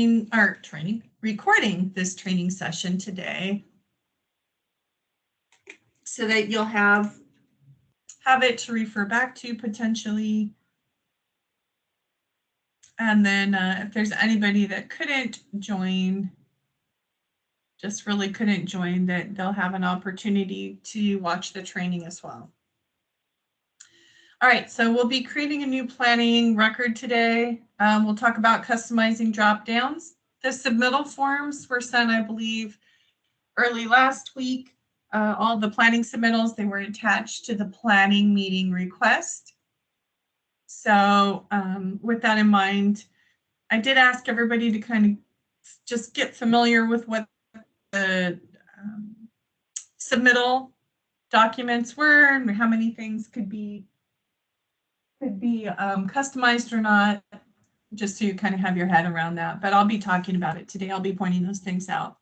recording this training session today so that you'll have it to refer back to potentially. And then if there's anybody that couldn't join, just really couldn't join, that they'll have an opportunity to watch the training as well. All right, so we'll be creating a new planning record today. We'll talk about customizing drop downs. The submittal forms were sent, I believe, early last week. All the planning submittals, they were attached to the planning meeting request. So with that in mind, I did ask everybody to kind of just get familiar with what the submittal documents were and how many things could be customized or not, just so you kind of have your head around that. But I'll be talking about it today. I'll be pointing those things out.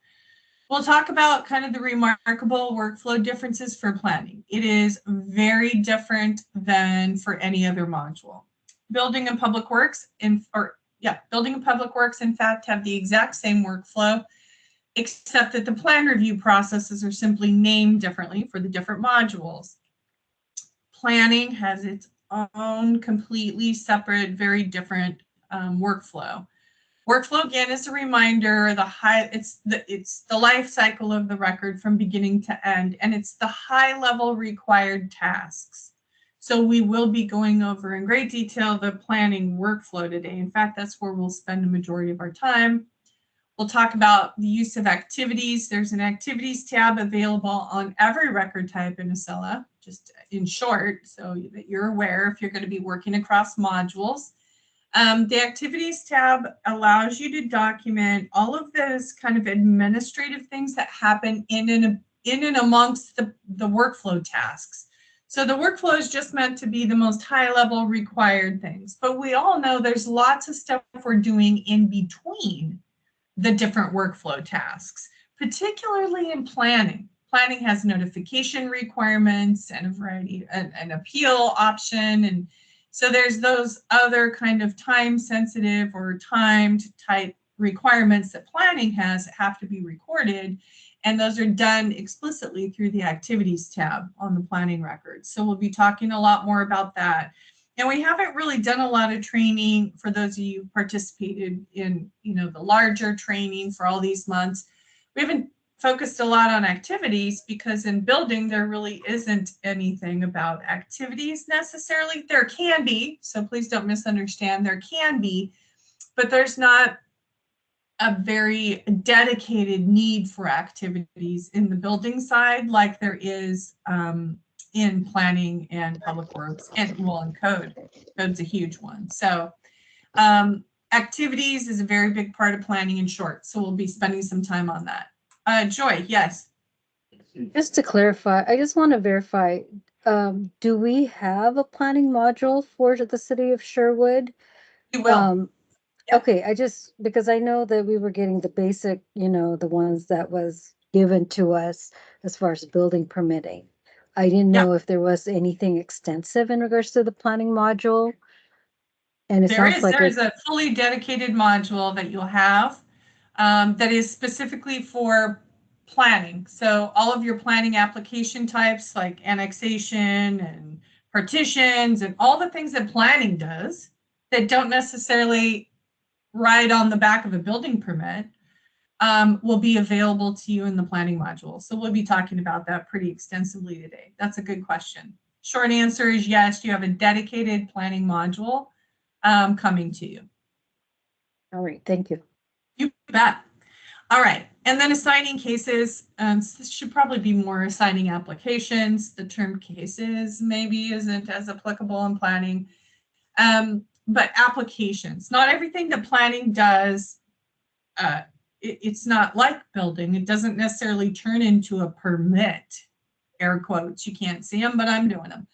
We'll talk about kind of the remarkable workflow differences for planning. It is very different than for any other module. Building and Public Works, in fact, have the exact same workflow, except that the plan review processes are simply named differently for the different modules. Planning has its own completely separate, very different workflow. Workflow, again, is a reminder, it's the life cycle of the record from beginning to end, and it's the high-level required tasks. So we will be going over in great detail the planning workflow today. In fact, that's where we'll spend the majority of our time. We'll talk about the use of activities. There's an activities tab available on every record type in Acela, just in short, so that you're aware if you're going to be working across modules. The activities tab allows you to document all of those kind of administrative things that happen in and amongst the workflow tasks. So the workflow is just meant to be the most high-level required things, but we all know there's lots of stuff we're doing in between the different workflow tasks, particularly in planning. Planning has notification requirements and a variety, an appeal option, and so there's those other kind of time-sensitive or timed type requirements that planning has that have to be recorded, and those are done explicitly through the activities tab on the planning record. So we'll be talking a lot more about that. And we haven't really done a lot of training for those of you who participated in, the larger training for all these months. We haven't focused a lot on activities because in building, there really isn't anything about activities necessarily. There can be, so please don't misunderstand, there can be, but there's not a very dedicated need for activities in the building side like there is in planning and public works and in code. Code's a huge one. So activities is a very big part of planning in short. So we'll be spending some time on that. Joy, yes. Just to clarify, I just want to verify, do we have a planning module for the city of Sherwood? We will. Yep. Okay, because I know that we were getting the basic, the ones that was given to us as far as building permitting. I didn't know if there was anything extensive in regards to the planning module. And there's a fully dedicated module that you'll have that is specifically for planning. So all of your planning application types like annexation and partitions and all the things that planning does that don't necessarily ride on the back of a building permit will be available to you in the planning module. So we'll be talking about that pretty extensively today. That's a good question. Short answer is yes, you have a dedicated planning module coming to you. All right, thank you. You bet. All right, and then assigning cases. This should probably be more assigning applications. The term cases maybe isn't as applicable in planning. But applications, not everything that planning does, it's not like building. It doesn't necessarily turn into a permit, air quotes. You can't see them, but I'm doing them.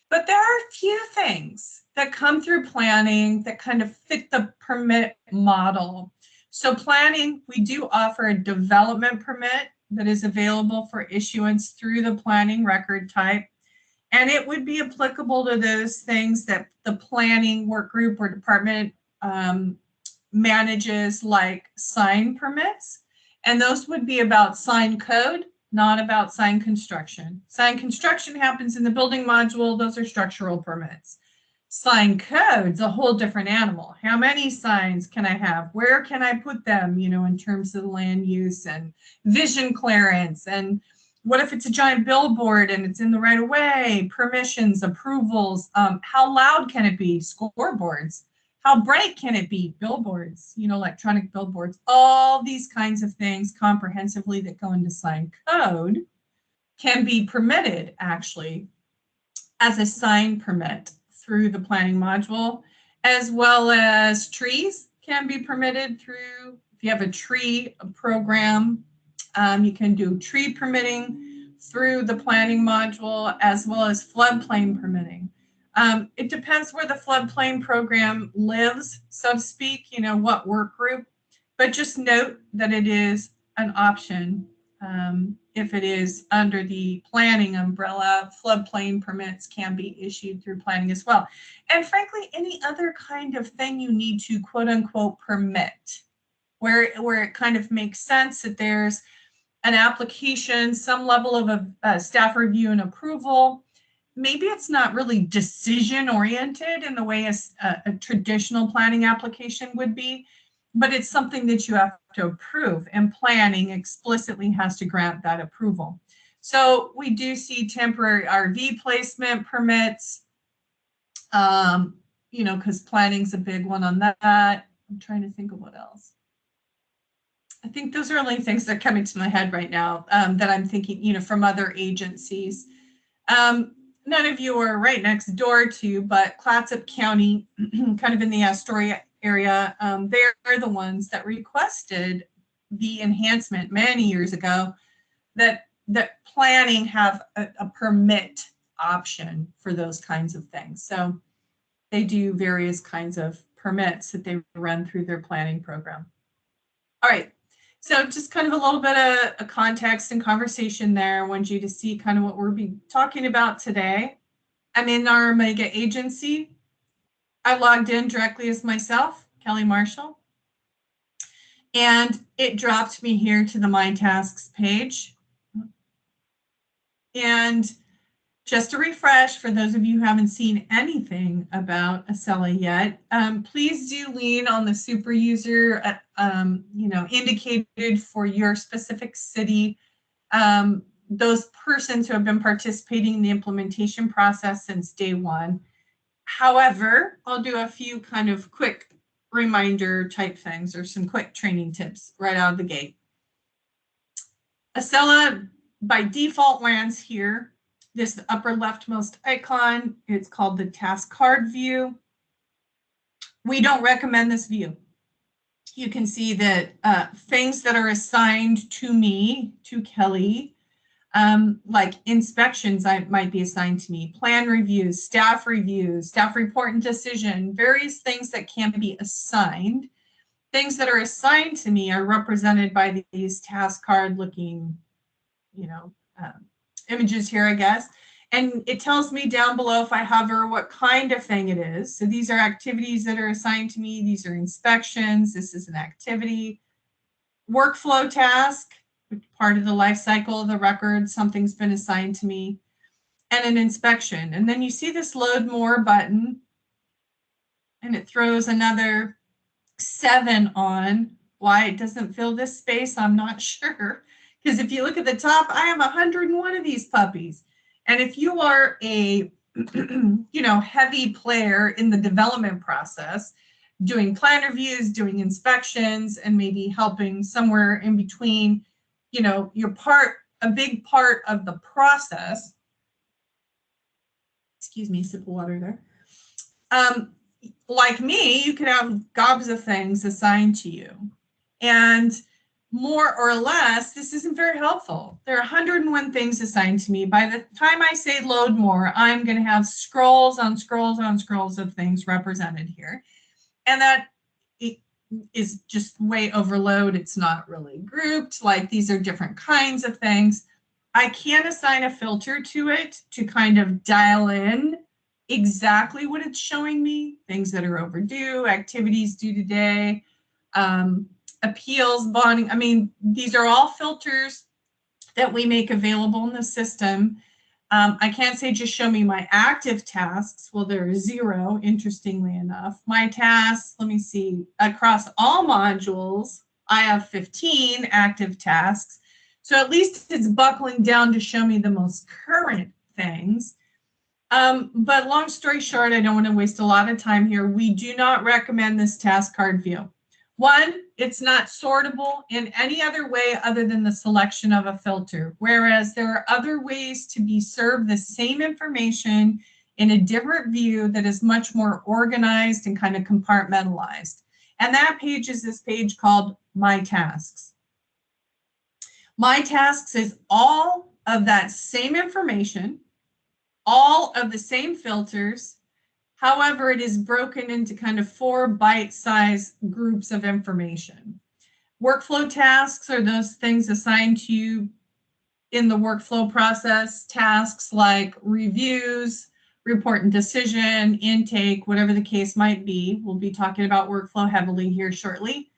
But there are a few things that come through planning that kind of fit the permit model. So planning, we do offer a development permit that is available for issuance through the planning record type. And it would be applicable to those things that the planning work group or department manages like sign permits, and those would be about sign code, not about sign construction. Sign construction happens in the building module. Those are structural permits. Sign code's a whole different animal. How many signs can I have? Where can I put them, in terms of land use and vision clearance? And what if it's a giant billboard and it's in the right of way? Permissions, approvals, how loud can it be? Scoreboards. How bright can it be? Billboards, electronic billboards, all these kinds of things comprehensively that go into sign code can be permitted actually as a sign permit through the planning module, as well as trees can be permitted through, if you have a tree program, you can do tree permitting through the planning module, as well as floodplain permitting. It depends where the floodplain program lives, so to speak, what work group, but just note that it is an option. If it is under the planning umbrella, floodplain permits can be issued through planning as well. And frankly, any other kind of thing you need to quote unquote permit, where it kind of makes sense that there's an application, some level of a staff review and approval. Maybe it's not really decision oriented in the way a traditional planning application would be, but it's something that you have to approve, and planning explicitly has to grant that approval. So we do see temporary RV placement permits, because planning's a big one on that. I'm trying to think of what else. I think those are only things that are coming to my head right now that I'm thinking, from other agencies. None of you are right next door to, but Clatsop County, kind of in the Astoria area, they're the ones that requested the enhancement many years ago that planning have a permit option for those kinds of things. So they do various kinds of permits that they run through their planning program. All right. So just kind of a little bit of a context and conversation there. I want you to see kind of what we'll be talking about today. I'm in our Omega agency. I logged in directly as myself, Kelly Marshall, and it dropped me here to the My Tasks page. And just to refresh, for those of you who haven't seen anything about Acela yet, please do lean on the super user, indicated for your specific city. Those persons who have been participating in the implementation process since day one. However, I'll do a few kind of quick reminder type things or some quick training tips right out of the gate. Acela by default lands here. This upper leftmost icon, it's called the task card view. We don't recommend this view. You can see that things that are assigned to me, to Kelly, like inspections might be assigned to me, plan reviews, staff report and decision, various things that can be assigned. Things that are assigned to me are represented by these task card looking, images here, I guess. And it tells me down below if I hover what kind of thing it is. So these are activities that are assigned to me. These are inspections. This is an activity. Workflow task, part of the life cycle of the record, something's been assigned to me, and an inspection. And then you see this load more button, and it throws another 7 on. Why it doesn't fill this space, I'm not sure. Because if you look at the top, I have 101 of these puppies. And if you are a heavy player in the development process, doing plan reviews, doing inspections, and maybe helping somewhere in between, you're a big part of the process. Excuse me, sip of water there. Like me, you could have gobs of things assigned to you. And more or less, this isn't very helpful. There are 101 things assigned to me. By the time I say load more, I'm going to have scrolls on scrolls on scrolls of things represented here. And that is just way overload. It's not really grouped. Like these are different kinds of things. I can assign a filter to it to kind of dial in exactly what it's showing me. Things that are overdue, activities due today, appeals, bonding. I mean, these are all filters that we make available in the system. I can't say just show me my active tasks. Well, there are 0, interestingly enough. My tasks, let me see, across all modules, I have 15 active tasks. So at least it's buckling down to show me the most current things. But long story short, I don't want to waste a lot of time here. We do not recommend this task card view. One, it's not sortable in any other way other than the selection of a filter, whereas there are other ways to be served the same information in a different view that is much more organized and kind of compartmentalized. And that page is this page called My Tasks. My Tasks is all of that same information, all of the same filters. However, it is broken into kind of 4 bite-sized groups of information. Workflow tasks are those things assigned to you in the workflow process, tasks like reviews, report and decision, intake, whatever the case might be. We'll be talking about workflow heavily here shortly.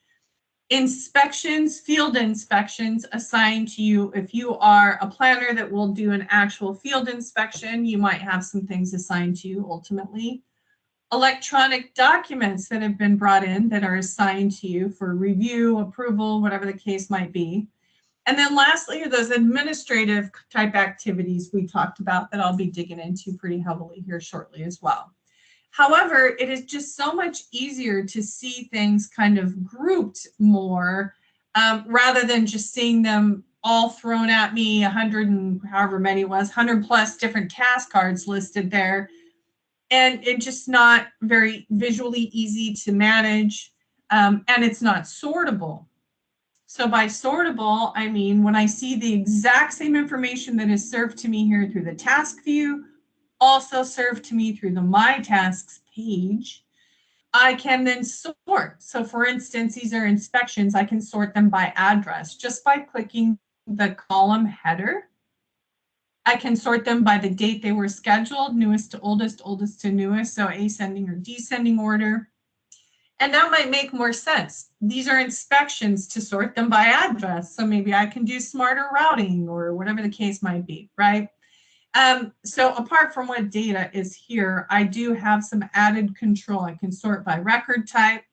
Inspections, field inspections assigned to you. If you are a planner that will do an actual field inspection, you might have some things assigned to you ultimately. Electronic documents that have been brought in that are assigned to you for review, approval, whatever the case might be. And then lastly are those administrative type activities we talked about that I'll be digging into pretty heavily here shortly as well. However, it is just so much easier to see things kind of grouped more rather than just seeing them all thrown at me, 100 and however many it was, 100 plus different task cards listed there. And it's just not very visually easy to manage, and it's not sortable. So by sortable, I mean when I see the exact same information that is served to me here through the task view, also served to me through the My Tasks page, I can then sort. So for instance, these are inspections. I can sort them by address just by clicking the column header. I can sort them by the date they were scheduled, newest to oldest, oldest to newest, so ascending or descending order. And that might make more sense. These are inspections to sort them by address, so maybe I can do smarter routing or whatever the case might be, right? So apart from what data is here, I do have some added control. I can sort by record type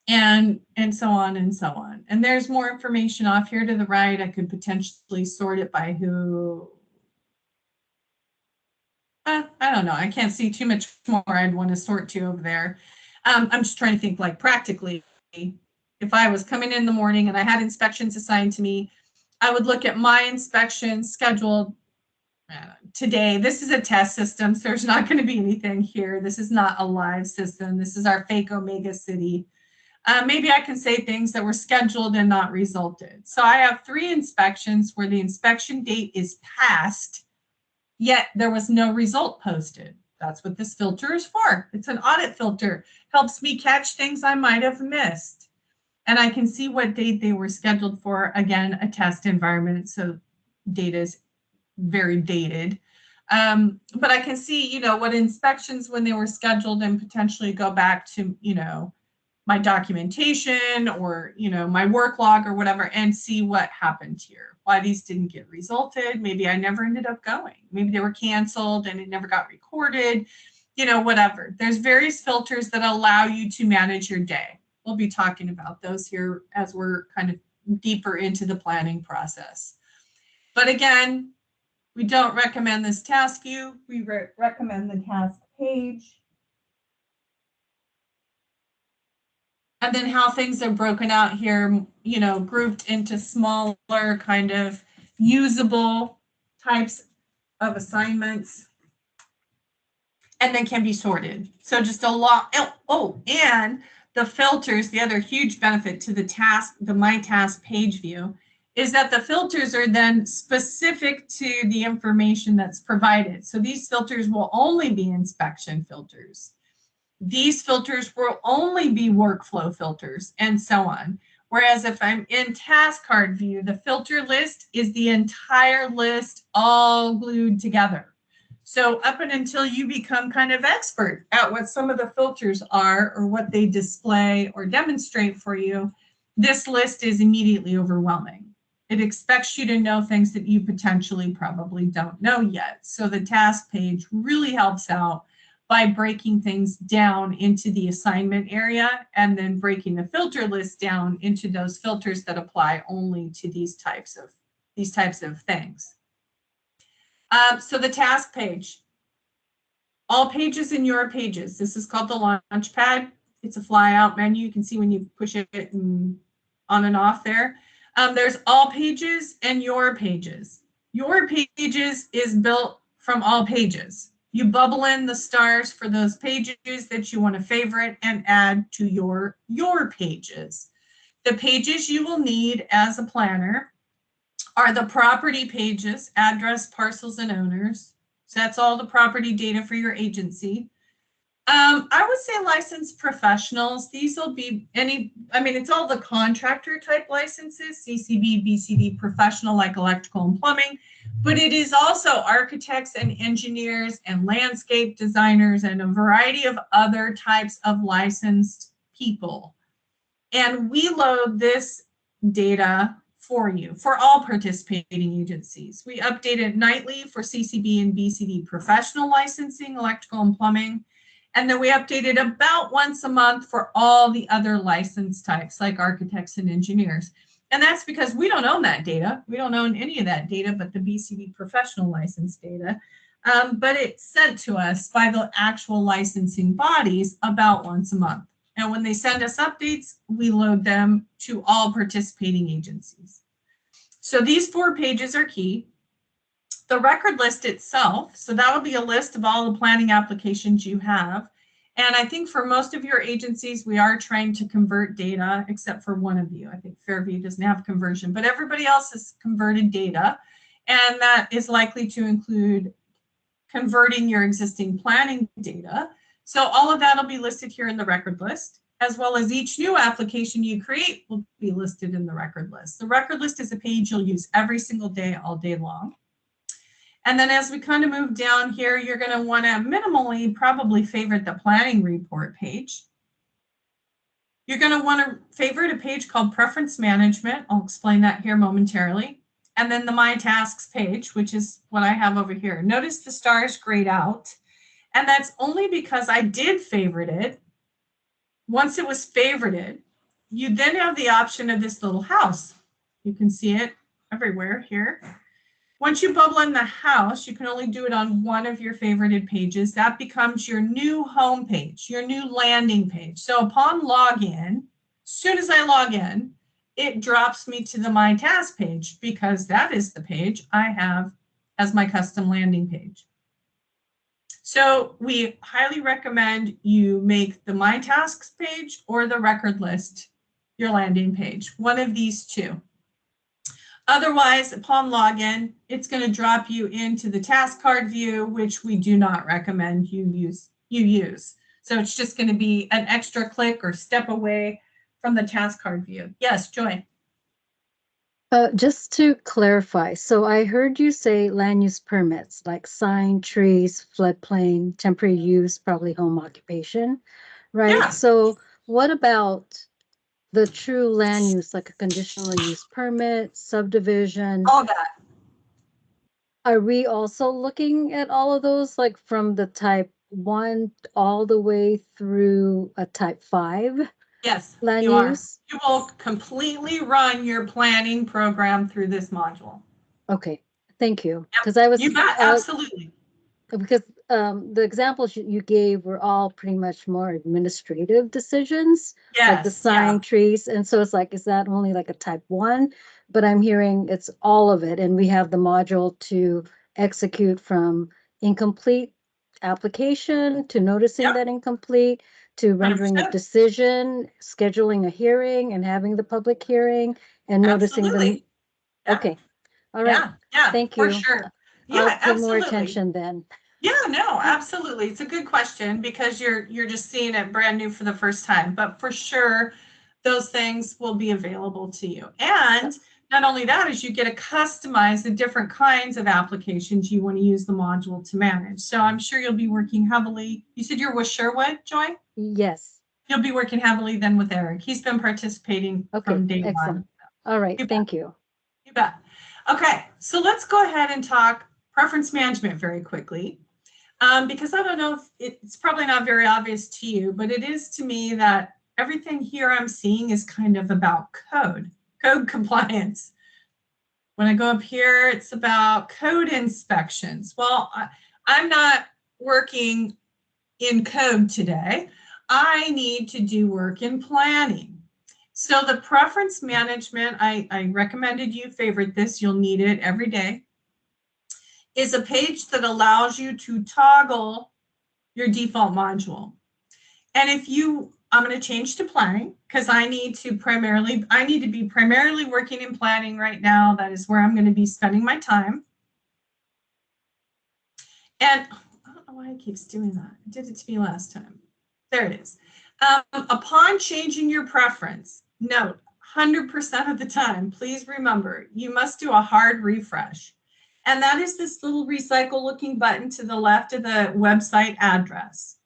and so on and so on. And there's more information off here to the right. I could potentially sort it by who. I don't know. I can't see too much more I'd want to sort to over there. I'm just trying to think like practically, if I was coming in the morning and I had inspections assigned to me, I would look at my inspections scheduled today. This is a test system, so there's not going to be anything here. This is not a live system. This is our fake Omega City. Maybe I can say things that were scheduled and not resulted. So I have 3 inspections where the inspection date is past, yet there was no result posted. That's what this filter is for. It's an audit filter. Helps me catch things I might have missed. And I can see what date they were scheduled for. Again, a test environment, so data is very dated. But I can see, what inspections when they were scheduled and potentially go back to, my documentation or, my work log or whatever and see what happened here, why these didn't get resulted. Maybe I never ended up going. Maybe they were canceled and it never got recorded, whatever. There's various filters that allow you to manage your day. We'll be talking about those here as we're kind of deeper into the planning process. But again, we don't recommend this task view. We recommend the task page. And then how things are broken out here, grouped into smaller kind of usable types of assignments. And then can be sorted. So just a lot. Oh, and the filters, the other huge benefit to the My Task page view is that the filters are then specific to the information that's provided. So these filters will only be inspection filters. These filters will only be workflow filters and so on. Whereas if I'm in task card view, the filter list is the entire list all glued together. So up and until you become kind of expert at what some of the filters are or what they display or demonstrate for you, this list is immediately overwhelming. It expects you to know things that you potentially probably don't know yet. So the task page really helps out by breaking things down into the assignment area and then breaking the filter list down into those filters that apply only to these types of things. So the task page, all pages in your pages. This is called the launch pad. It's a fly out menu. You can see when you push it and on and off there. There's all pages and your pages. Your pages is built from all pages. You bubble in the stars for those pages that you want to favorite and add to your pages. The pages you will need as a planner are the property pages, address, parcels, and owners. So that's all the property data for your agency. I would say licensed professionals. These will be it's all the contractor type licenses, CCB, BCD, professional like electrical and plumbing, but it is also architects and engineers and landscape designers and a variety of other types of licensed people. And we load this data for you, for all participating agencies. We update it nightly for CCB and BCD professional licensing, electrical and plumbing. And then we update it about once a month for all the other license types like architects and engineers. And that's because we don't own that data. We don't own any of that data but the BCD professional license data. But it's sent to us by the actual licensing bodies about once a month. And when they send us updates, we load them to all participating agencies. So these 4 pages are key. The record list itself, so that'll be a list of all the planning applications you have. And I think for most of your agencies, we are trying to convert data, except for one of you. I think Fairview doesn't have conversion, but everybody else has converted data. And that is likely to include converting your existing planning data. So all of that will be listed here in the record list, as well as each new application you create will be listed in the record list. The record list is a page you'll use every single day, all day long. And then as we kind of move down here, you're going to want to minimally probably favorite the planning report page. You're going to want to favorite a page called preference management. I'll explain that here momentarily. And then the my tasks page, which is what I have over here. Notice the stars grayed out. And that's only because I did favorite it. Once it was favorited, you then have the option of this little house. You can see it everywhere here. Once you bubble in the house, you can only do it on one of your favorited pages. That becomes your new home page, your new landing page. So upon login, as soon as I log in, it drops me to the My Task page because that is the page I have as my custom landing page. So we highly recommend you make the My Tasks page or the record list your landing page, one of these two. Otherwise, upon login, it's going to drop you into the task card view, which we do not recommend you use. So it's just going to be an extra click or step away from the task card view. Yes, Joy. Just to clarify, so I heard you say land use permits like sign, trees, floodplain, temporary use, probably home occupation, right? Yeah. So what about the true land use, like a conditional use permit, subdivision? All that. Are we also looking at all of those, like from the type 1 all the way through a type 5? Yes, land you are. use? You will completely run your planning program through this module. Okay, thank you. Yep. Because I was You bet, absolutely. Because the examples you gave were all pretty much more administrative decisions, like the Yes, sign yeah. trees. And so it's like, is that only like a type 1? But I'm hearing it's all of it. And we have the module to execute from incomplete application to noticing Yep. that incomplete to rendering a 100%. decision, scheduling a hearing and having the public hearing and noticing Absolutely. the. Yeah. Okay. All right. Yeah, Thank for you. sure. I'll Yeah, pay more absolutely. attention then. Yeah, no, absolutely. It's a good question because you're just seeing it brand new for the first time. But for sure, those things will be available to you. And Not only that, is you get to customize the different kinds of applications you want to use the module to manage. So I'm sure you'll be working heavily. You said you're with Sherwood, Joy? Yes. You'll be working heavily then with Eric. He's been participating from day excellent. one. All right, thank you. You bet. Okay, so let's go ahead and talk preference management very quickly. Because I don't know if it's probably not very obvious to you, but it is to me that everything here I'm seeing is kind of about code compliance. When I go up here, it's about code inspections. Well, I'm not working in code today. I need to do work in planning. So the preference management, I recommended you favorite this, you'll need it every day, is a page that allows you to toggle your default module. And if you, I'm going to change to planning because I need to be primarily working in planning right now. That is where I'm going to be spending my time. And I don't know why it keeps doing that. It did it to me last time. There it is. Upon changing your preference, note 100% of the time, please remember, you must do a hard refresh. And that is this little recycle looking button to the left of the website address.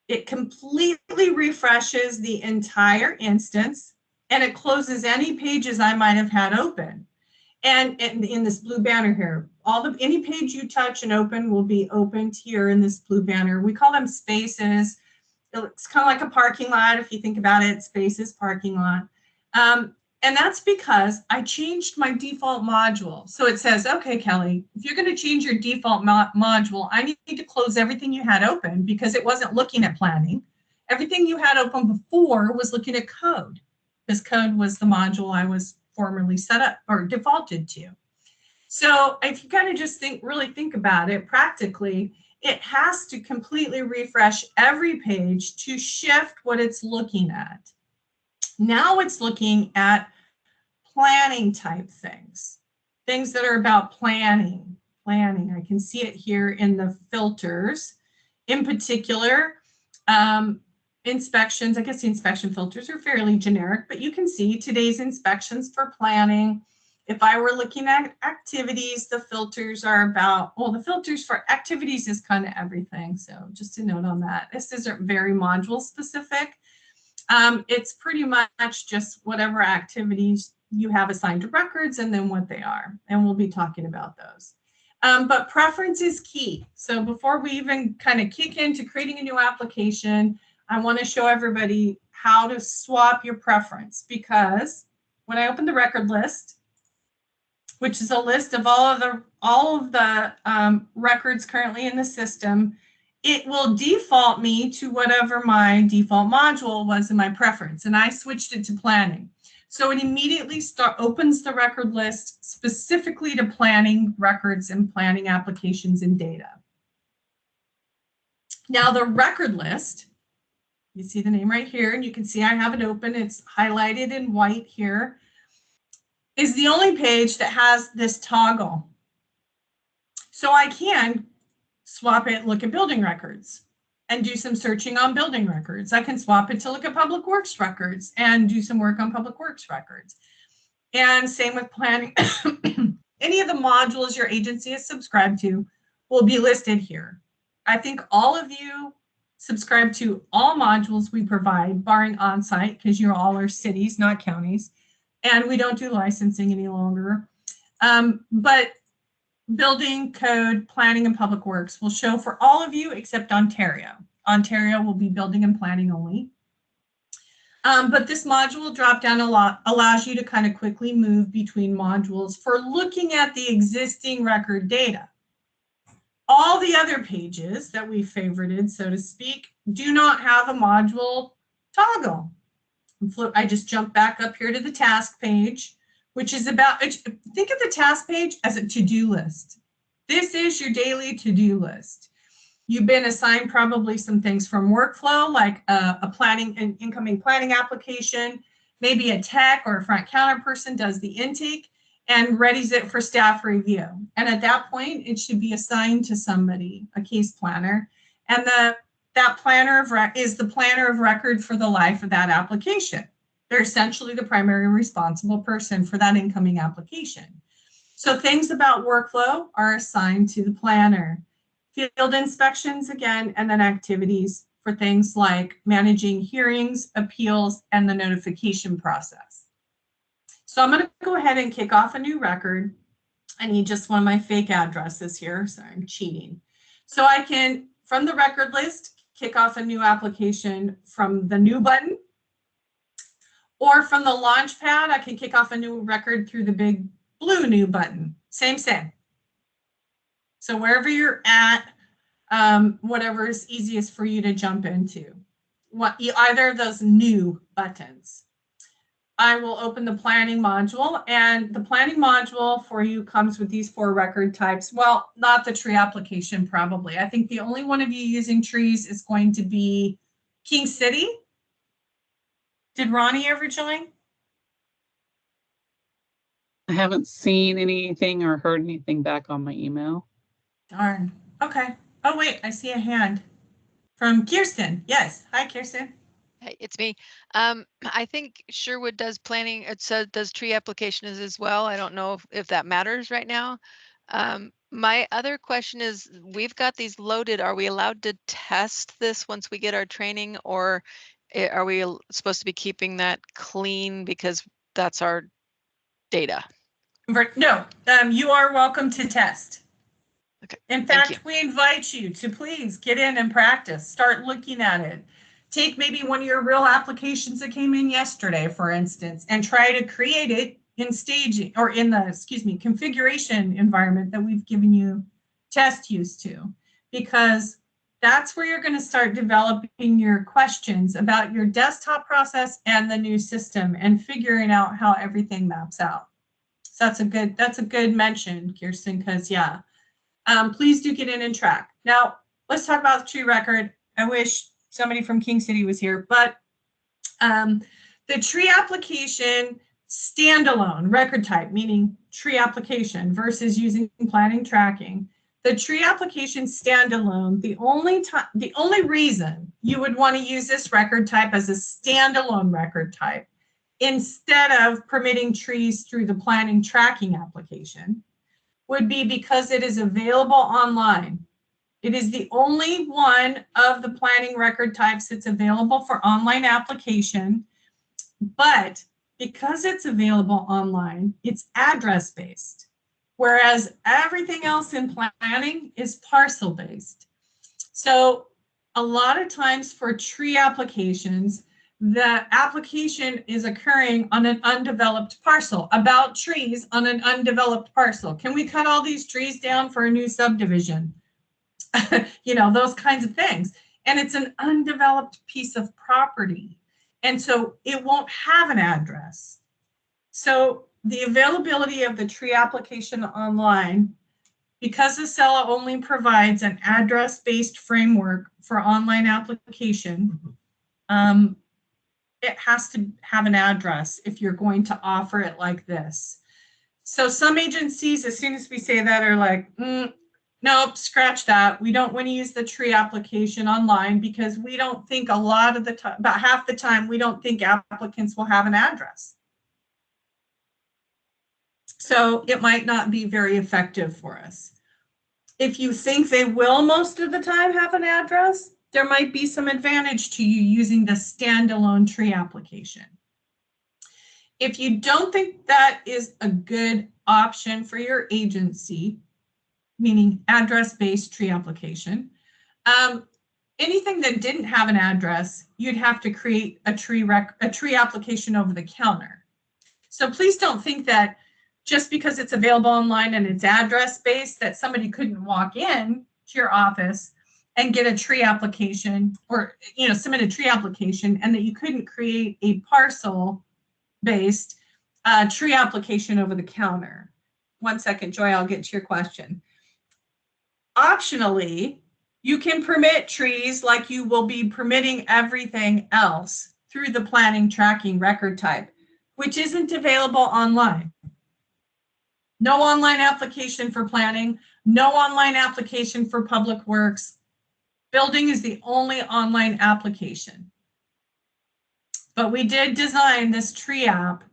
It completely refreshes the entire instance and it closes any pages I might have had open. And in this blue banner here, any page you touch and open will be opened here in this blue banner. We call them spaces. It's kind of like a parking lot. If you think about it, spaces, parking lot. And that's because I changed my default module. So it says, okay, Kelly, if you're going to change your default module, I need to close everything you had open because it wasn't looking at planning. Everything you had open before was looking at code because code was the module I was formerly set up or defaulted to. So if you kind of just really think about it practically, it has to completely refresh every page to shift what it's looking at. Now it's looking at planning type things that are about planning. I can see it here in the filters. In particular, inspections, I guess the inspection filters are fairly generic, but you can see today's inspections for planning. If I were looking at activities, the filters are about, well, the filters for activities is kind of everything. So just a note on that. This isn't very module specific. It's pretty much just whatever activities you have assigned to records and then what they are. And we'll be talking about those. But preference is key. So before we even kind of kick into creating a new application, I want to show everybody how to swap your preference, because when I open the record list, which is a list of all of the records currently in the system, it will default me to whatever my default module was in my preference. And I switched it to planning. So it immediately opens the record list specifically to planning records and planning applications and data. Now the record list, you see the name right here, and you can see I have it open. It's highlighted in white here, is the only page that has this toggle. So I can swap it, look at building records and do some searching on building records. I can swap it to look at public works records and do some work on public works records. And same with planning. Any of the modules your agency is subscribed to will be listed here. I think all of you subscribe to all modules we provide, barring on-site, because you all are cities, not counties. And we don't do licensing any longer. But building, code, planning, and public works will show for all of you except Ontario. Ontario will be building and planning only. But this module drop-down allows you to kind of quickly move between modules for looking at the existing record data. All the other pages that we favorited, so to speak, do not have a module toggle. I just jumped back up here to the task page, which is about, think of the task page as a to-do list. This is your daily to-do list. You've been assigned probably some things from workflow, like a planning and incoming planning application. Maybe a tech or a front counter person does the intake and readies it for staff review. And at that point, it should be assigned to somebody, a case planner. And that planner is the planner of record for the life of that application. They're essentially the primary responsible person for that incoming application. So things about workflow are assigned to the planner. Field inspections again, and then activities for things like managing hearings, appeals, and the notification process. So I'm going to go ahead and kick off a new record. I need just one of my fake addresses here. Sorry, I'm cheating. So I can, from the record list, kick off a new application from the new button. Or from the launch pad, I can kick off a new record through the big blue new button. Same. So wherever you're at, whatever is easiest for you to jump into. Either of those new buttons. I will open the planning module, and the planning module for you comes with these 4 record types. Well, not the tree application, probably. I think the only one of you using trees is going to be King City. Did Ronnie ever join? I haven't seen anything or heard anything back on my email. Darn. Okay. Oh, wait, I see a hand from Kirsten. Yes. Hi, Kirsten. Hey, it's me. I think Sherwood does planning. It says does tree applications as well. I don't know if that matters right now. My other question is, we've got these loaded. Are we allowed to test this once we get our training, or are we supposed to be keeping that clean because that's our data? No, you are welcome to test. Okay. In fact, we invite you to please get in and practice. Start looking at it. Take maybe one of your real applications that came in yesterday, for instance, and try to create it in staging or in the, configuration environment that we've given you test use to, because that's where you're going to start developing your questions about your desktop process and the new system and figuring out how everything maps out. So that's a good mention, Kirsten, because yeah, please do get in and track. Now, let's talk about the tree record. I wish somebody from King City was here, but the tree application standalone record type, meaning tree application versus using planning tracking. The tree application standalone, the only reason you would want to use this record type as a standalone record type instead of permitting trees through the planning tracking application would be because it is available online. It is the only one of the planning record types that's available for online application, but because it's available online, it's address-based, whereas everything else in planning is parcel-based. So a lot of times for tree applications, the application is occurring on an undeveloped parcel, about trees on an undeveloped parcel. Can we cut all these trees down for a new subdivision? Those kinds of things. And it's an undeveloped piece of property. And so it won't have an address. So the availability of the tree application online, because Acela only provides an address-based framework for online application, it has to have an address if you're going to offer it like this. So some agencies, as soon as we say that, are like, nope, scratch that. We don't want to use the tree application online because we don't think a lot of the time, about half the time, we don't think applicants will have an address. So it might not be very effective for us. If you think they will most of the time have an address, there might be some advantage to you using the standalone tree application. If you don't think that is a good option for your agency, meaning address-based tree application, anything that didn't have an address, you'd have to create a tree application over the counter. So please don't think that just because it's available online and it's address-based that somebody couldn't walk in to your office and get a tree application or submit a tree application, and that you couldn't create a parcel-based tree application over the counter. 1 second, Joy, I'll get to your question. Optionally, you can permit trees like you will be permitting everything else through the planning tracking record type, which isn't available online. No online application for planning, no online application for public works. Building is the only online application. but we did design this tree app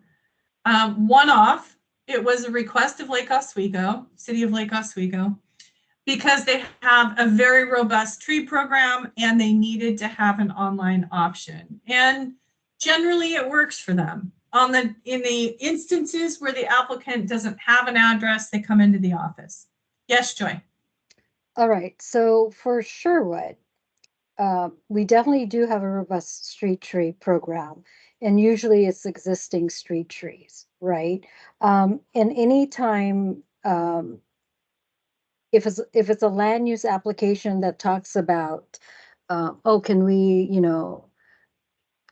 one-off. It was a request of Lake Oswego, City of Lake Oswego, because they have a very robust tree program and they needed to have an online option. And generally it works for them. In the instances where the applicant doesn't have an address, they come into the office. Yes, Joy. All right, so for Sherwood, we definitely do have a robust street tree program, and usually it's existing street trees, right? And anytime, if it's a land use application that talks about, oh, can we,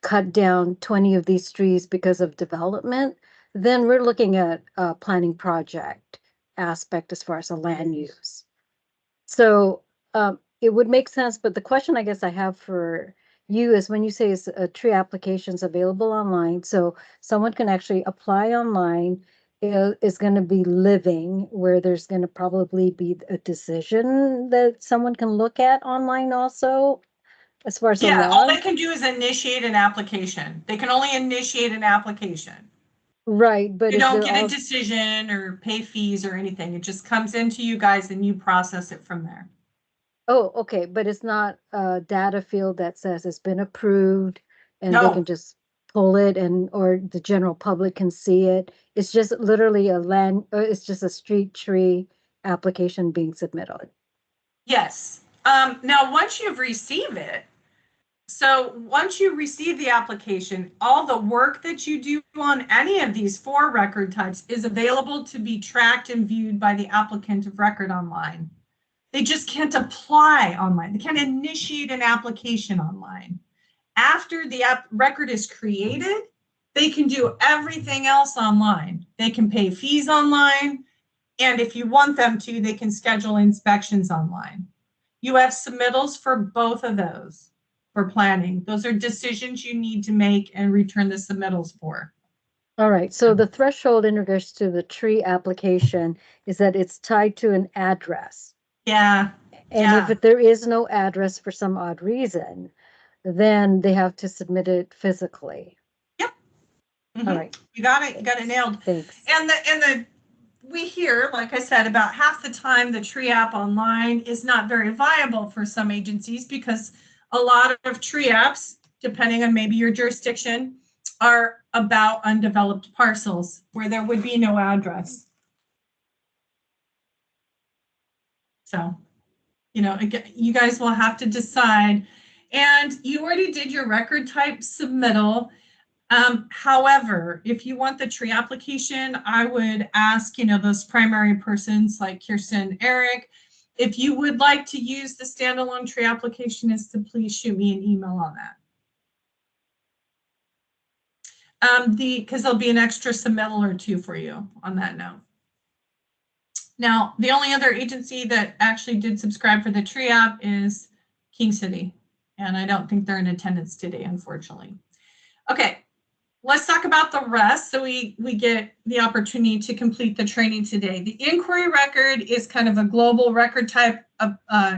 cut down 20 of these trees because of development, then we're looking at a planning project aspect as far as a land use. So it would make sense, but the question I guess I have for you is when you say is tree applications available online, so someone can actually apply online, is going to be living where there's going to probably be a decision that someone can look at online also, as far as the Yeah, all log? they can do is initiate an application. They can only initiate an application. Right, but You is don't there get a also, decision or pay fees or anything. It just comes into you guys and you process it from there. oh, okay, but it's not a data field that says it's been approved and they No. can just pull it and, or the general public can see it. It's just literally it's just a street tree application being submitted. Yes. Now, once you receive it, so once you receive the application, all the work that you do on any of these 4 record types is available to be tracked and viewed by the applicant of record online. They just can't apply online. They can't initiate an application online. After the record is created, they can do everything else online. They can pay fees online, and if you want them to, they can schedule inspections online. You have submittals for both of those for planning. Those are decisions you need to make and return the submittals for. All right, so the threshold in regards to the tree application is that it's tied to an address. Yeah. And Yeah. if there is no address for some odd reason, then they have to submit it physically. Yep. All right. You got it. You got it nailed. Thanks. And we hear, like I said, about half the time the tree app online is not very viable for some agencies because a lot of tree apps, depending on maybe your jurisdiction, are about undeveloped parcels where there would be no address. So, again, you guys will have to decide. And you already did your record type submittal. However, if you want the tree application, I would ask, those primary persons like Kirsten, Eric, if you would like to use the standalone tree application, is to please shoot me an email on that. Because there'll be an extra submittal or 2 for you on that note. Now, the only other agency that actually did subscribe for the tree app is King City. And I don't think they're in attendance today, unfortunately. Okay. Let's talk about the rest so we get the opportunity to complete the training today. The inquiry record is kind of a global record type of,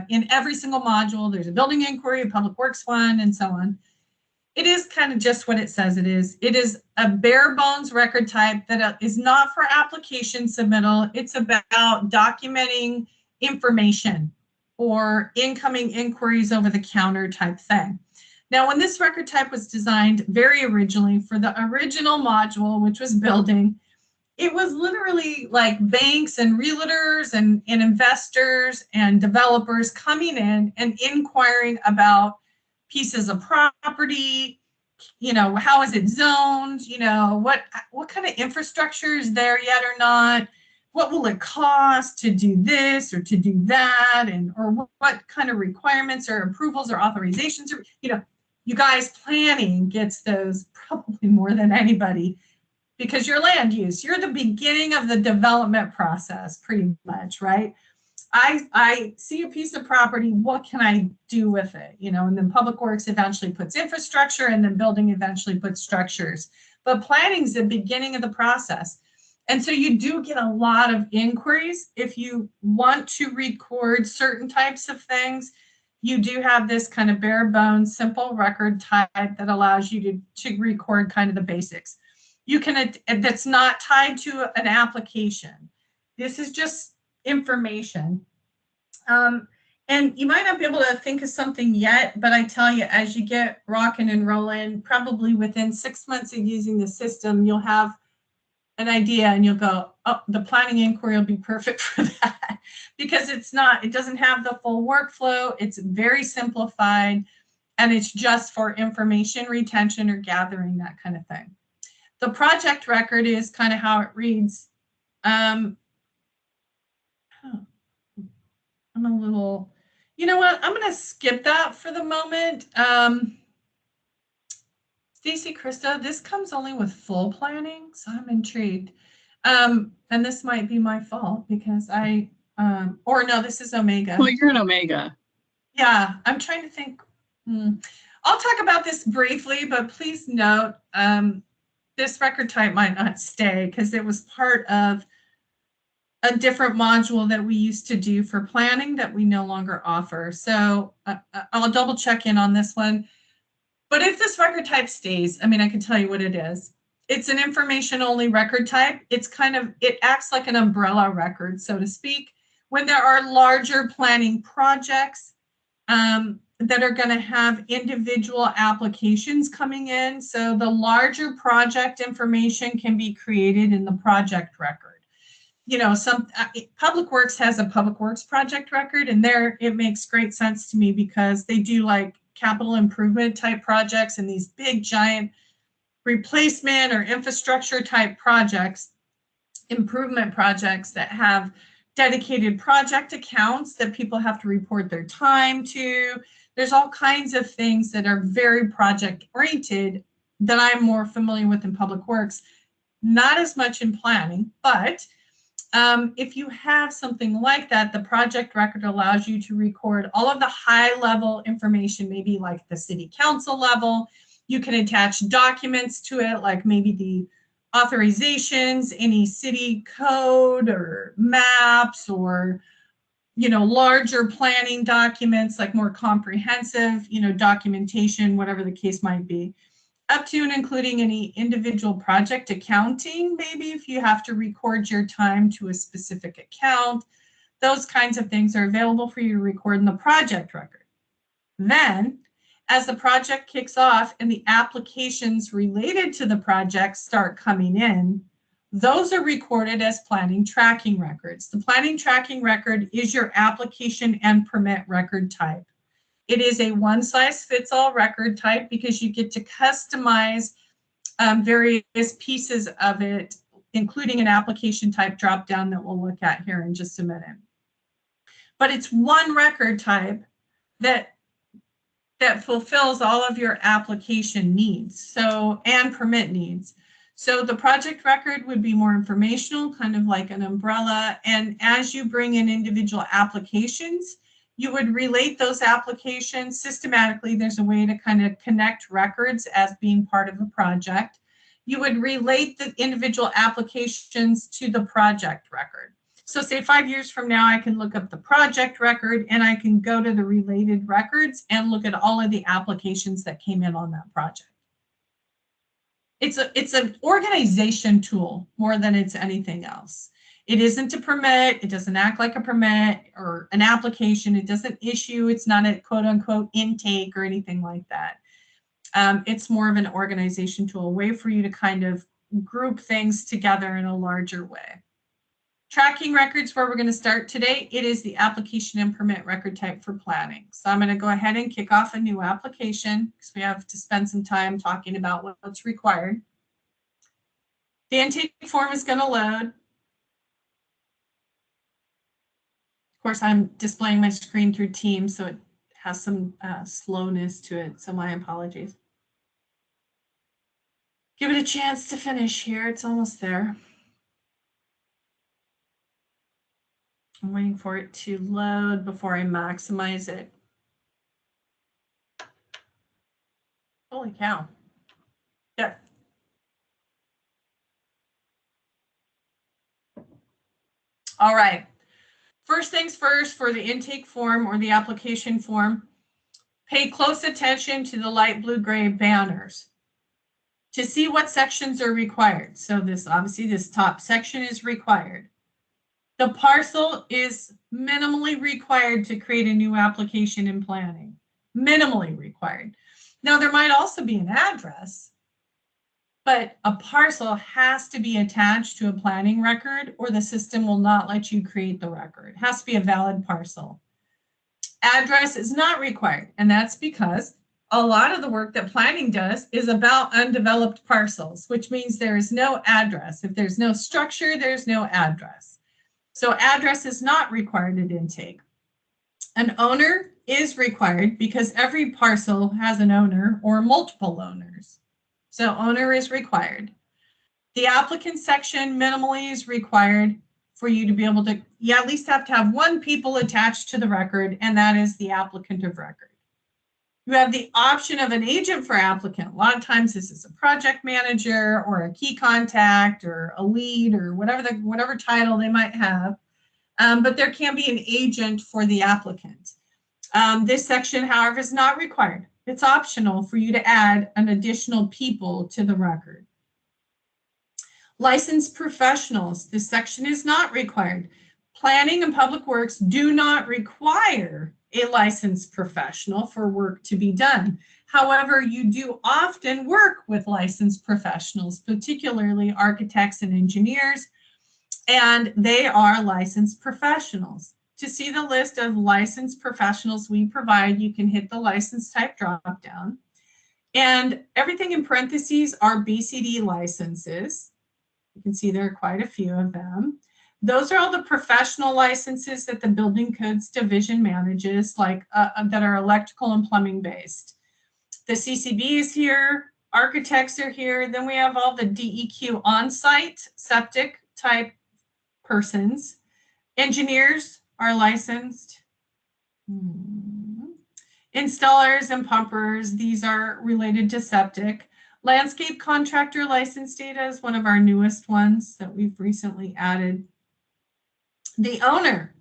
in every single module. There's a building inquiry, a public works one, and so on. It is kind of just what it says it is. It is a bare bones record type that is not for application submittal. It's about documenting information or incoming inquiries over the counter type thing. Now, when this record type was designed very originally for the original module, which was building, it was literally like banks and realtors and investors and developers coming in and inquiring about pieces of property, how is it zoned, what kind of infrastructure is there yet or not, what will it cost to do this or to do that, and or what kind of requirements or approvals or authorizations, or, you guys, planning gets those probably more than anybody because your land use, you're the beginning of the development process pretty much, right? I see a piece of property, what can I do with it? And then public works eventually puts infrastructure and then building eventually puts structures. But planning is the beginning of the process. And so you do get a lot of inquiries. If you want to record certain types of things, you do have this kind of bare bones, simple record type that allows you to record kind of the basics. You can, that's not tied to an application. This is just information. And you might not be able to think of something yet, but I tell you, as you get rocking and rolling, probably within 6 months of using the system, you'll have an idea and you'll go, oh, the planning inquiry will be perfect for that, because it doesn't have the full workflow. It's very simplified, and it's just for information retention or gathering, that kind of thing. The project record is kind of how it reads. I'm a little, you know what, I'm going to skip that for the moment. Stacy, Krista, this comes only with full planning, so I'm intrigued. And this might be my fault because or no, this is Omega. Well, you're an Omega. Yeah, I'm trying to think. I'll talk about this briefly, but please note, this record type might not stay because it was part of a different module that we used to do for planning that we no longer offer. So I'll double check in on this one. But if this record type stays, I mean, I can tell you what it is. It's an information only record type. It's it acts like an umbrella record, so to speak, when there are larger planning projects that are going to have individual applications coming in. So the larger project information can be created in the project record. You know, some Public Works has a Public Works project record, and there it makes great sense to me because they do like capital improvement type projects and these big giant replacement or infrastructure type projects, improvement projects that have dedicated project accounts that people have to report their time to. There's all kinds of things that are very project oriented that I'm more familiar with in Public Works, not as much in planning, but if you have something like that, the project record allows you to record all of the high level information, maybe like the city council level. You can attach documents to it, like maybe the authorizations, any city code or maps, or, you know, larger planning documents, like more comprehensive, you know, documentation, whatever the case might be. Up to and including any individual project accounting, maybe if you have to record your time to a specific account, those kinds of things are available for you to record in the project record. Then, as the project kicks off and the applications related to the project start coming in, those are recorded as planning tracking records. The planning tracking record is your application and permit record type. It is a one-size-fits-all record type because you get to customize various pieces of it, including an application type dropdown that we'll look at here in just a minute. But it's one record type that fulfills all of your application needs, and permit needs. So the project record would be more informational, kind of like an umbrella. And as you bring in individual applications, you would relate those applications systematically. There's a way to kind of connect records as being part of a project. You would relate the individual applications to the project record. So say 5 years from now, I can look up the project record and I can go to the related records and look at all of the applications that came in on that project. It's an organization tool more than it's anything else. It isn't a permit. It doesn't act like a permit or an application. It doesn't issue. It's not a quote unquote intake or anything like that. It's more of an organization tool, a way for you to kind of group things together in a larger way. Tracking records, where we're going to start today, it is the application and permit record type for planning. So I'm going to go ahead and kick off a new application because we have to spend some time talking about what's required. The intake form is going to load. Of course, I'm displaying my screen through Teams, so it has some slowness to it, so my apologies. Give it a chance to finish here. It's almost there. I'm waiting for it to load before I maximize it. Holy cow. Yeah. All right. First things first, for the intake form or the application form, Pay close attention to the light blue-gray banners to see what sections are required. So this, obviously, this top section is required. The parcel is minimally required to create a new application in planning. Minimally required. Now, there might also be an address, but a parcel has to be attached to a planning record or the system will not let you create the record. It has to be a valid parcel. Address is not required, and that's because a lot of the work that planning does is about undeveloped parcels, which means there is no address. If there's no structure, there's no address. So address is not required at intake. An owner is required because every parcel has an owner or multiple owners. So owner is required. The applicant section minimally is required for you to be able to, you at least have to have one people attached to the record, and that is the applicant of record. You have the option of an agent for applicant. A lot of times this is a project manager or a key contact or a lead or whatever title they might have. But there can be an agent for the applicant. This section, however, is not required. It's optional for you to add an additional people to the record. Licensed professionals, this section is not required. Planning and Public Works do not require a licensed professional for work to be done. However, you do often work with licensed professionals, particularly architects and engineers, and they are licensed professionals. To see the list of licensed professionals we provide, you can hit the license type drop down. And everything in parentheses are BCD licenses. You can see there are quite a few of them. Those are all the professional licenses that the Building Codes Division manages, like that are electrical and plumbing based. The CCB is here, architects are here. Then we have all the DEQ on-site septic type persons. Engineers are licensed. Installers and pumpers, these are related to septic. Landscape contractor license data is one of our newest ones that we've recently added. The owner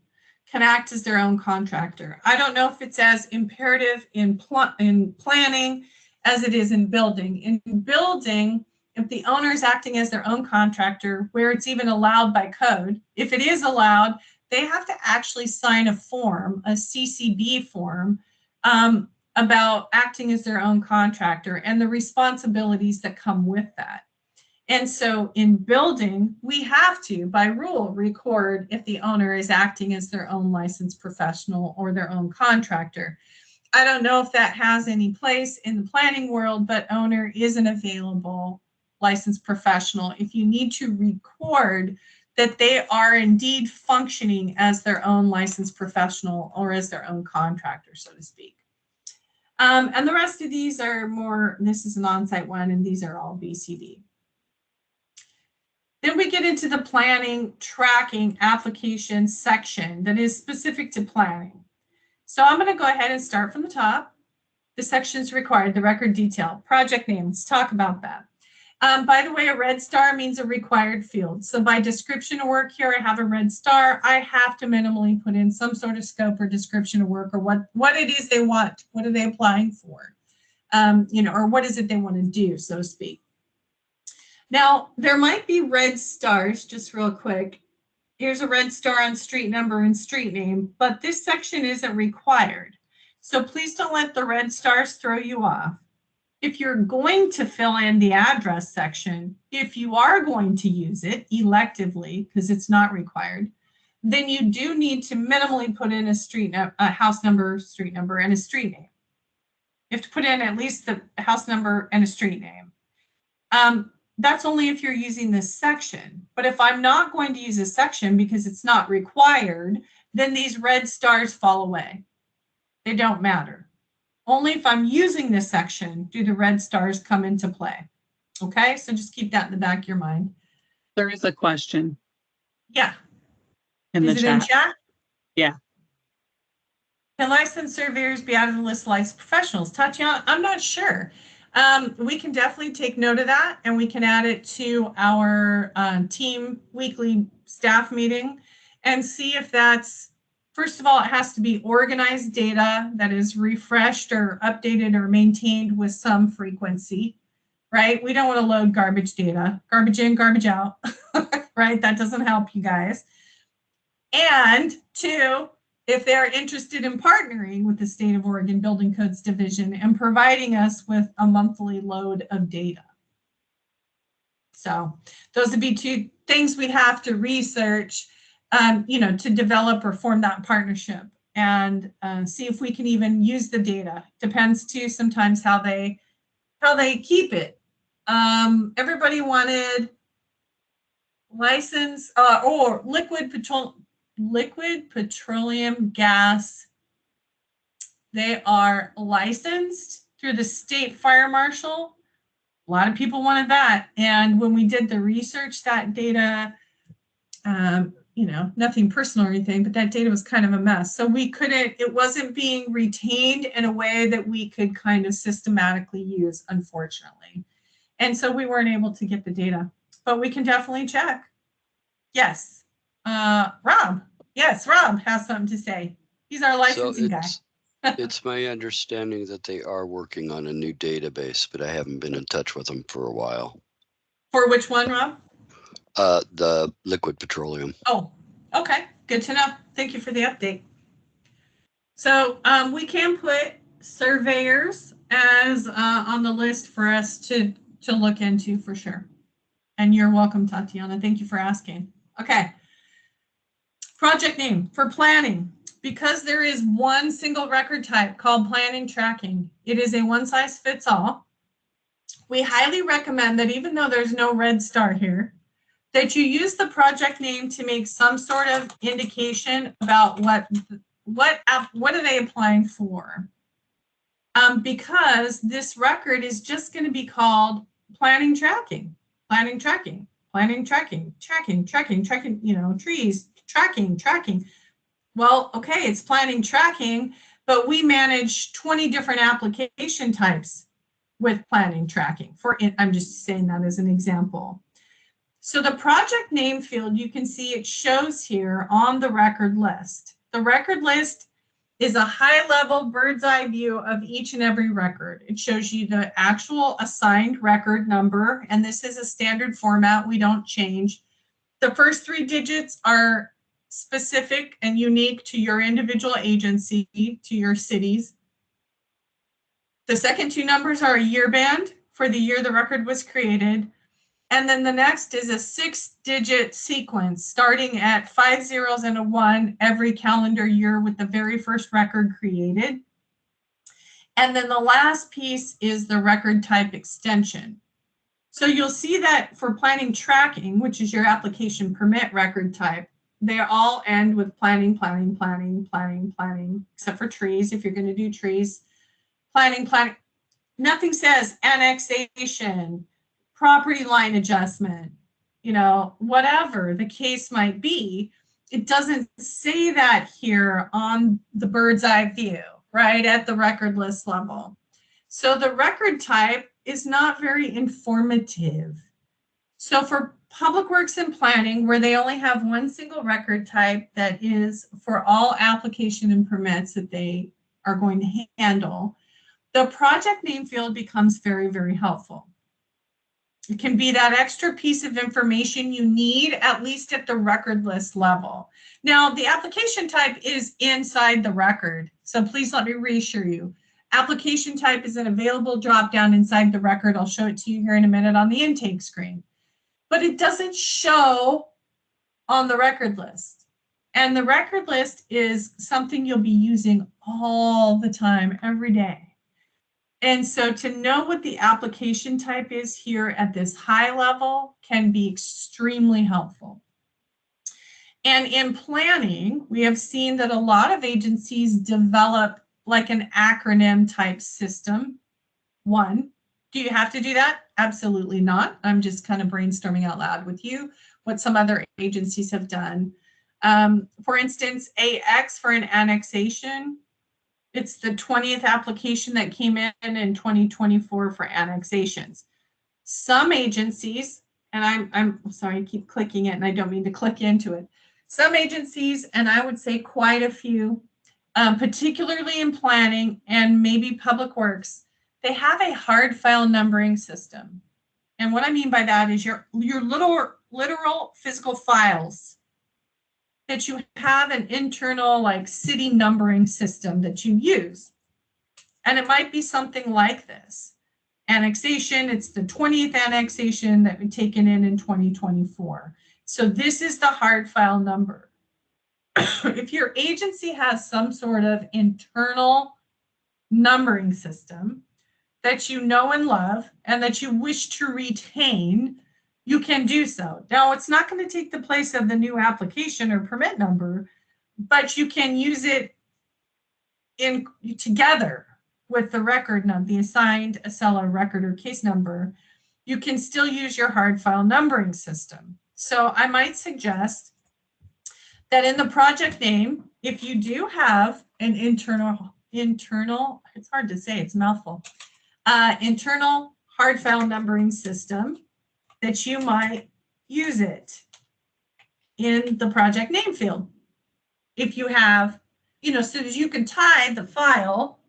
can act as their own contractor. I don't know if it's as imperative in planning as it is in building. In building, if the owner is acting as their own contractor, where it's even allowed by code, if it is allowed, they have to actually sign a form, a CCB form, about acting as their own contractor and the responsibilities that come with that. And so in building, we have to, by rule, record if the owner is acting as their own licensed professional or their own contractor. I don't know if that has any place in the planning world, but owner is an available licensed professional if you need to record that they are indeed functioning as their own licensed professional or as their own contractor, so to speak. And the rest of these are more, this is an on-site one, and these are all BCD. Then we get into the planning, tracking, application section that is specific to planning. So I'm going to go ahead and start from the top. The sections required, the record detail, project name, let's talk about that. By the way, a red star means a required field. So by description of work here, I have a red star. I have to minimally put in some sort of scope or description of work or what it is they want. What are they applying for? Or what is it they want to do, so to speak. Now, there might be red stars, just real quick. Here's a red star on street number and street name, but this section isn't required. So please don't let the red stars throw you off. If you're going to fill in the address section, if you are going to use it electively, because it's not required, then you do need to minimally put in a house number, street number, and a street name. You have to put in at least the house number and a street name. That's only if you're using this section. But if I'm not going to use a section because it's not required, then these red stars fall away. They don't matter. Only if I'm using this section do the red stars come into play. Okay, so just keep that in the back of your mind. There is a question Yeah. in the Is it in chat. chat? Yeah. Can licensed surveyors be added to the list of licensed professionals? Tatiana, I'm not sure. We can definitely take note of that and we can add it to our team weekly staff meeting and see if that's First of all, it has to be organized data that is refreshed or updated or maintained with some frequency, right? We don't want to load garbage data, garbage in, garbage out, right? That doesn't help you guys. And two, if they're interested in partnering with the State of Oregon Building Codes Division and providing us with a monthly load of data. So those would be two things we'd have to research, to develop or form that partnership and see if we can even use the data. Depends too sometimes how they keep it. Everybody wanted license or liquid petroleum gas. They are licensed through the state fire marshal. A lot of people wanted that. And when we did the research, that data, nothing personal or anything, but that data was kind of a mess. So it wasn't being retained in a way that we could kind of systematically use, unfortunately. And so we weren't able to get the data, but we can definitely check. Yes. Rob. Yes, Rob has something to say. He's our licensing guy. It's my understanding that they are working on a new database, but I haven't been in touch with them for a while. For which one, Rob? The liquid petroleum. Oh, okay. Good to know. Thank you for the update. So we can put surveyors as on the list for us to look into for sure. And you're welcome, Tatiana. Thank you for asking. Okay. Project name for planning. Because there is one single record type called planning tracking, it is a one size fits all. We highly recommend that even though there's no red star here, that you use the project name to make some sort of indication about what are they applying for. Because this record is just going to be called planning tracking, trees, tracking. Well, okay, it's planning tracking, but we manage 20 different application types with planning tracking. I'm just saying that as an example. So the project name field, you can see it shows here on the record list. The record list is a high-level bird's eye view of each and every record. It shows you the actual assigned record number, and this is a standard format. We don't change. The first 3 digits are specific and unique to your individual agency, to your cities. The second 2 numbers are a year band for the year the record was created. And then the next is a 6-digit sequence starting at 5 zeros and a 1 every calendar year with the very first record created. And then the last piece is the record type extension. So you'll see that for planning tracking, which is your application permit record type, they all end with planning, except for trees. If you're going to do trees, planning. Nothing says annexation, property line adjustment, whatever the case might be. It doesn't say that here on the bird's eye view, right, at the record list level. So the record type is not very informative. So for public works and planning, where they only have one single record type that is for all application and permits that they are going to handle, the project name field becomes very, very helpful. It can be that extra piece of information you need, at least at the record list level. Now, the application type is inside the record, so please let me reassure you. Application type is an available drop-down inside the record. I'll show it to you here in a minute on the intake screen. But it doesn't show on the record list. And the record list is something you'll be using all the time, every day. And so to know what the application type is here at this high level can be extremely helpful. And in planning, we have seen that a lot of agencies develop like an acronym type system. One, do you have to do that? Absolutely not. I'm just kind of brainstorming out loud with you what some other agencies have done. For instance, AX for an annexation. It's the 20th application that came in 2024 for annexations. Some agencies, and I'm sorry, I keep clicking it and I don't mean to click into it. Some agencies, and I would say quite a few, particularly in planning and maybe public works, they have a hard file numbering system. And what I mean by that is your literal physical files that you have an internal like city numbering system that you use. And it might be something like this. Annexation, it's the 20th annexation that we've taken in 2024. So this is the hard file number. If your agency has some sort of internal numbering system that you know and love and that you wish to retain, you can do so. Now, it's not going to take the place of the new application or permit number, but you can use it in together with the record number, the assigned Acela record or case number. You can still use your hard file numbering system. So I might suggest that in the project name, if you do have an internal, it's hard to say, it's a mouthful, internal hard file numbering system, that you might use it in the project name field. If you have, so that you can tie the file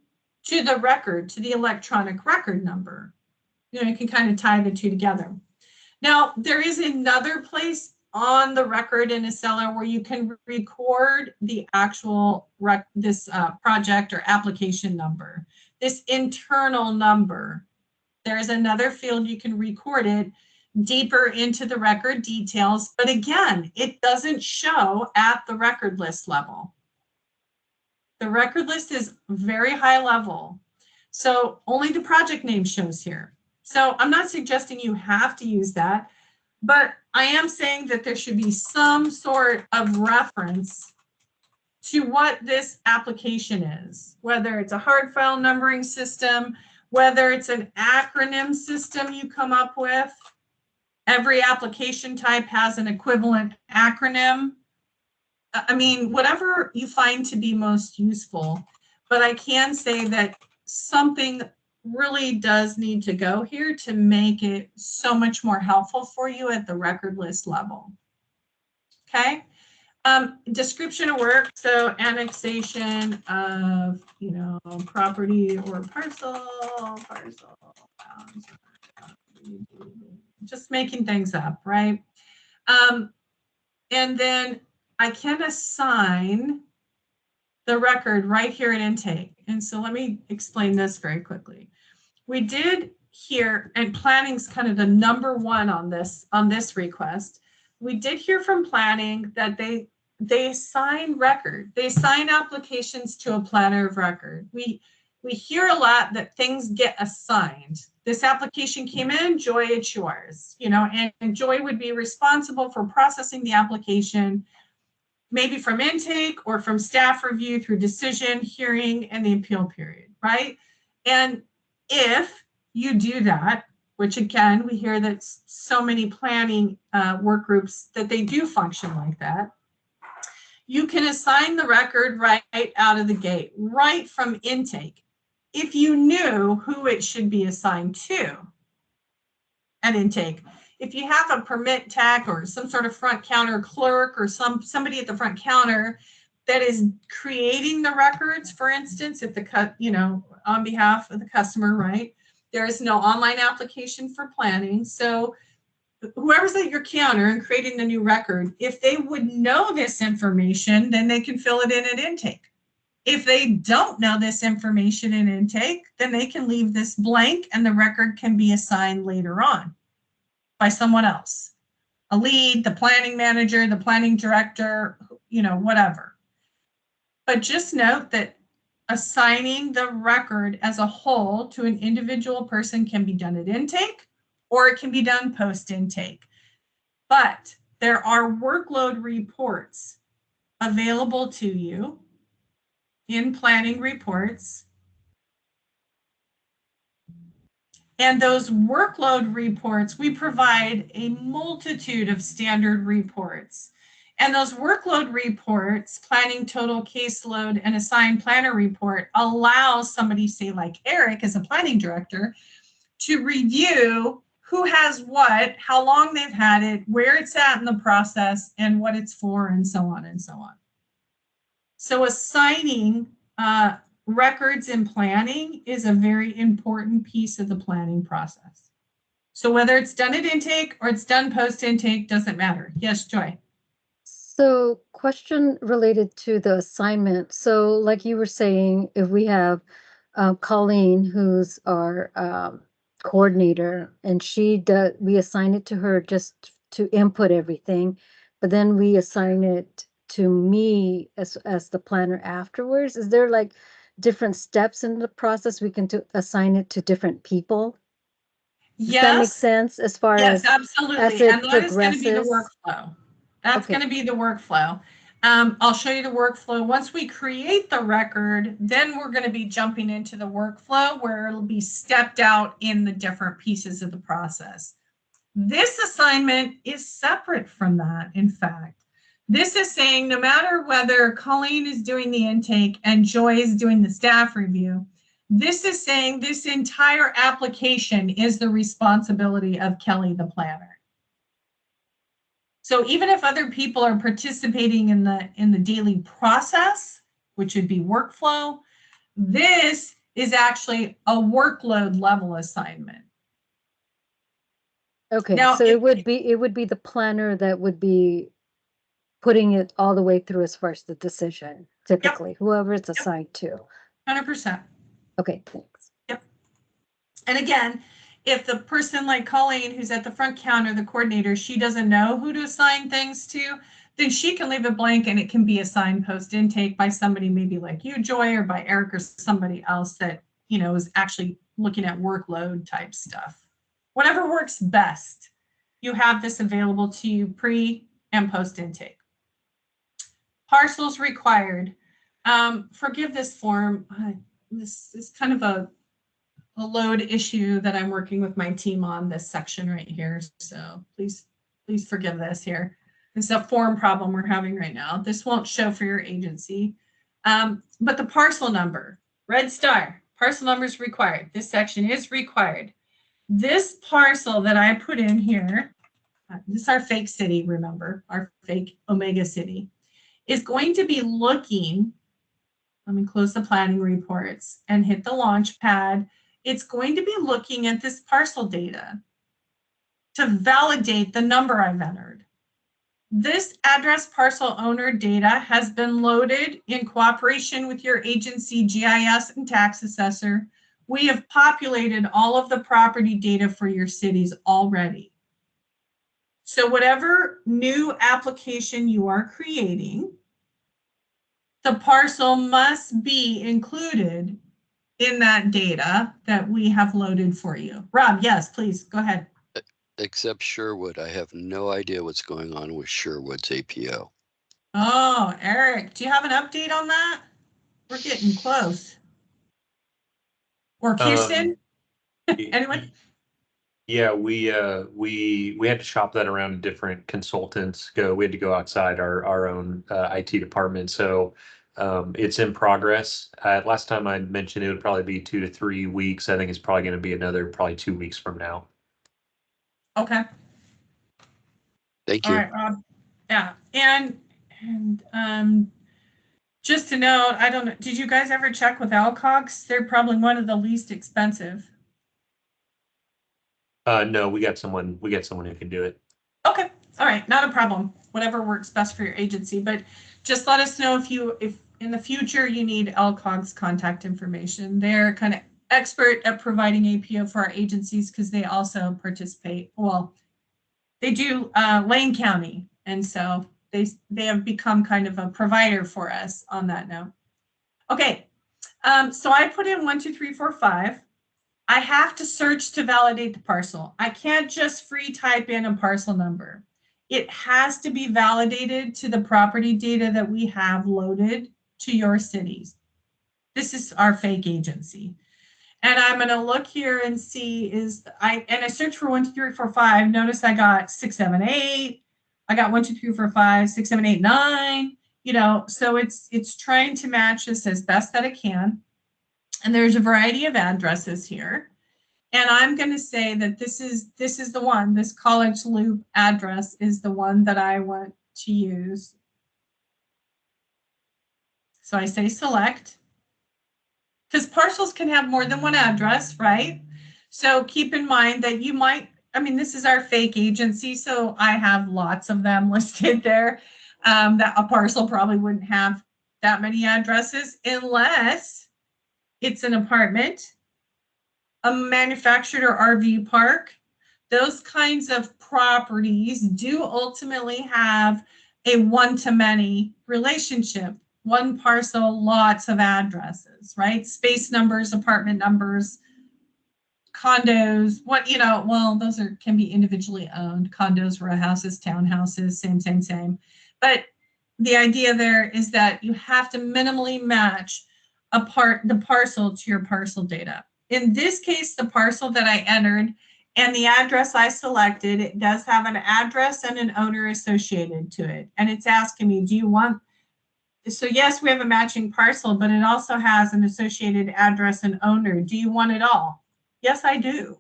to the record, to the electronic record number. You can kind of tie the two together. Now, there is another place on the record in Acela where you can record the actual project or application number, this internal number. There is another field you can record it deeper into the record details, but again, it doesn't show at the record list level. The record list is very high level, so only the project name shows here. So I'm not suggesting you have to use that, but I am saying that there should be some sort of reference to what this application is, whether it's a hard file numbering system, whether it's an acronym system you come up with. Every application type has an equivalent acronym. I mean, whatever you find to be most useful, but I can say that something really does need to go here to make it so much more helpful for you at the record list level. Okay. Description of work. So annexation of, property or parcel, just making things up, right? And then I can assign the record right here in intake. And so let me explain this very quickly. We did hear, and planning's kind of the number one on this request. We did hear from planning that they assign record. They assign applications to a planner of record. We hear a lot that things get assigned. This application came in, Joy, it's yours. And Joy would be responsible for processing the application, maybe from intake or from staff review through decision, hearing, and the appeal period, right? And if you do that, which again, we hear that so many planning work groups that they do function like that, you can assign the record right out of the gate, right from intake, if you knew who it should be assigned to at intake. If you have a permit tech or some sort of front counter clerk or somebody at the front counter that is creating the records, for instance, if on behalf of the customer, right? There is no online application for planning. So whoever's at your counter and creating the new record, if they would know this information, then they can fill it in at intake. If they don't know this information in intake, then they can leave this blank and the record can be assigned later on by someone else, a lead, the planning manager, the planning director, whatever. But just note that assigning the record as a whole to an individual person can be done at intake or it can be done post-intake. But there are workload reports available to you in planning reports. And those workload reports, we provide a multitude of standard reports. And those workload reports, planning total caseload and assigned planner report, allows somebody, say like Eric as a planning director, to review who has what, how long they've had it, where it's at in the process, and what it's for, and so on and so on. So assigning records in planning is a very important piece of the planning process. So whether it's done at intake or it's done post-intake, doesn't matter. Yes, Joy. So question related to the assignment. So like you were saying, if we have Colleen, who's our coordinator, and we assign it to her just to input everything, but then we assign it to me as the planner afterwards. Is there like different steps in the process we can assign it to different people? Does that make Yes, sense as far yes, as absolutely. it And that is going to be the progresses? workflow. That's Okay. going to be the workflow. I'll show you the workflow. Once we create the record, then we're going to be jumping into the workflow where it'll be stepped out in the different pieces of the process. This assignment is separate from that, in fact. This is saying no matter whether Colleen is doing the intake and Joy is doing the staff review, this is saying this entire application is the responsibility of Kelly, the planner. So even if other people are participating in the daily process, which would be workflow, this is actually a workload level assignment. Okay, Now, so it would be the planner that would be putting it all the way through as far as the decision, typically, whoever it's assigned to. 100%. Okay, thanks. Yep. And again, if the person like Colleen, who's at the front counter, the coordinator, she doesn't know who to assign things to, then she can leave it blank and it can be assigned post intake by somebody maybe like you, Joy, or by Eric or somebody else that, you know, is actually looking at workload type stuff. Whatever works best, you have this available to you pre and post intake. Parcels required. Forgive this form. This is kind of a load issue that I'm working with my team on, this section right here. So please forgive this here. This is a form problem we're having right now. This won't show for your agency. But the parcel number, red star, parcel number is required. This section is required. This parcel that I put in here, this is our fake city, remember, our fake Omega city, is going to be looking, let me close the planning reports and hit the launch pad. It's going to be looking at this parcel data to validate the number I've entered. This address parcel owner data has been loaded in cooperation with your agency GIS and tax assessor. We have populated all of the property data for your cities already. So whatever new application you are creating, the parcel must be included in that data that we have loaded for you. Rob, yes, please, go ahead. Except Sherwood, I have no idea what's going on with Sherwood's APO. Oh, Eric, do you have an update on that? We're getting close. Or Kirsten? Anyone? Yeah, we had to shop that around to different consultants. We had to go outside our own IT department. So it's in progress. Last time I mentioned it would probably be 2 to 3 weeks. I think it's probably going to be another probably 2 weeks from now. Okay. Thank All you. right, Rob. Yeah, and just to note, I don't know, did you guys ever check with Alcox? They're probably one of the least expensive. No, we got someone who can do it. Okay, all right, not a problem. Whatever works best for your agency, but just let us know if in the future you need Alcog's contact information. They're kind of expert at providing APO for our agencies because they also participate. Well, they do Lane County, and so they have become kind of a provider for us on that note. Okay, so I put in 1, 2, 3, 4, 5. I have to search to validate the parcel. I can't just free type in a parcel number. It has to be validated to the property data that we have loaded to your cities. This is our fake agency. And I'm going to look here and see I search for 1, 2, 3, 4, 5. Notice I got 6, 7, 8. I got 1, 2, 3, 4, 5, 6, 7, 8, 9. You know, so it's trying to match this as best that it can. And there's a variety of addresses here. And I'm going to say that this is the one, this College Loop address is the one that I want to use. So I say select, because parcels can have more than one address, right? So keep in mind that you might, I mean, this is our fake agency, so I have lots of them listed there. That a parcel probably wouldn't have that many addresses unless it's an apartment, a manufactured or RV park. Those kinds of properties do ultimately have a one-to-many relationship. One parcel, lots of addresses, right? Space numbers, apartment numbers, condos, well, those can be individually owned. Condos, row houses, townhouses, same. But the idea there is that you have to minimally match the parcel to your parcel data. In this case, the parcel that I entered and the address I selected, it does have an address and an owner associated to it. And it's asking me, do you want, so yes, we have a matching parcel, but it also has an associated address and owner. Do you want it all? Yes, I do.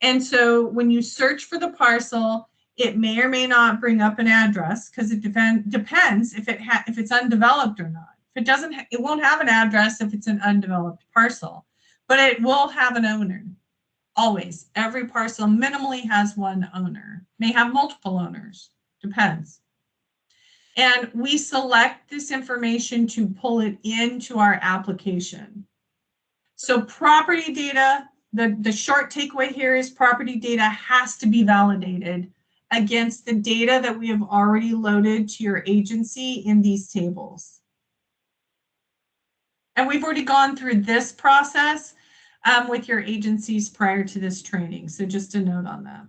And so when you search for the parcel, it may or may not bring up an address because it depends if it's undeveloped or not. If it doesn't, it won't have an address if it's an undeveloped parcel, but it will have an owner. Always, every parcel minimally has one owner. May have multiple owners, depends. And we select this information to pull it into our application. So property data, the short takeaway here is property data has to be validated against the data that we have already loaded to your agency in these tables. And we've already gone through this process with your agencies prior to this training. So just a note on that.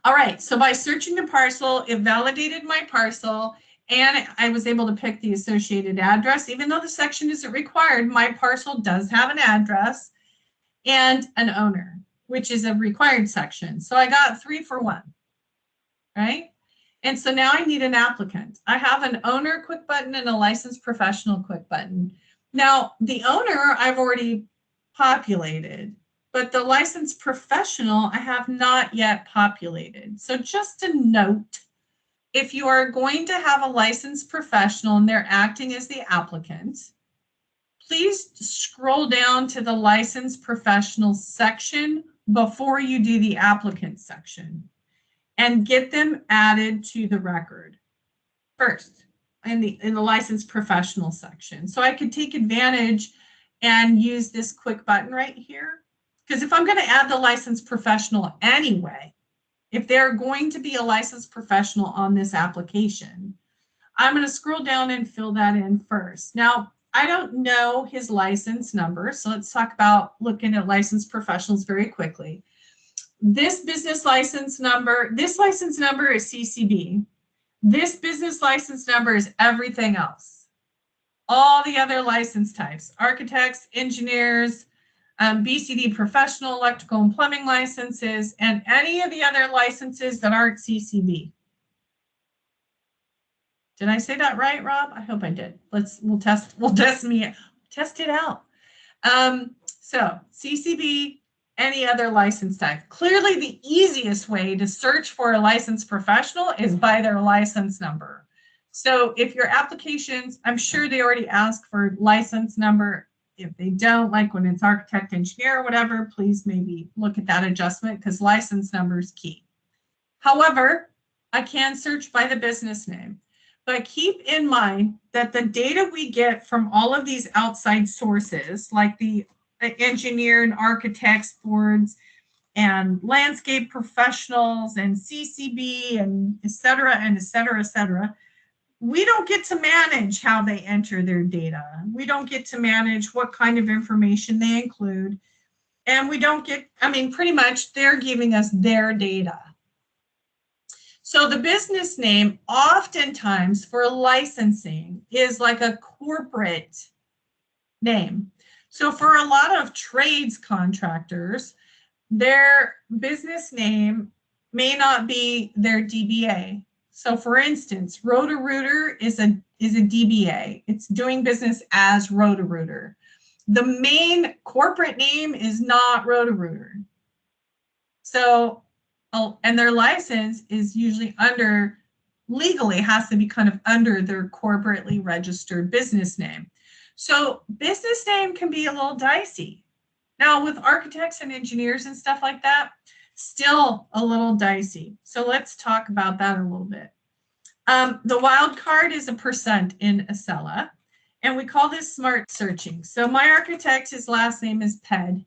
All right, so by searching the parcel, it validated my parcel and I was able to pick the associated address. Even though the section isn't required, my parcel does have an address and an owner, which is a required section. So I got 3 for 1, right? And so now I need an applicant. I have an owner quick button and a licensed professional quick button. Now, the owner I've already populated, but the licensed professional I have not yet populated. So just a note, if you are going to have a licensed professional and they're acting as the applicant, please scroll down to the licensed professional section before you do the applicant section and get them added to the record first in the licensed professional section. So I could take advantage and use this quick button right here. Because if I'm going to add the licensed professional anyway, if they're going to be a licensed professional on this application, I'm going to scroll down and fill that in first. Now, I don't know his license number, so let's talk about looking at licensed professionals very quickly. This business license number is CCB. This business license number is everything else. All the other license types, architects, engineers, BCD professional, electrical and plumbing licenses, and any of the other licenses that aren't CCB. Did I say that right, Rob? I hope I did. We'll test it out. So CCB, any other license type. Clearly the easiest way to search for a licensed professional is by their license number. So if your applications, I'm sure they already ask for license number. If they don't, like when it's architect, engineer, or whatever, please maybe look at that adjustment because license number is key. However, I can search by the business name, but keep in mind that the data we get from all of these outside sources, like the engineer and architects boards and landscape professionals and CCB and et cetera, we don't get to manage how they enter their data. We don't get to manage what kind of information they include. And we don't get, pretty much they're giving us their data. So the business name oftentimes for licensing is like a corporate name. So for a lot of trades contractors, their business name may not be their DBA. So for instance, Roto-Rooter is a DBA. It's doing business as Roto-Rooter. The main corporate name is not Roto-Rooter. So, and their license is usually under, legally has to be kind of under their corporately registered business name. So business name can be a little dicey. Now with architects and engineers and stuff like that, still a little dicey. So let's talk about that a little bit. The wild card is a % in Acela, and we call this smart searching. So my architect, his last name is Ped.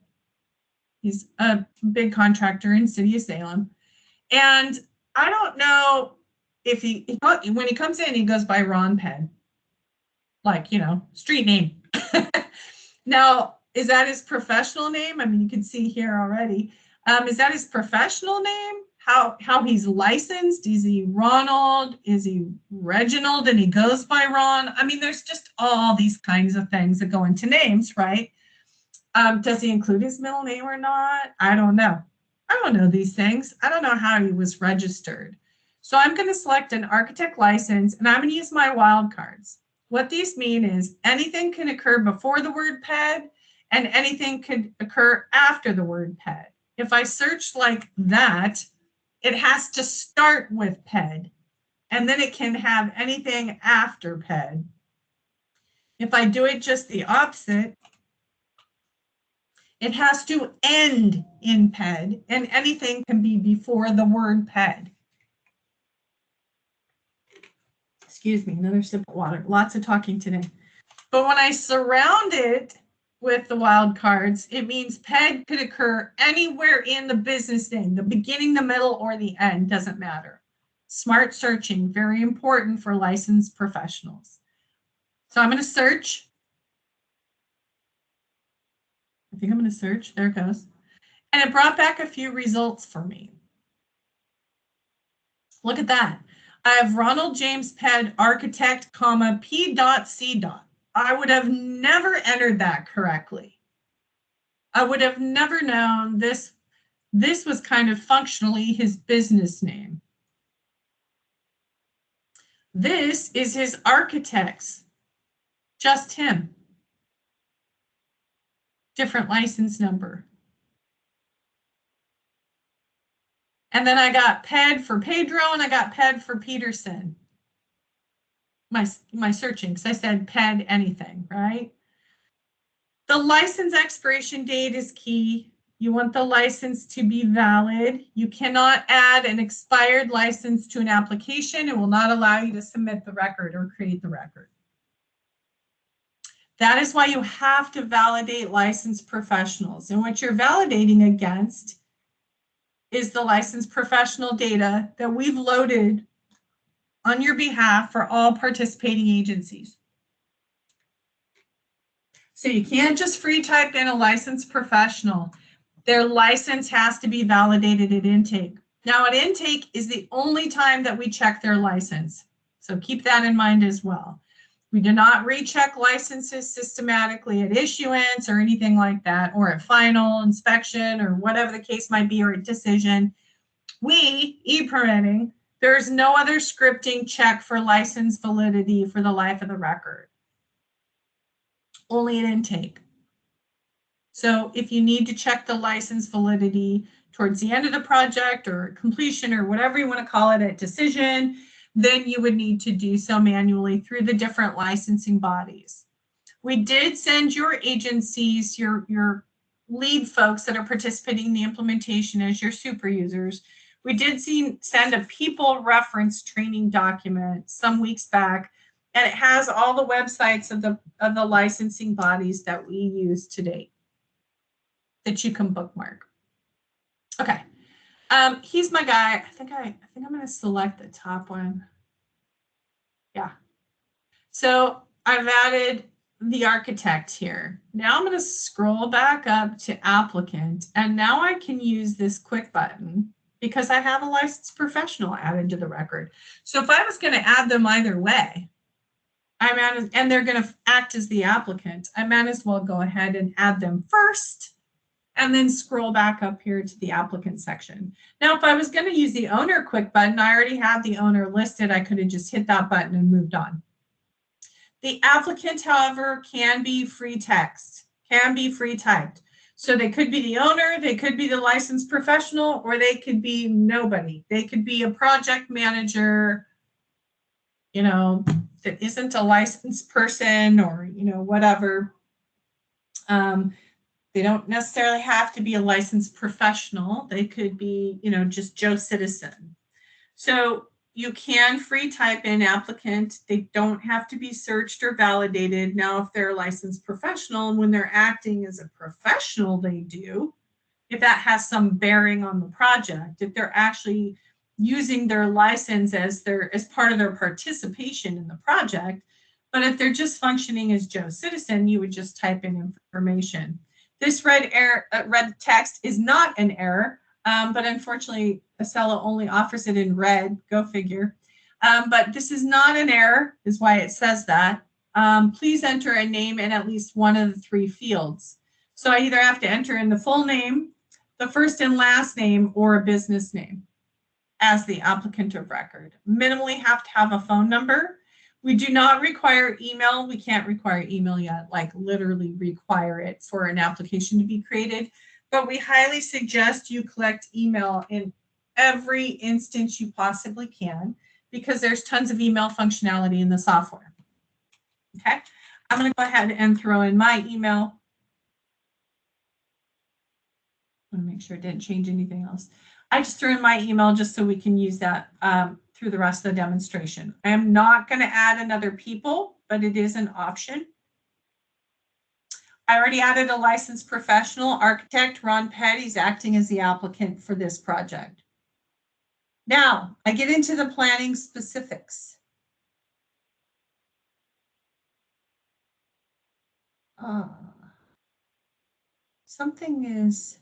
He's a big contractor in City of Salem. And I don't know if when he comes in, he goes by Ron Ped. Like, you know, street name. Now, is that his professional name? I mean, you can see here already. Is that his professional name? How he's licensed? Is he Ronald? Is he Reginald and he goes by Ron? I mean, there's just all these kinds of things that go into names, right? Does he include his middle name or not? I don't know. I don't know these things. I don't know how he was registered. So I'm going to select an architect license, and I'm going to use my wildcards. What these mean is anything can occur before the word PED, and anything could occur after the word PED. If I search like that, it has to start with PED, and then it can have anything after PED. If I do it just the opposite, it has to end in PED, and anything can be before the word PED. Excuse me, another sip of water. Lots of talking today. But when I surround it with the wildcards, it means PED could occur anywhere in the business name, the beginning, the middle, or the end, doesn't matter. Smart searching, very important for licensed professionals. So I'm going to search. I think I'm going to search. There it goes. And it brought back a few results for me. Look at that. I have Ronald James Ped, architect, comma, P.C. I would have never entered that correctly. I would have never known this was kind of functionally his business name. This is his architect's, just him. Different license number. And then I got Ped for Pedro, and I got Ped for Peterson. My searching, because I said Ped anything, right? The license expiration date is key. You want the license to be valid. You cannot add an expired license to an application. It will not allow you to submit the record or create the record. That is why you have to validate licensed professionals. And what you're validating against is the licensed professional data that we've loaded on your behalf for all participating agencies. So you can't just free type in a licensed professional. Their license has to be validated at intake. Now at intake is the only time that we check their license. So keep that in mind as well. We do not recheck licenses systematically at issuance or anything like that, or at final inspection or whatever the case might be, or a decision. We, e-permitting, there's no other scripting check for license validity for the life of the record. Only at intake. So if you need to check the license validity towards the end of the project or completion or whatever you want to call it at decision, then you would need to do so manually through the different licensing bodies. We did send your agencies, your lead folks that are participating in the implementation as your super users. We did send a people reference training document some weeks back, and it has all the websites of the licensing bodies that we use to date that you can bookmark. Okay. He's my guy. I think I'm going to select the top one. Yeah. So I've added the architect here. Now I'm going to scroll back up to applicant, and now I can use this quick button because I have a licensed professional added to the record. So if I was going to add them either way, and they're going to act as the applicant, I might as well go ahead and add them first and then scroll back up here to the applicant section. Now, if I was going to use the owner quick button, I already have the owner listed. I could have just hit that button and moved on. The applicant, however, can be free text. can be free typed. So they could be the owner, they could be the licensed professional, or they could be nobody. They could be a project manager, you know, that isn't a licensed person, or, you know, whatever. They don't necessarily have to be a licensed professional. They could be, you know, just Joe Citizen. So you can free type in applicant. They don't have to be searched or validated. Now, if they're a licensed professional and when they're acting as a professional, they do, if that has some bearing on the project, if they're actually using their license as part of their participation in the project. But if they're just functioning as Joe Citizen, you would just type in information. This red text is not an error, but unfortunately, Acela only offers it in red, go figure. But this is not an error, is why it says that. Please enter a name in at least one of the 3 fields. So I either have to enter in the full name, the first and last name, or a business name as the applicant of record. Minimally have to have a phone number. We do not require email. We can't require email yet, like literally require it for an application to be created. But we highly suggest you collect email in every instance you possibly can, because there's tons of email functionality in the software. Okay, I'm going to go ahead and throw in my email. I want to make sure it didn't change anything else. I just threw in my email just so we can use that through the rest of the demonstration. I am not going to add another people, but it is an option. I already added a licensed professional architect, Ron Pett. He's acting as the applicant for this project. Now, I get into the planning specifics. Something is,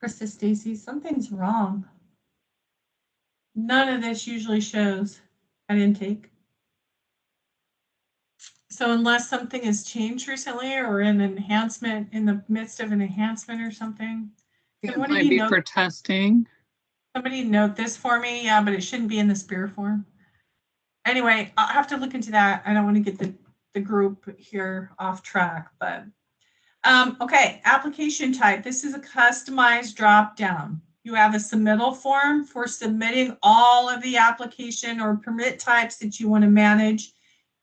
Krista Stacy, something's wrong. None of this usually shows at intake. So unless something has changed recently or an enhancement, in the midst of an enhancement or something. It might be for testing. Somebody note this for me. Yeah, but it shouldn't be in the Spear form. Anyway, I'll have to look into that. I don't want to get the group here off track, but okay, application type. This is a customized drop down. You have a submittal form for submitting all of the application or permit types that you want to manage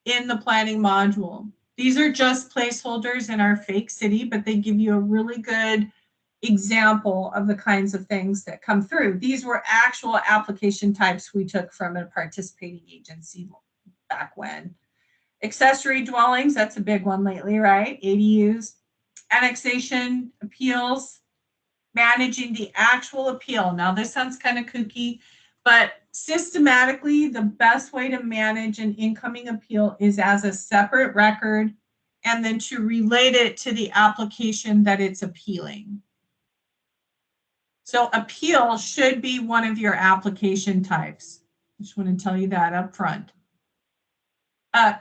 in the planning module. These are just placeholders in our fake city, but they give you a really good example of the kinds of things that come through. These were actual application types we took from a participating agency back when. Accessory dwellings, that's a big one lately, right? ADUs. Annexation, appeals, managing the actual appeal. Now this sounds kind of kooky, but systematically the best way to manage an incoming appeal is as a separate record and then to relate it to the application that it's appealing. So appeal should be one of your application types. I just want to tell you that up front.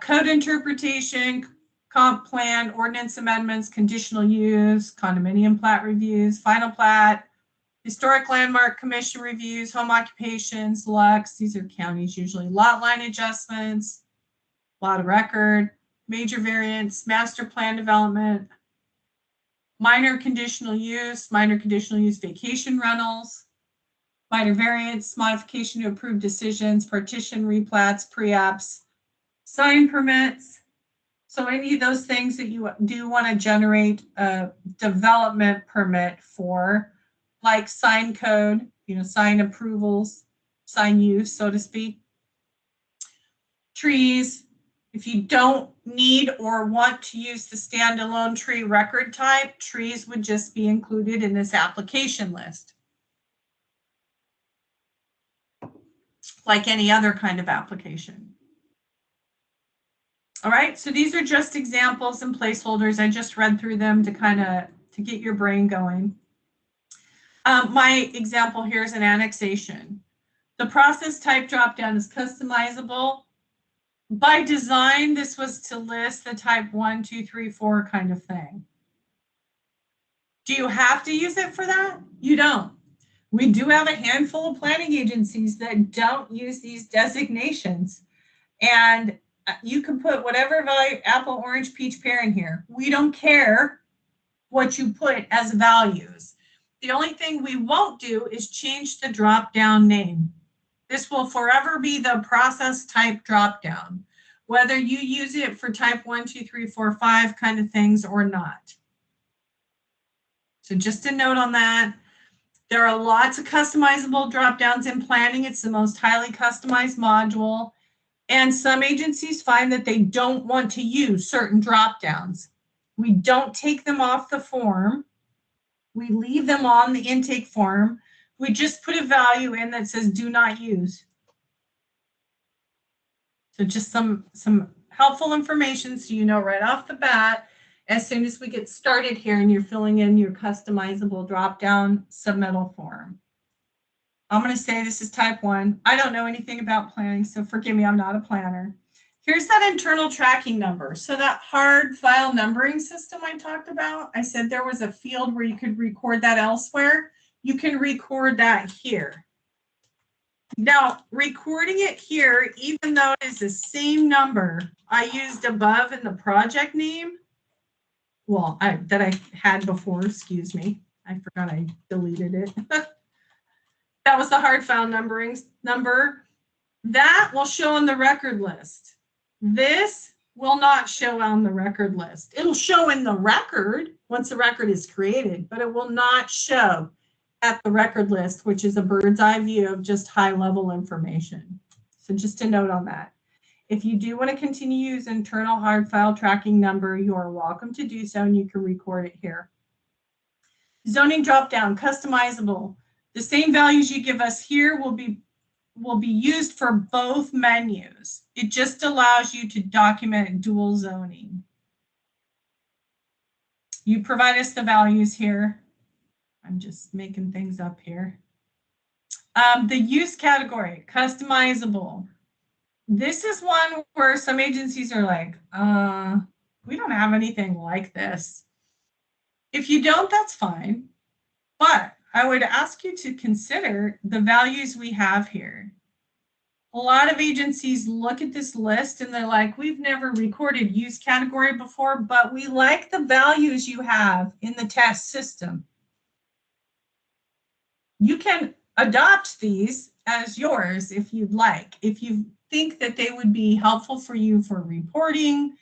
Code interpretation, comp plan, ordinance amendments, conditional use, condominium plat reviews, final plat, historic landmark commission reviews, home occupations, LUX, these are counties usually, lot line adjustments, lot of record, major variance, master plan development, minor conditional use vacation rentals, minor variance, modification to approved decisions, partition replats, pre-apps, sign permits. So any of those things that you do want to generate a development permit for, like sign code, you know, sign approvals, sign use, so to speak. Trees, if you don't need or want to use the standalone tree record type, trees would just be included in this application list. Like any other kind of application. All right, so these are just examples and placeholders. I just read through them to get your brain going. My example here is an annexation. The process type dropdown is customizable. By design, this was to list the type 1, 2, 3, 4 kind of thing. Do you have to use it for that? You don't. We do have a handful of planning agencies that don't use these designations. And You can put whatever value, apple, orange, peach, pear in here. We don't care what you put as values. The only thing we won't do is change the drop-down name. This will forever be the process type drop-down, whether you use it for type 1, 2, 3, 4, 5 kind of things or not. So just a note on that. There are lots of customizable drop-downs in planning. It's the most highly customized module. And some agencies find that they don't want to use certain drop-downs. We don't take them off the form. We leave them on the intake form. We just put a value in that says do not use. So just some helpful information so you know right off the bat, as soon as we get started here and you're filling in your customizable drop-down submittal form. I'm going to say this is type 1. I don't know anything about planning, so forgive me, I'm not a planner. Here's that internal tracking number. So that hard file numbering system I talked about, I said there was a field where you could record that elsewhere. You can record that here. Now, recording it here, even though it is the same number I used above in the project name, well, that I had before, excuse me. I forgot I deleted it. That was the hard file numbering number. That will show on the record list. This will not show on the record list. It'll show in the record once the record is created, but it will not show at the record list, which is a bird's eye view of just high level information. So just a note on that. If you do want to continue to use internal hard file tracking number, you are welcome to do so, and you can record it here. Zoning dropdown, customizable. The same values you give us here will be used for both menus. It just allows you to document dual zoning. You provide us the values here. I'm just making things up here. The use category, customizable. This is one where some agencies are like, we don't have anything like this. If you don't, that's fine. But I would ask you to consider the values we have here. A lot of agencies look at this list and they're like, we've never recorded use category before, but we like the values you have in the test system. You can adopt these as yours if you'd like, if you think that they would be helpful for you for reporting.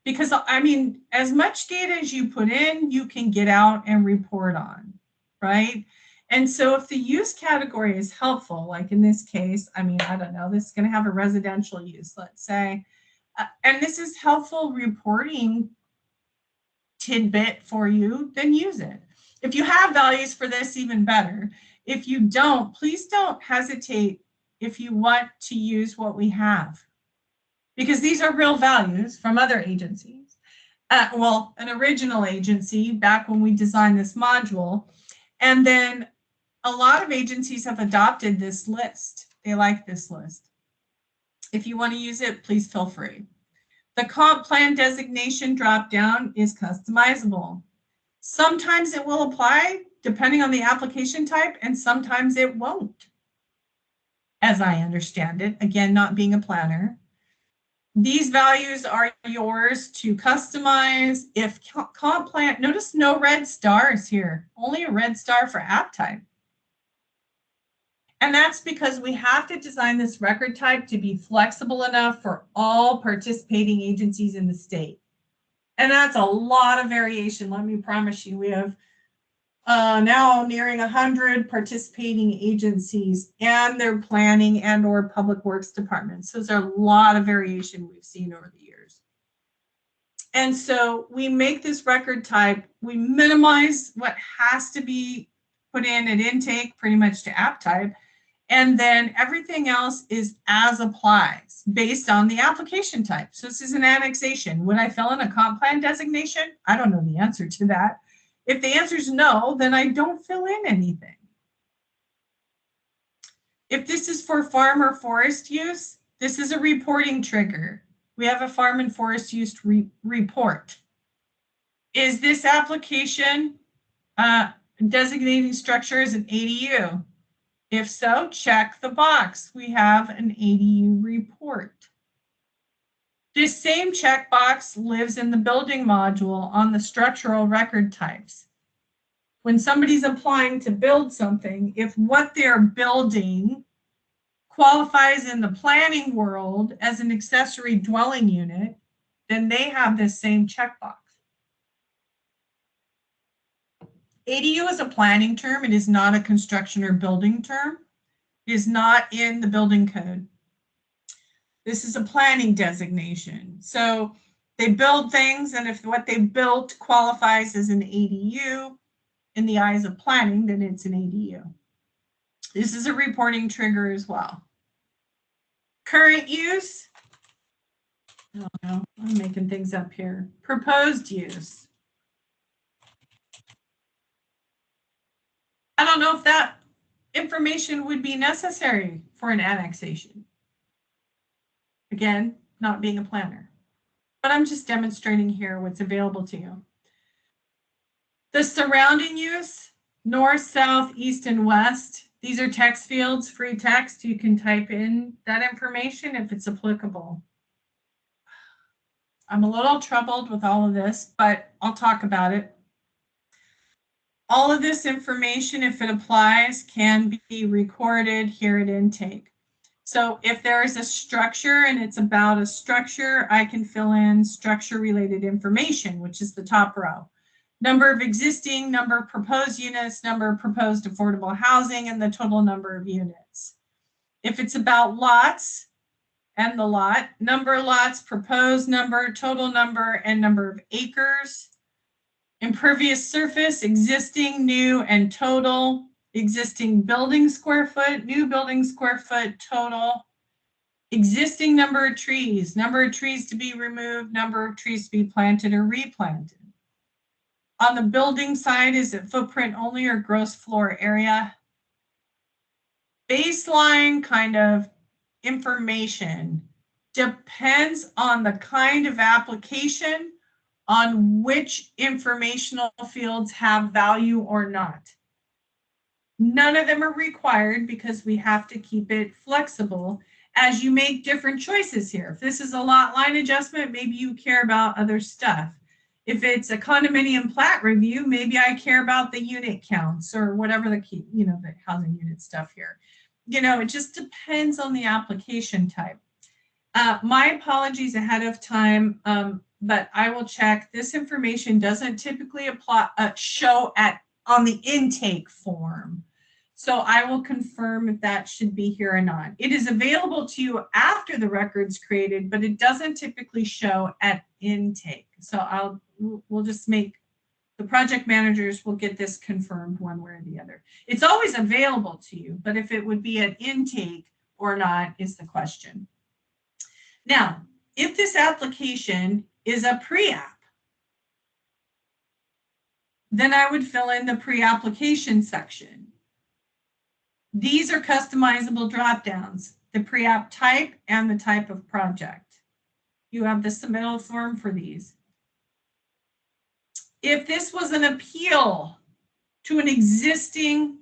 Because I mean, as much data as you put in, you can get out and report on, right? And so if the use category is helpful, like in this case, I mean, I don't know, this is going to have a residential use, let's say, and this is helpful reporting tidbit for you, then use it. If you have values for this, even better. If you don't, please don't hesitate if you want to use what we have, because these are real values from other agencies. Well, an original agency back when we designed this module, and then a lot of agencies have adopted this list. They like this list. If you want to use it, please feel free. The comp plan designation dropdown is customizable. Sometimes it will apply depending on the application type, and sometimes it won't, as I understand it. Again, not being a planner. These values are yours to customize. If comp plan, notice no red stars here, only a red star for app type. And that's because we have to design this record type to be flexible enough for all participating agencies in the state. And that's a lot of variation, let me promise you. We have now nearing 100 participating agencies and their planning and or public works departments. So there's a lot of variation we've seen over the years. And so we make this record type, we minimize what has to be put in at intake pretty much to app type. And then everything else is as applies based on the application type. So this is an annexation. Would I fill in a comp plan designation? I don't know the answer to that. If the answer is no, then I don't fill in anything. If this is for farm or forest use, this is a reporting trigger. We have a farm and forest use report. Is this application designating structure as an ADU? If so, check the box. We have an ADU report. This same checkbox lives in the building module on the structural record types. When somebody's applying to build something, if what they're building qualifies in the planning world as an accessory dwelling unit, then they have this same checkbox. ADU is a planning term. It is not a construction or building term. It is not in the building code. This is a planning designation. So they build things, and if what they built qualifies as an ADU in the eyes of planning, then it's an ADU. This is a reporting trigger as well. Current use. I don't know, I'm making things up here. Proposed use. I don't know if that information would be necessary for an annexation. Again, not being a planner, but I'm just demonstrating here what's available to you. The surrounding use, north, south, east, and west. These are text fields, free text. You can type in that information if it's applicable. I'm a little troubled with all of this, but I'll talk about it. All of this information, if it applies, can be recorded here at intake. So if there is a structure and it's about a structure, I can fill in structure related information, which is the top row. Number of existing, number of proposed units, number of proposed affordable housing, and the total number of units. If it's about lots and the lot, number of lots, proposed number, total number, and number of acres. Impervious surface, existing, new, and total. Existing building square foot, new building square foot, total. Existing number of trees to be removed, number of trees to be planted or replanted. On the building side, is it footprint only or gross floor area? Baseline kind of information depends on the kind of application, on which informational fields have value or not. None of them are required because we have to keep it flexible as you make different choices here. If this is a lot line adjustment, maybe you care about other stuff. If it's a condominium plat review, maybe I care about the unit counts or whatever the key, the housing unit stuff here. It just depends on the application type. My apologies ahead of time, but I will check. This information doesn't typically show on the intake form. So I will confirm if that should be here or not. It is available to you after the record's created, but it doesn't typically show at intake. So we'll just make, the project managers will get this confirmed one way or the other. It's always available to you, but if it would be at intake or not is the question. Now, if this application is a pre-app, then I would fill in the pre-application section. These are customizable drop-downs, the pre-app type and the type of project. You have the submittal form for these. If this was an appeal to an existing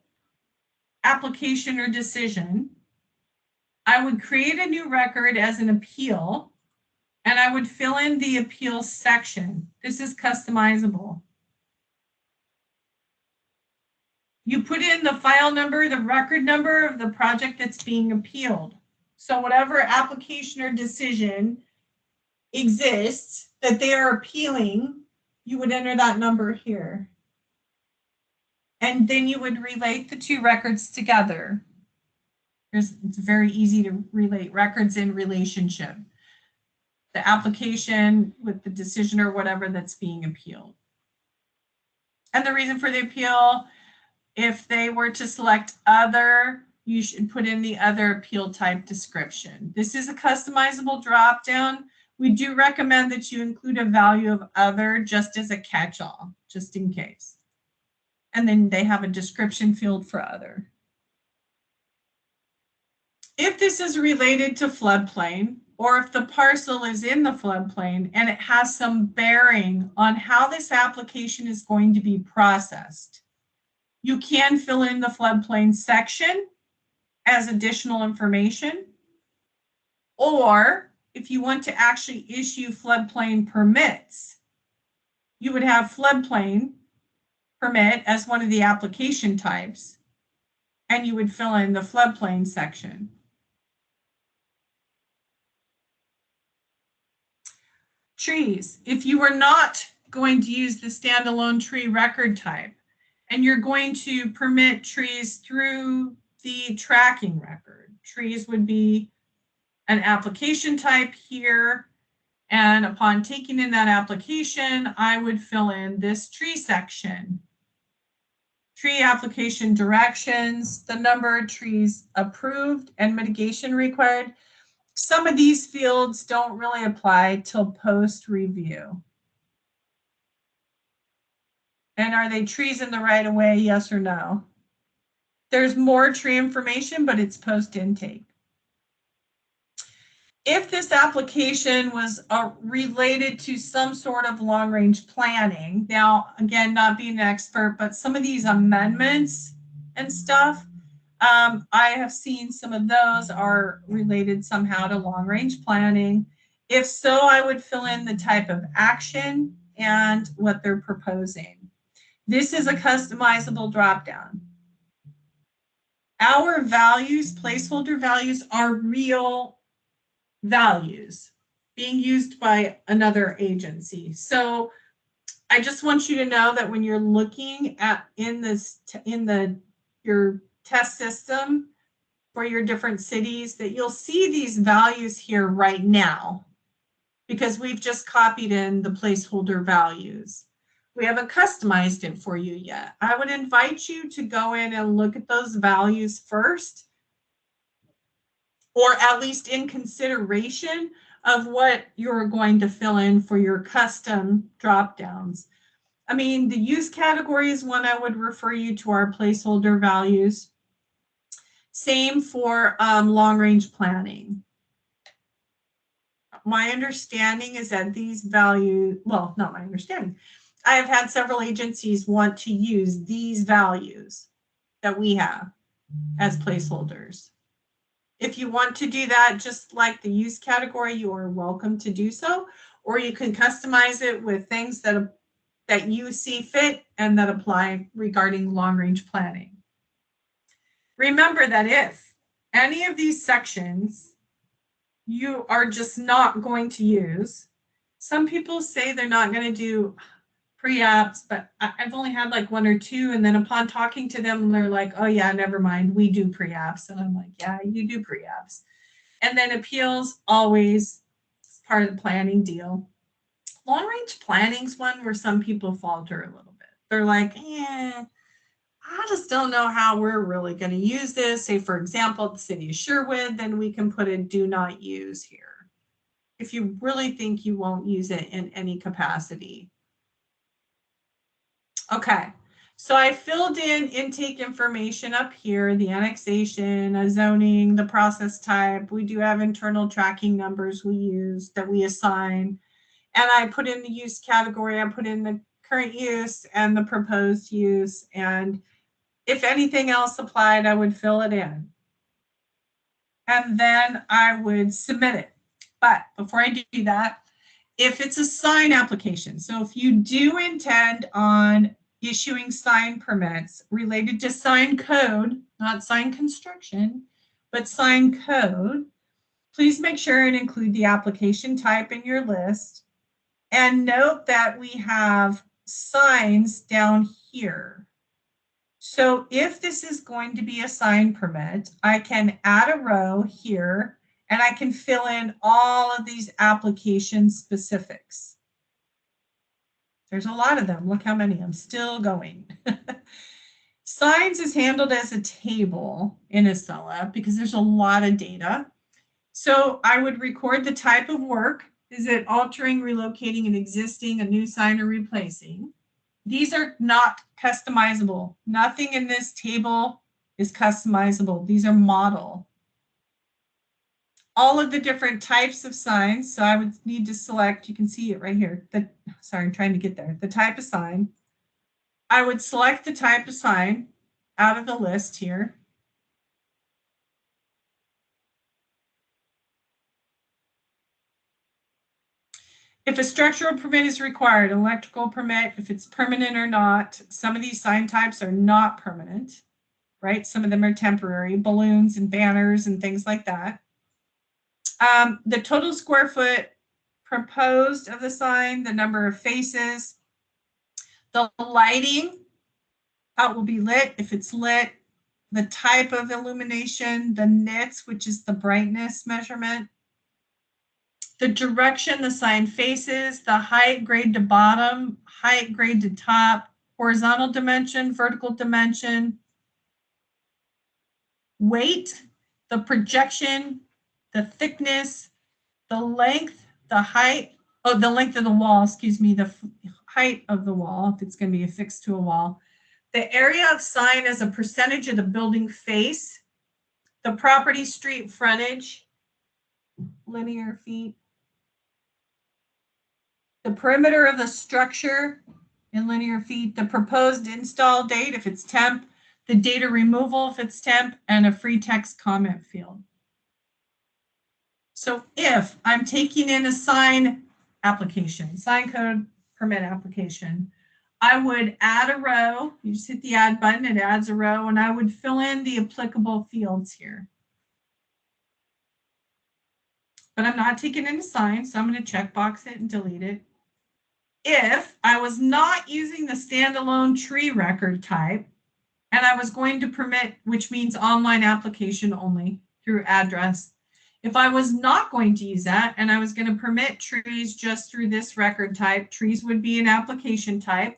application or decision, I would create a new record as an appeal, and I would fill in the appeal section. This is customizable. You put in the file number, the record number of the project that's being appealed. So whatever application or decision exists that they are appealing, you would enter that number here. And then you would relate the two records together. It's very easy to relate records in relationship. The application with the decision or whatever that's being appealed. And the reason for the appeal, if they were to select other, you should put in the other appeal type description. This is a customizable dropdown. We do recommend that you include a value of other just as a catch-all, just in case. And then they have a description field for other. If this is related to floodplain, or if the parcel is in the floodplain and it has some bearing on how this application is going to be processed, you can fill in the floodplain section as additional information. Or if you want to actually issue floodplain permits, you would have floodplain permit as one of the application types, and you would fill in the floodplain section. Trees, if you are not going to use the standalone tree record type, and you're going to permit trees through the tracking record, trees would be an application type here. And upon taking in that application, I would fill in this tree section. Tree application directions, the number of trees approved and mitigation required. Some of these fields don't really apply till post-review. And are they trees in the right of way, yes or no? There's more tree information, but it's post-intake. If this application was related to some sort of long-range planning, now, again, not being an expert, but some of these amendments and stuff, I have seen some of those are related somehow to long-range planning. If so, I would fill in the type of action and what they're proposing. This is a customizable dropdown. Our values, placeholder values, are real values being used by another agency. So I just want you to know that when you're looking at your test system for your different cities, that you'll see these values here right now, because we've just copied in the placeholder values. We haven't customized it for you yet. I would invite you to go in and look at those values first, or at least in consideration of what you're going to fill in for your custom drop downs. I mean, the use category is one I would refer you to our placeholder values. Same for long-range planning. My understanding is that these values, well, not my understanding. I have had several agencies want to use these values that we have as placeholders. If you want to do that, just like the use category, you are welcome to do so, or you can customize it with things that you see fit and that apply regarding long-range planning. Remember that if any of these sections you are just not going to use, some people say they're not going to do pre-apps, but I've only had like one or two, and then upon talking to them, they're like, oh yeah, never mind, we do pre-apps. And I'm like, yeah, you do pre-apps. And then appeals, always part of the planning deal. Long-range planning's one where some people falter a little bit. They're like, I just don't know how we're really going to use this. Say, for example, the city of Sherwood, then we can put a do not use here if you really think you won't use it in any capacity. Okay, so I filled in intake information up here, the annexation, a zoning, the process type. We do have internal tracking numbers we use that we assign. And I put in the use category, I put in the current use and the proposed use. And if anything else applied, I would fill it in. And then I would submit it. But before I do that, if it's a sign application, so if you do intend on issuing sign permits related to sign code, not sign construction, but sign code, please make sure and include the application type in your list. And note that we have signs down here. So if this is going to be a sign permit, I can add a row here and I can fill in all of these application specifics. There's a lot of them. Look how many. I'm still going. Signs is handled as a table in Acela because there's a lot of data. So I would record the type of work. Is it altering, relocating an existing, a new sign, or replacing? These are not customizable. Nothing in this table is customizable. These are model. All of the different types of signs. So I would need to select, you can see it right here. Sorry, I'm trying to get there. The type of sign. I would select the type of sign out of the list here. If a structural permit is required, electrical permit, if it's permanent or not, some of these sign types are not permanent, right? Some of them are temporary, balloons and banners and things like that. The total square foot proposed of the sign, the number of faces, the lighting, how it will be lit, if it's lit, the type of illumination, the nits, which is the brightness measurement, the direction the sign faces, the height, grade to bottom, height, grade to top, horizontal dimension, vertical dimension, weight, the projection, the thickness, the length, the height, the length of the wall, excuse me, the height of the wall, if it's going to be affixed to a wall, the area of sign as a percentage of the building face, the property street frontage, linear feet, the perimeter of the structure in linear feet, the proposed install date if it's temp, the data removal if it's temp, and a free text comment field. So if I'm taking in a sign application, sign code permit application, I would add a row. You just hit the add button, it adds a row, and I would fill in the applicable fields here. But I'm not taking in a sign, so I'm going to checkbox it and delete it. If I was not using the standalone tree record type, and I was going to permit, which means online application only through address, if I was not going to use that and I was going to permit trees just through this record type, trees would be an application type.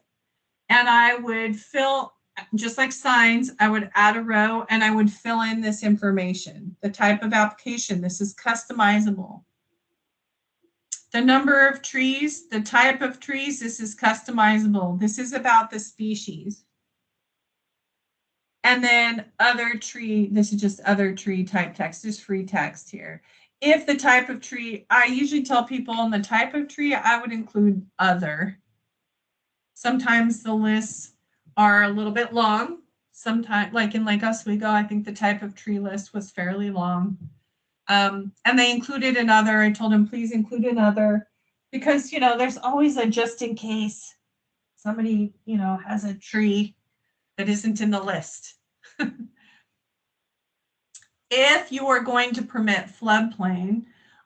And I would fill, just like signs, I would add a row and I would fill in this information. The type of application, this is customizable. The number of trees, the type of trees, this is customizable. This is about the species. And then other tree, this is just other tree type text, just free text here. If the type of tree, I usually tell people in the type of tree, I would include other. Sometimes the lists are a little bit long. Sometimes, like in Lake Oswego, I think the type of tree list was fairly long. And they included another. I told them, please include another, because, you know, there's always a just in case somebody, you know, has a tree that isn't in the list. If you are going to permit floodplain,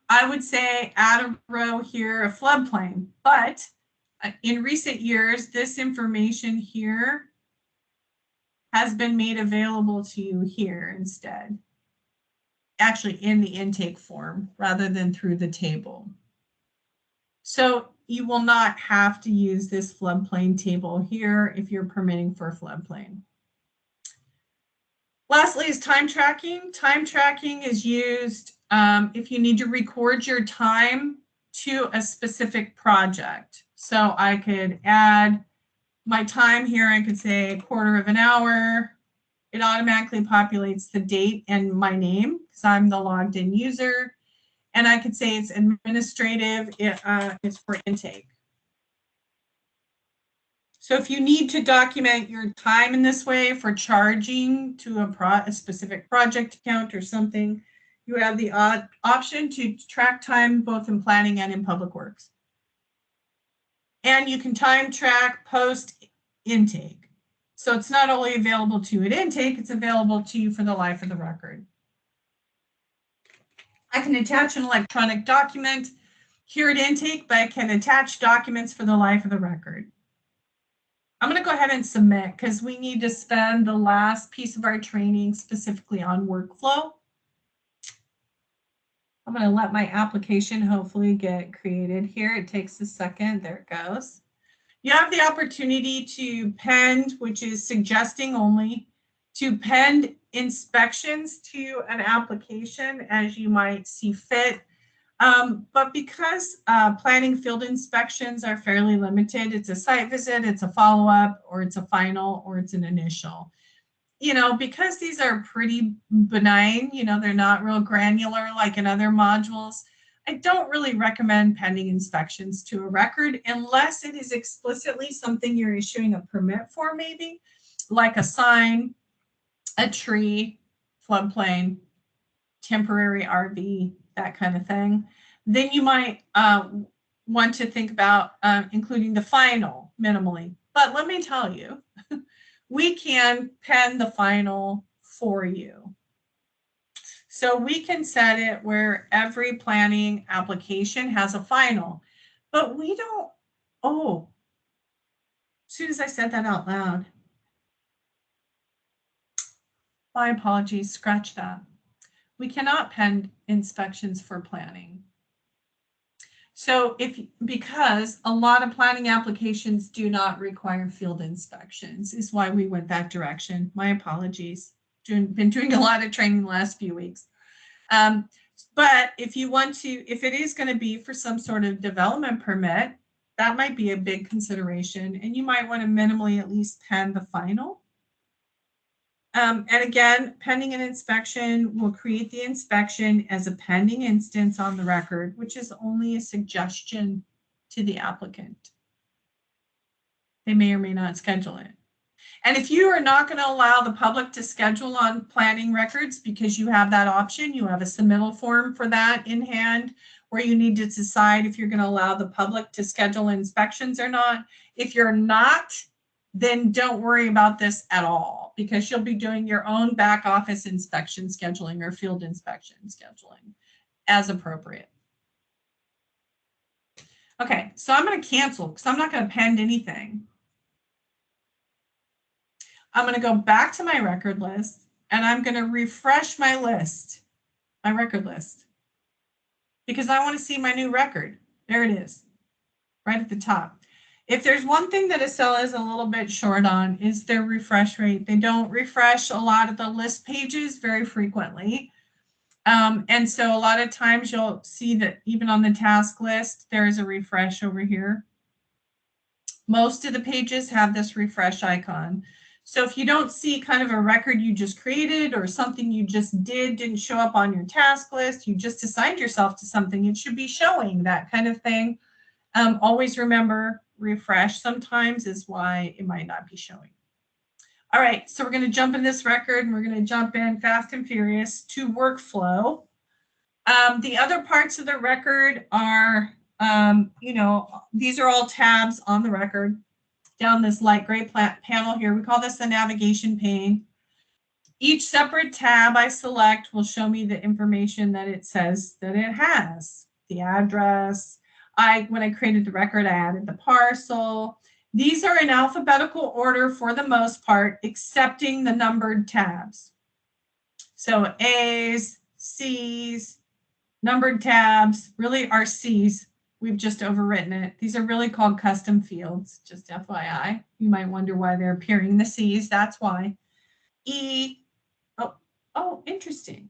I would say add a row here, a floodplain. But in recent years, this information here has been made available to you here instead. Actually in the intake form rather than through the table. So you will not have to use this floodplain table here if you're permitting for floodplain. Lastly is time tracking. Time tracking is used if you need to record your time to a specific project. So I could add my time here. I could say a quarter of an hour. It automatically populates the date and my name because I'm the logged in user. And I could say it's administrative, it's for intake. So if you need to document your time in this way for charging to a specific project account or something, you have the option to track time both in planning and in public works. And you can time track post intake. So it's not only available to you at intake, it's available to you for the life of the record. I can attach an electronic document here at intake, but I can attach documents for the life of the record. I'm going to go ahead and submit because we need to spend the last piece of our training specifically on workflow. I'm going to let my application hopefully get created here. It takes a second. There it goes. You have the opportunity to pend, which is suggesting only, to pend inspections to an application as you might see fit. But because planning field inspections are fairly limited, it's a site visit, it's a follow-up, or it's a final, or it's an initial. You know, because these are pretty benign, you know, they're not real granular like in other modules, I don't really recommend pending inspections to a record unless it is explicitly something you're issuing a permit for, maybe, like a sign, a tree, floodplain, temporary RV, that kind of thing. Then you might want to think about including the final minimally. But let me tell you, we can pen the final for you. So we can set it where every planning application has a final, but we don't, oh, as soon as I said that out loud, my apologies, scratch that. We cannot pen inspections for planning. So because a lot of planning applications do not require field inspections is why we went that direction. My apologies. Been doing a lot of training the last few weeks. But if you want to, if it is going to be for some sort of development permit, that might be a big consideration. And you might want to minimally at least pen the final. And again, pending an inspection will create the inspection as a pending instance on the record, which is only a suggestion to the applicant. They may or may not schedule it. And if you are not going to allow the public to schedule on planning records because you have that option, you have a submittal form for that in hand, where you need to decide if you're going to allow the public to schedule inspections or not. If you're not, then don't worry about this at all, because you'll be doing your own back office inspection scheduling or field inspection scheduling as appropriate. Okay, so I'm going to cancel because I'm not going to append anything. I'm going to go back to my record list and I'm going to refresh my list, my record list, because I want to see my new record. There it is, right at the top. If there's one thing that Acela is a little bit short on is their refresh rate. They don't refresh a lot of the list pages very frequently. And so a lot of times you'll see that even on the task list, there is a refresh over here. Most of the pages have this refresh icon. So if you don't see kind of a record you just created or something you just didn't show up on your task list, you just assigned yourself to something, it should be showing that kind of thing. Always remember, refresh sometimes is why it might not be showing. All right, so we're going to jump in this record and we're going to jump in fast and furious to workflow. The other parts of the record are, these are all tabs on the record. Down this light gray panel here, we call this the navigation pane. Each separate tab I select will show me the information that it says that it has. The address. When I created the record, I added the parcel. These are in alphabetical order for the most part, excepting the numbered tabs. So A's, C's, numbered tabs really are C's. We've just overwritten it. These are really called custom fields, just FYI. You might wonder why they're appearing in the C's. That's why. E, oh, interesting.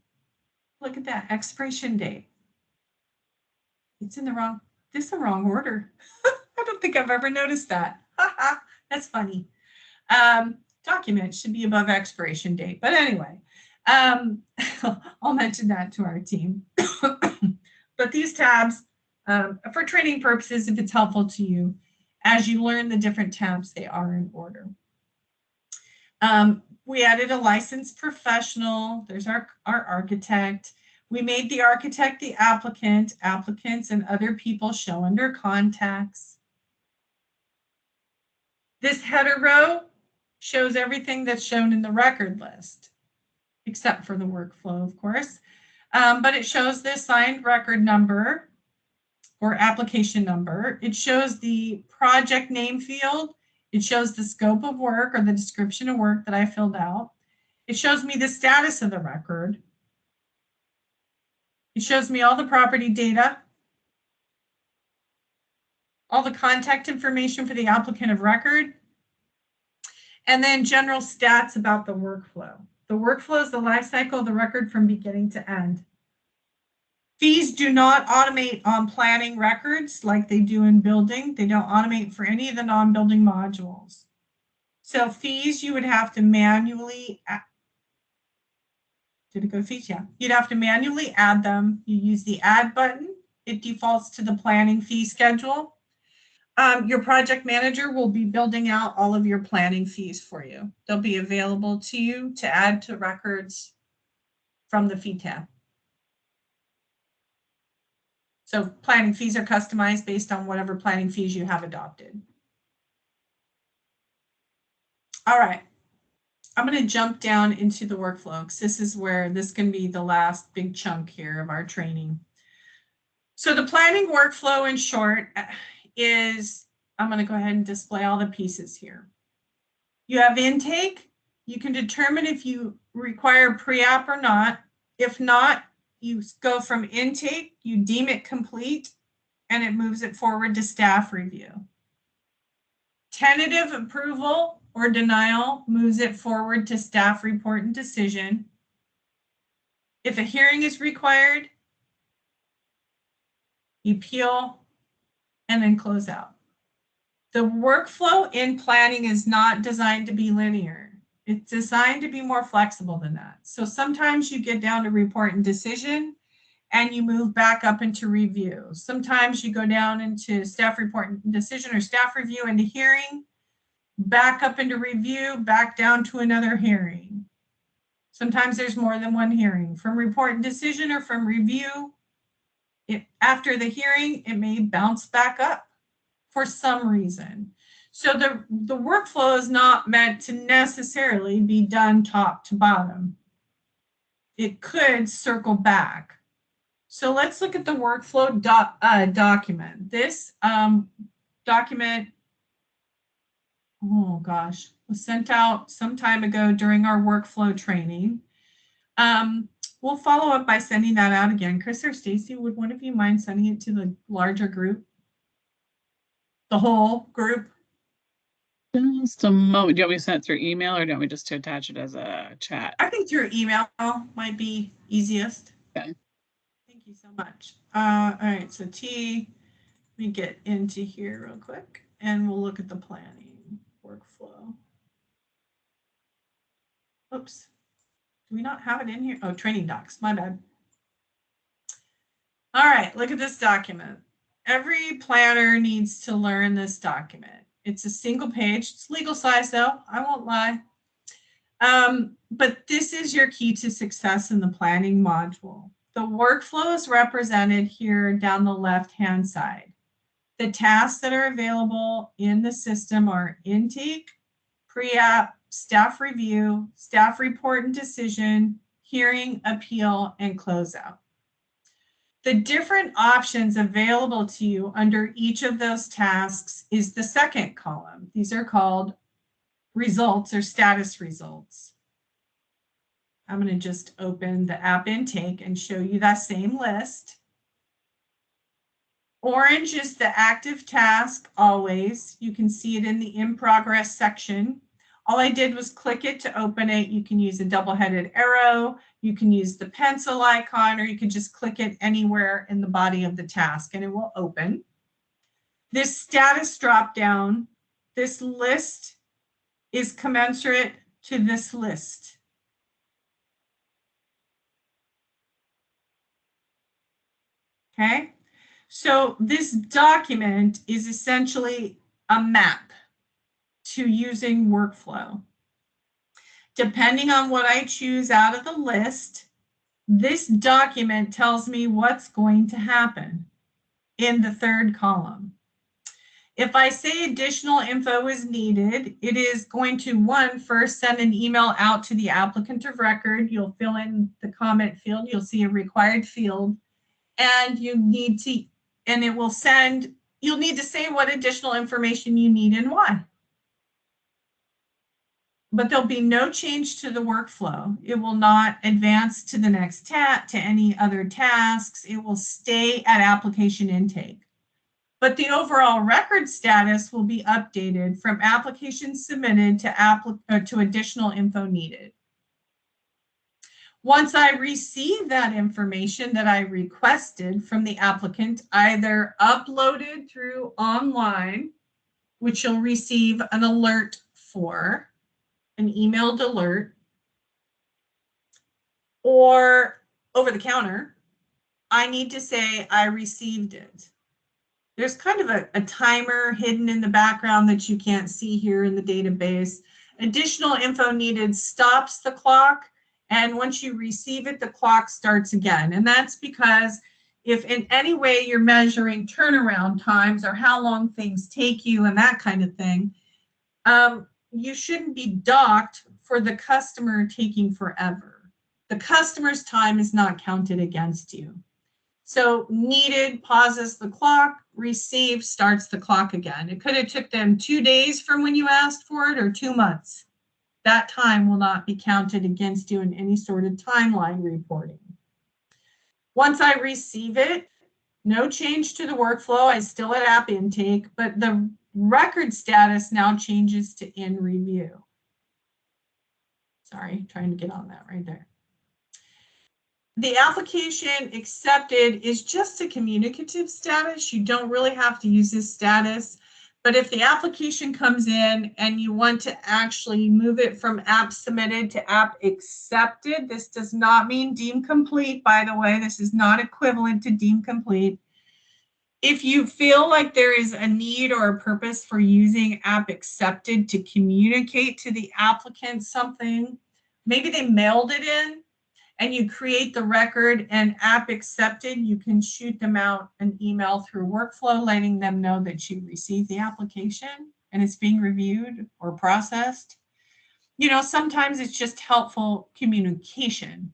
Look at that, expiration date. It's in the wrong order. I don't think I've ever noticed that. That's funny. Document should be above expiration date. But anyway, I'll mention that to our team. But these tabs, for training purposes, if it's helpful to you, as you learn the different tabs, they are in order. We added a licensed professional. There's our architect. We made the architect the applicant. Applicants and other people show under contacts. This header row shows everything that's shown in the record list, except for the workflow, of course. But it shows the assigned record number or application number. It shows the project name field. It shows the scope of work or the description of work that I filled out. It shows me the status of the record. It shows me all the property data, all the contact information for the applicant of record, and then general stats about the workflow. The workflow is the life cycle of the record from beginning to end. Fees do not automate on planning records like they do in building. They don't automate for any of the non-building modules. So fees, you would have to manually, did it go to fees? Yeah. You'd have to manually add them. You use the add button. It defaults to the planning fee schedule. Your project manager will be building out all of your planning fees for you. They'll be available to you to add to records from the fee tab. So planning fees are customized based on whatever planning fees you have adopted. All right. I'm going to jump down into the workflow because this is where this can be the last big chunk here of our training. So the planning workflow in short is, I'm going to go ahead and display all the pieces here. You have intake. You can determine if you require pre-app or not. If not, you go from intake, you deem it complete, and it moves it forward to staff review. Tentative approval or denial moves it forward to staff report and decision. If a hearing is required, you appeal and then close out. The workflow in planning is not designed to be linear. It's designed to be more flexible than that. So sometimes you get down to report and decision and you move back up into review. Sometimes you go down into staff report and decision or staff review into hearing, back up into review, back down to another hearing. Sometimes there's more than one hearing. From report and decision or from review, after the hearing, it may bounce back up for some reason. So the workflow is not meant to necessarily be done top to bottom. It could circle back. So let's look at the workflow document. This document, oh gosh, was sent out some time ago during our workflow training. We'll follow up by sending that out again. Chris or Stacy, would one of you mind sending it to the larger group? The whole group? Just a moment. Do you want me to send it through email or do you want me just to attach it as a chat? I think your email might be easiest. Okay. Thank you so much. All right, so let me get into here real quick and we'll look at the planning workflow. Oops. Do we not have it in here? Oh, training docs, my bad. All right, look at this document. Every planner needs to learn this document. It's a single page. It's legal size though, I won't lie. But this is your key to success in the planning module. The workflow is represented here down the left-hand side. The tasks that are available in the system are intake, pre-app, staff review, staff report and decision, hearing, appeal, and closeout. The different options available to you under each of those tasks is the second column. These are called results or status results. I'm going to just open the app intake and show you that same list. Orange is the active task always. You can see it in the in progress section. All I did was click it to open it. You can use a double-headed arrow. You can use the pencil icon, or you can just click it anywhere in the body of the task and it will open. This status dropdown, this list is commensurate to this list. Okay, so this document is essentially a map to using workflow. Depending on what I choose out of the list, this document tells me what's going to happen in the third column. If I say additional info is needed, it is going to first send an email out to the applicant of record. You'll fill in the comment field. You'll see a required field. And you'll need to say what additional information you need and why. But there'll be no change to the workflow. It will not advance to the next to any other tasks. It will stay at application intake. But the overall record status will be updated from applications submitted to additional info needed. Once I receive that information that I requested from the applicant, either uploaded through online, which you'll receive an alert for, an emailed alert, or over the counter, I need to say I received it. There's kind of a timer hidden in the background that you can't see here in the database. Additional info needed stops the clock. And once you receive it, the clock starts again. And that's because if in any way you're measuring turnaround times or how long things take you and that kind of thing, you shouldn't be docked for the customer taking forever. The customer's time is not counted against you. So needed pauses the clock, received starts the clock again. It could have took them 2 days from when you asked for it or 2 months. That time will not be counted against you in any sort of timeline reporting. Once I receive it, no change to the workflow. I still at app intake, but the record status now changes to in review. Sorry, trying to get on that right there. The application accepted is just a communicative status. You don't really have to use this status. But if the application comes in and you want to actually move it from app submitted to app accepted, this does not mean deemed complete, by the way. This is not equivalent to deemed complete. If you feel like there is a need or a purpose for using app accepted to communicate to the applicant something, maybe they mailed it in and you create the record and app accepted, you can shoot them out an email through workflow letting them know that you received the application and it's being reviewed or processed. You know, sometimes it's just helpful communication.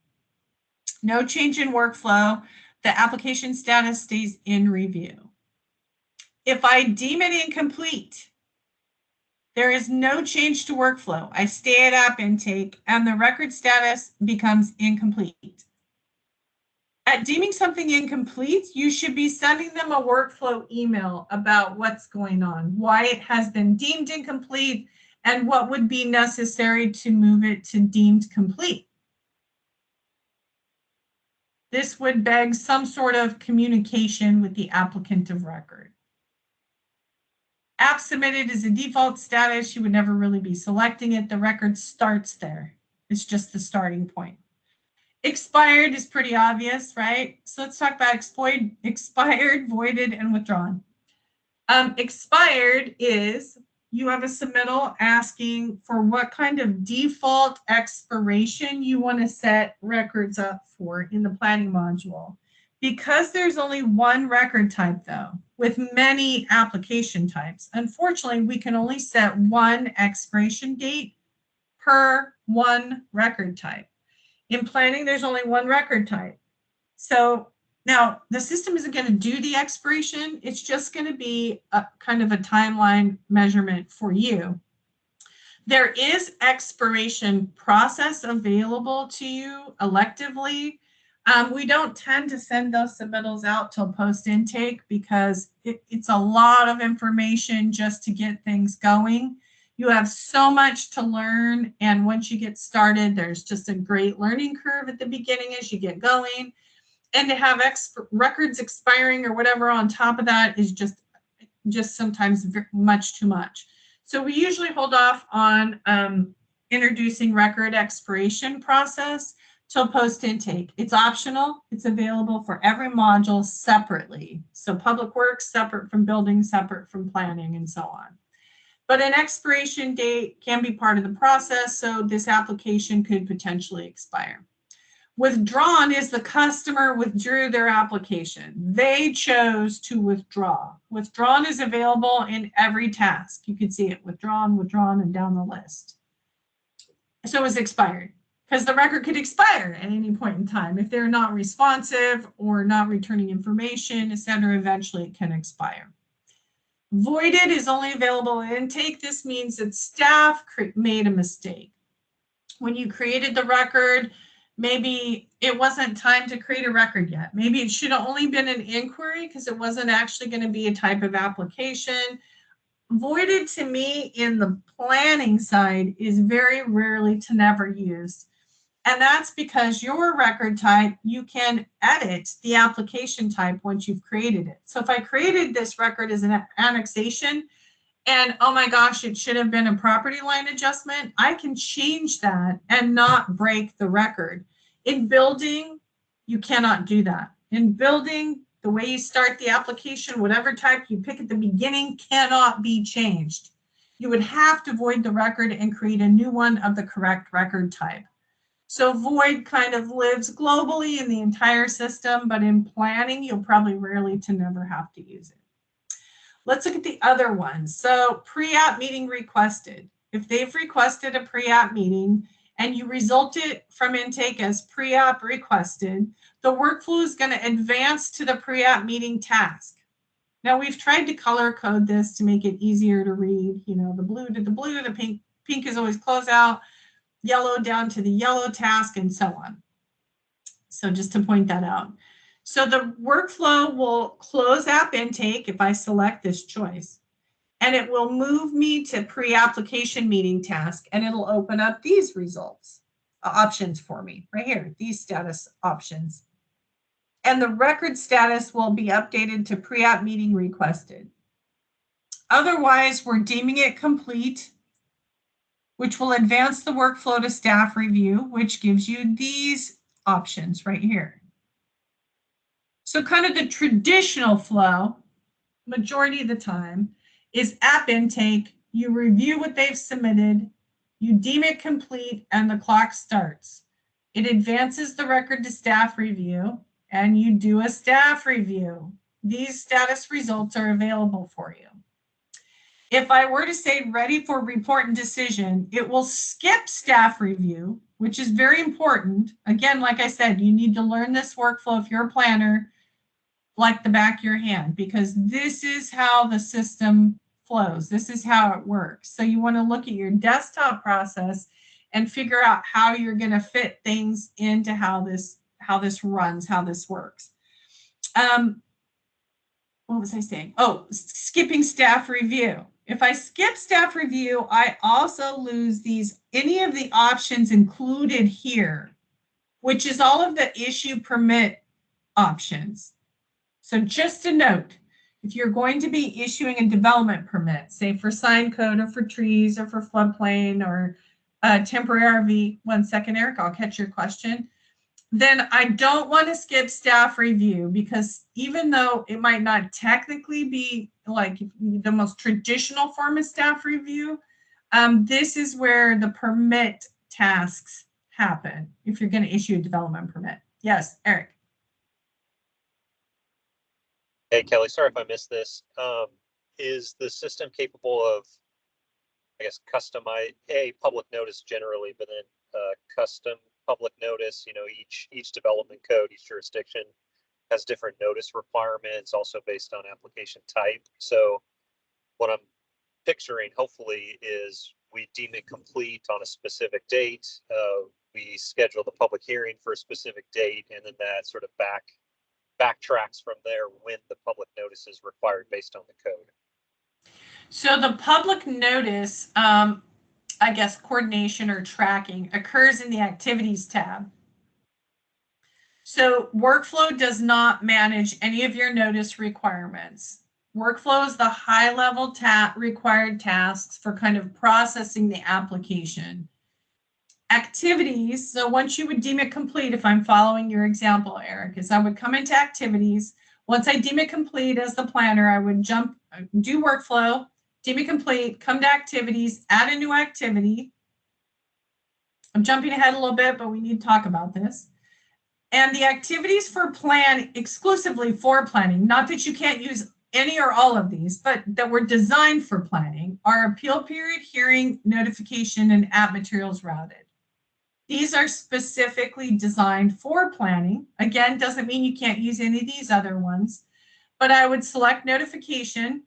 No change in workflow. The application status stays in review. If I deem it incomplete, there is no change to workflow. I stay at app intake and the record status becomes incomplete. At deeming something incomplete, you should be sending them a workflow email about what's going on, why it has been deemed incomplete, and what would be necessary to move it to deemed complete. This would beg some sort of communication with the applicant of record. App submitted is a default status. You would never really be selecting it. The record starts there. It's just the starting point. Expired is pretty obvious, right? So let's talk about expired, voided, and withdrawn. Expired is you have a submittal asking for what kind of default expiration you want to set records up for in the planning module. Because there's only one record type, though, with many application types, unfortunately, we can only set one expiration date per one record type. In planning, there's only one record type. So now the system isn't going to do the expiration. It's just going to be a kind of a timeline measurement for you. There is expiration process available to you electively. We don't tend to send those submittals out till post-intake because it's a lot of information just to get things going. You have so much to learn, and once you get started, there's just a great learning curve at the beginning as you get going. And to have records expiring or whatever on top of that is just sometimes much too much. So we usually hold off on introducing record expiration process till post-intake. It's optional. It's available for every module separately. So public works separate from building, separate from planning, and so on. But an expiration date can be part of the process, so this application could potentially expire. Withdrawn is the customer withdrew their application. They chose to withdraw. Withdrawn is available in every task. You can see it withdrawn, and down the list. So it's expired because the record could expire at any point in time. If they're not responsive or not returning information, etc., eventually it can expire. Voided is only available in intake. This means that staff made a mistake. When you created the record, maybe it wasn't time to create a record yet. Maybe it should have only been an inquiry because it wasn't actually going to be a type of application. Voided to me in the planning side is very rarely to never used. And that's because your record type, you can edit the application type once you've created it. So if I created this record as an annexation and, oh my gosh, it should have been a property line adjustment, I can change that and not break the record. In building, you cannot do that. In building, the way you start the application, whatever type you pick at the beginning cannot be changed. You would have to void the record and create a new one of the correct record type. So void kind of lives globally in the entire system, but in planning, you'll probably rarely to never have to use it. Let's look at the other ones. So pre-app meeting requested. If they've requested a pre-app meeting and you result it from intake as pre-app requested, the workflow is going to advance to the pre-app meeting task. Now we've tried to color code this to make it easier to read, you know, the blue to the blue, the pink, pink is always closeout, yellow down to the yellow task, and so on. So just to point that out. So the workflow will close app intake if I select this choice, and it will move me to pre-application meeting task, and it'll open up these results, options for me right here, these status options. And the record status will be updated to pre-app meeting requested. Otherwise, we're deeming it complete, which will advance the workflow to staff review, which gives you these options right here. So kind of the traditional flow, majority of the time, is app intake. You review what they've submitted, you deem it complete, and the clock starts. It advances the record to staff review, and you do a staff review. These status results are available for you. If I were to say ready for report and decision, it will skip staff review, which is very important. Again, like I said, you need to learn this workflow if you're a planner like the back of your hand, because this is how the system flows. This is how it works. So you want to look at your desktop process and figure out how you're going to fit things into how this runs, how this works. What was I saying? Oh, skipping staff review. If I skip staff review, I also lose any of the options included here, which is all of the issue permit options. So just a note, if you're going to be issuing a development permit, say for sign code or for trees or for floodplain or temporary RV, 1 second, Eric, I'll catch your question. Then I don't want to skip staff review, because even though it might not technically be like the most traditional form of staff review, this is where the permit tasks happen if you're going to issue a development permit. Yes, Eric. Hey, Kelly, sorry if I missed this. Is the system capable of, I guess, customize public notice generally, but then custom public notice? You know, each development code, each jurisdiction has different notice requirements, also based on application type. So what I'm picturing, hopefully, is we deem it complete on a specific date. We schedule the public hearing for a specific date, and then that sort of backtracks from there when the public notice is required based on the code. So the public notice, I guess, coordination or tracking occurs in the activities tab. So workflow does not manage any of your notice requirements. Workflow is the high-level required tasks for kind of processing the application. Activities, so once you would deem it complete, if I'm following your example, Eric, is I would come into activities. Once I deem it complete as the planner, I would do workflow, deem it complete, come to activities, add a new activity. I'm jumping ahead a little bit, but we need to talk about this. And the activities for plan exclusively for planning, not that you can't use any or all of these, but that were designed for planning, are appeal period, hearing, notification, and app materials routed. These are specifically designed for planning. Again, doesn't mean you can't use any of these other ones, but I would select notification,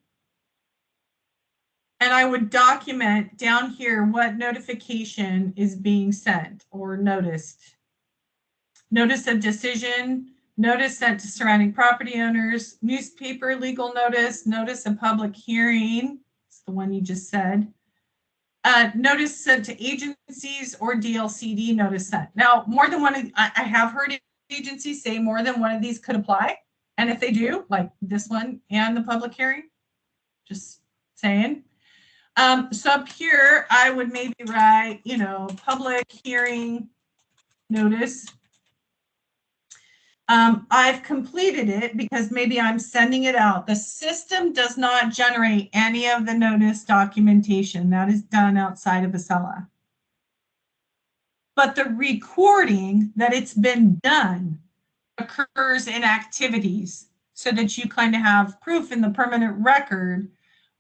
and I would document down here what notification is being sent or noticed. Notice of decision, notice sent to surrounding property owners, newspaper legal notice, notice of public hearing, it's the one you just said, notice sent to agencies, or DLCD notice sent. Now, more than one, I have heard agencies say more than one of these could apply. And if they do, like this one and the public hearing, just saying. So up here, I would maybe write, you know, public hearing notice. I've completed it because maybe I'm sending it out. The system does not generate any of the notice documentation. That is done outside of Acela. but the recording that it's been done occurs in activities so that you kind of have proof in the permanent record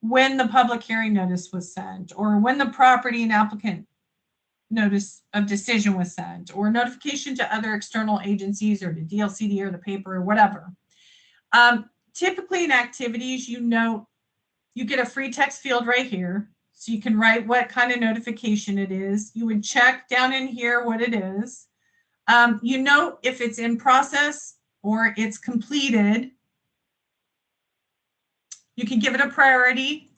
when the public hearing notice was sent, or when the property and applicant notice of decision was sent, or notification to other external agencies or to DLCD or the paper or whatever. Typically in activities, you note, you get a free text field right here. So you can write what kind of notification it is. You would check down in here what it is. You note if it's in process or it's completed. You can give it a priority.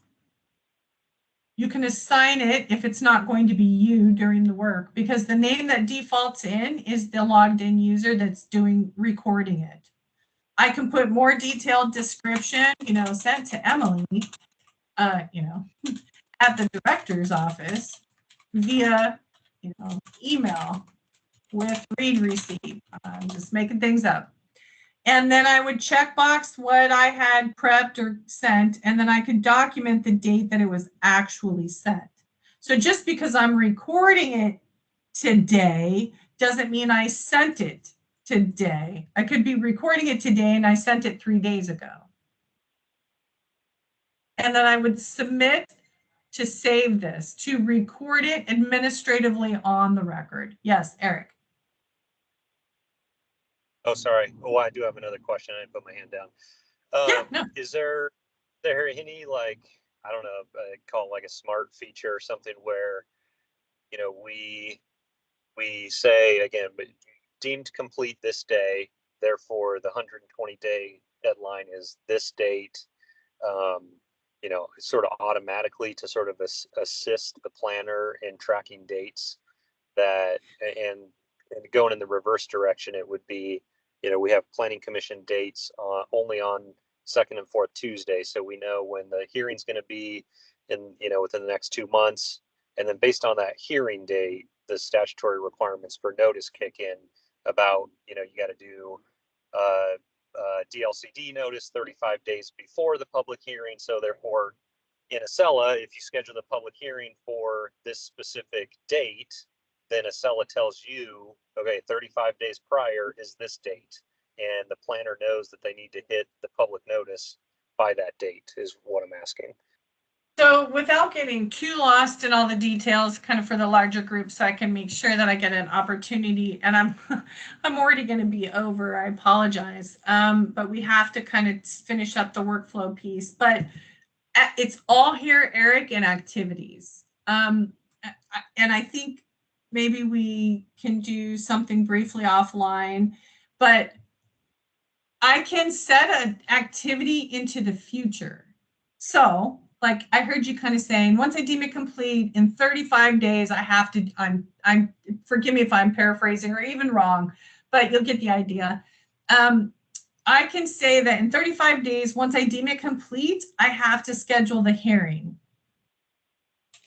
You can assign it if it's not going to be you during the work, because the name that defaults in is the logged in user that's doing recording it. I can put more detailed description, sent to Emily, at the director's office via, email with read receipt. I'm just making things up. And then I would checkbox what I had prepped or sent, and then I could document the date that it was actually sent. So just because I'm recording it today doesn't mean I sent it today. I could be recording it today and I sent it 3 days ago. And then I would submit to save this, to record it administratively on the record. Yes, Eric. Oh, sorry. Oh, I do have another question. I didn't put my hand down. No. Is there any, like, I don't know, call it like a smart feature or something where, we say again, but deemed complete this day, therefore the 120-day deadline is this date, sort of automatically to sort of assist the planner in tracking dates that, and going in the reverse direction, it would be, we have planning commission dates only on second and fourth Tuesday. So we know when the hearing's going to be in, within the next 2 months. And then based on that hearing date, the statutory requirements for notice kick in about, you got to do DLCD notice 35 days before the public hearing. So therefore, in Acela, if you schedule the public hearing for this specific date, then Acela tells you, okay, 35 days prior is this date. And the planner knows that they need to hit the public notice by that date, is what I'm asking. So without getting too lost in all the details, kind of for the larger group, so I can make sure that I get an opportunity, and I'm already going to be over, I apologize. But we have to kind of finish up the workflow piece, but it's all here, Eric, in activities. And I think maybe we can do something briefly offline, but I can set an activity into the future. So, like I heard you kind of saying, once I deem it complete in 35 days, I have to, I'm forgive me if I'm paraphrasing or even wrong, but you'll get the idea. I can say that in 35 days, once I deem it complete, I have to schedule the hearing.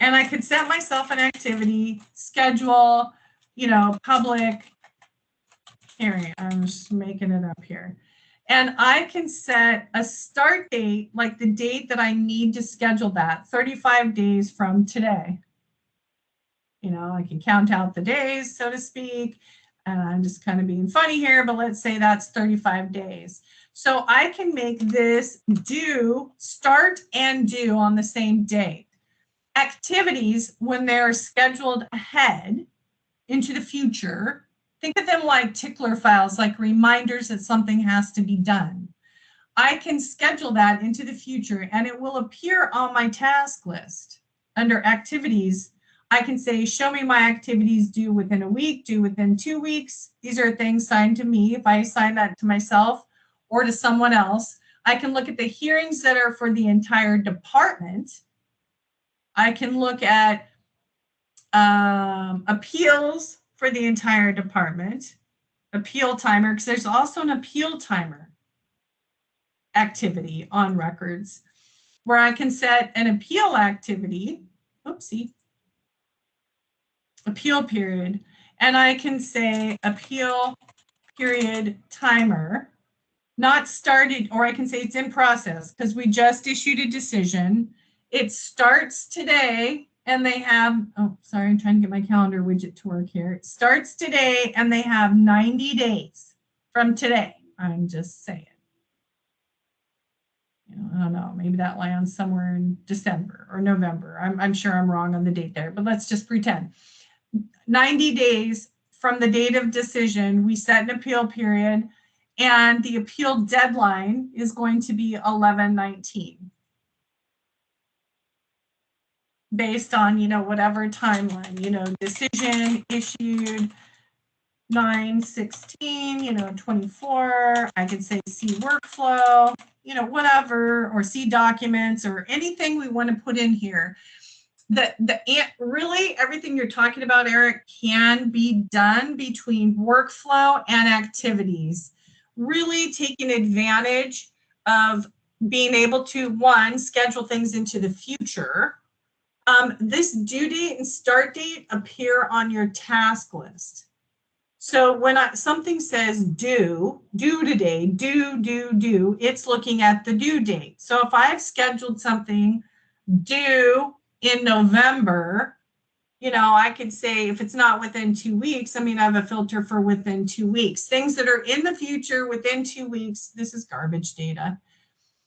And I could set myself an activity, schedule, public hearing. I'm just making it up here. And I can set a start date, like the date that I need to schedule that, 35 days from today. I can count out the days, so to speak. And I'm just kind of being funny here, but let's say that's 35 days. So I can make this start and due on the same date. Activities, when they're scheduled ahead into the future, think of them like tickler files, like reminders that something has to be done. I can schedule that into the future and it will appear on my task list. Under activities, I can say, show me my activities due within a week, due within 2 weeks. These are things signed to me. If I assign that to myself or to someone else, I can look at the hearings that are for the entire department. I can look at appeals for the entire department, appeal timer, because there's also an appeal timer activity on records where I can set an appeal activity, appeal period, and I can say appeal period timer, not started, or I can say it's in process because we just issued a decision. It starts today and they have, oh, sorry, I'm trying to get my calendar widget to work here. It starts today and they have 90 days from today. I'm just saying. I don't know, maybe that lands somewhere in December or November. I'm sure I'm wrong on the date there, but let's just pretend. 90 days from the date of decision, we set an appeal period, and the appeal deadline is going to be 11/19. Based on, whatever timeline, decision issued 9/16, 24. I could say see workflow, whatever, or see documents or anything we want to put in here. Really everything you're talking about, Eric, can be done between workflow and activities. Really taking advantage of being able to, one, schedule things into the future. This due date and start date appear on your task list. So when something says due today, due, it's looking at the due date. So if I've scheduled something due in November, I could say if it's not within 2 weeks, I have a filter for within 2 weeks. Things that are in the future within 2 weeks, this is garbage data,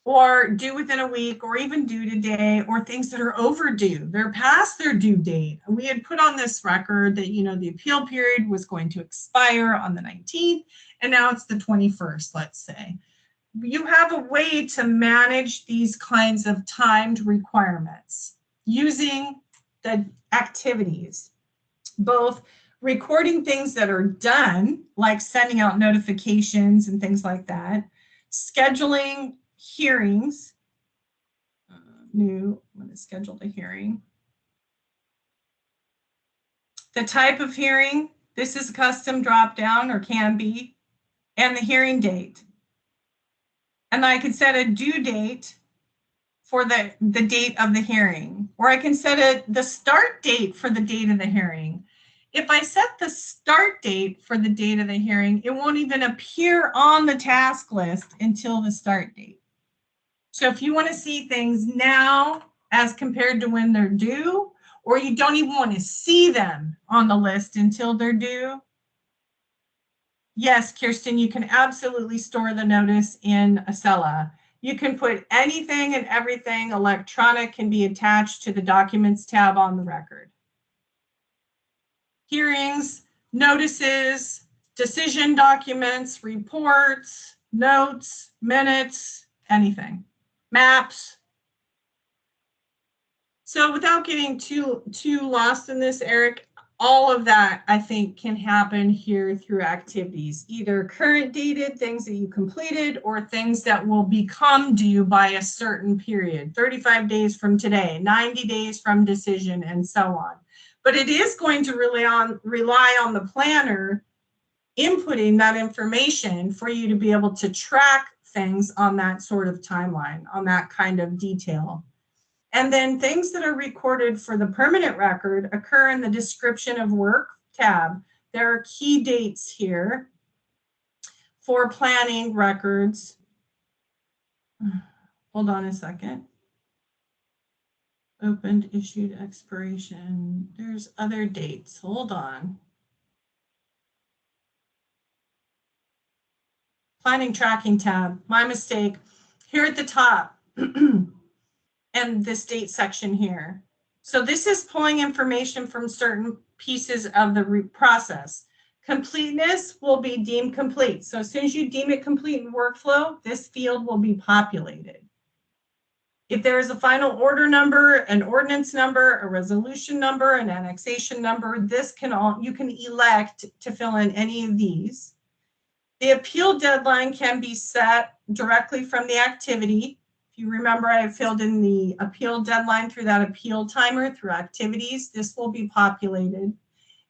or due within a week, or even due today, or things that are overdue. They're past their due date. We had put on this record that, the appeal period was going to expire on the 19th, and now it's the 21st, let's say. You have a way to manage these kinds of timed requirements using the activities, both recording things that are done, like sending out notifications and things like that, scheduling hearings. I'm going to schedule the hearing. The type of hearing, this is a custom drop down, or can be, and the hearing date. And I can set a due date for the date of the hearing, or I can set the start date for the date of the hearing. If I set the start date for the date of the hearing, it won't even appear on the task list until the start date. So if you want to see things now as compared to when they're due, or you don't even want to see them on the list until they're due, yes, Kirsten, you can absolutely store the notice in Acela. You can put anything and everything electronic can be attached to the Documents tab on the record. Hearings, notices, decision documents, reports, notes, minutes, anything. Maps. So without getting too lost in this, Eric, all of that, I think, can happen here through activities, either current dated, things that you completed, or things that will become due by a certain period, 35 days from today, 90 days from decision, and so on. But it is going to rely on the planner inputting that information for you to be able to track things on that sort of timeline, on that kind of detail. And then things that are recorded for the permanent record occur in the description of work tab. There are key dates here for planning records. Hold on a second. Opened, issued, expiration. There's other dates. Hold on. Planning tracking tab, my mistake. Here at the top, and this date section here. So this is pulling information from certain pieces of the process. Completeness will be deemed complete. So as soon as you deem it complete in workflow, this field will be populated. If there is a final order number, an ordinance number, a resolution number, an annexation number, you can elect to fill in any of these. The appeal deadline can be set directly from the activity. If you remember, I filled in the appeal deadline through that appeal timer through activities. This will be populated.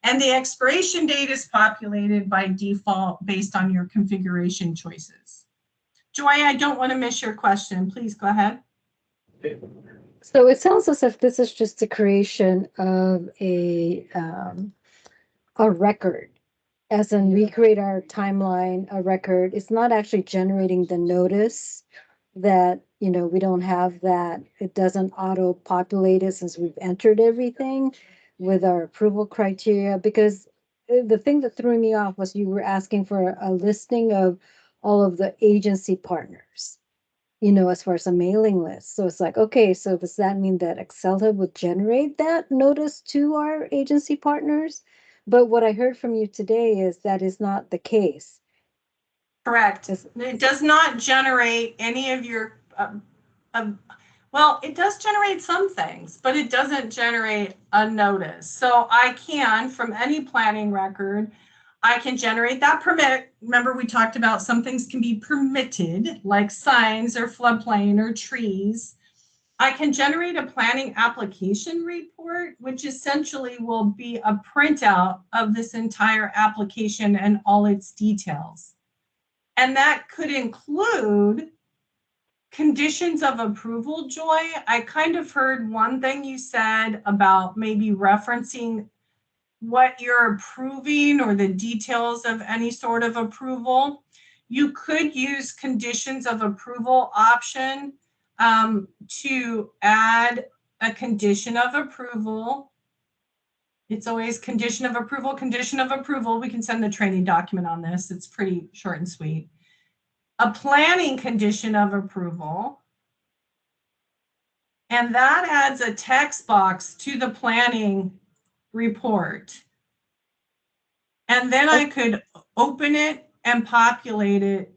And the expiration date is populated by default based on your configuration choices. Joy, I don't want to miss your question. Please go ahead. So it sounds as if this is just the creation of a record. As in, we create our timeline, a record. It's not actually generating the notice that, you know, we don't have that, it doesn't auto-populate it since we've entered everything with our approval criteria, because the thing that threw me off was you were asking for a listing of all of the agency partners, you know, as far as a mailing list. So it's like, okay, so does that mean that Excella would generate that notice to our agency partners? But what I heard from you today is that is not the case. Correct. It's- It does not generate any of your, well, it does generate some things, but it doesn't generate a notice. So I can, from any planning record, I can generate that permit. Remember, we talked about some things can be permitted, like signs or floodplain or trees. I can generate a planning application report, which essentially will be a printout of this entire application and all its details. And that could include conditions of approval, Joy. I kind of heard one thing you said about maybe referencing what you're approving or the details of any sort of approval. You could use conditions of approval option to add a condition of approval. It's always condition of approval, condition of approval. We can send the training document on this. It's pretty short and sweet. A planning condition of approval. And that adds a text box to the planning report. And then I could open it and populate it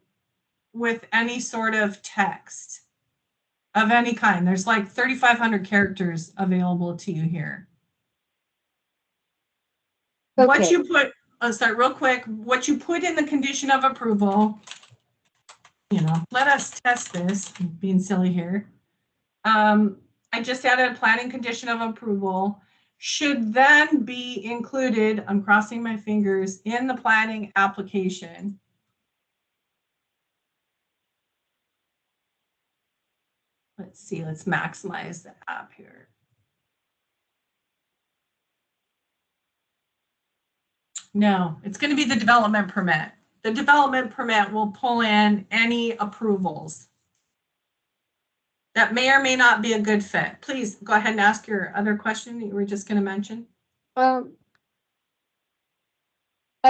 with any sort of text of any kind. There's like 3,500 characters available to you here. Okay. What you put, I'll start real quick. What you put in the condition of approval, you know, let us test this, I'm being silly here. I just added a planning condition of approval, should then be included, I'm crossing my fingers, in the planning application. Let's see, let's maximize the app here. No, it's going to be the development permit. The development permit will pull in any approvals that may or may not be a good fit. Please go ahead and ask your other question that you were just going to mention. I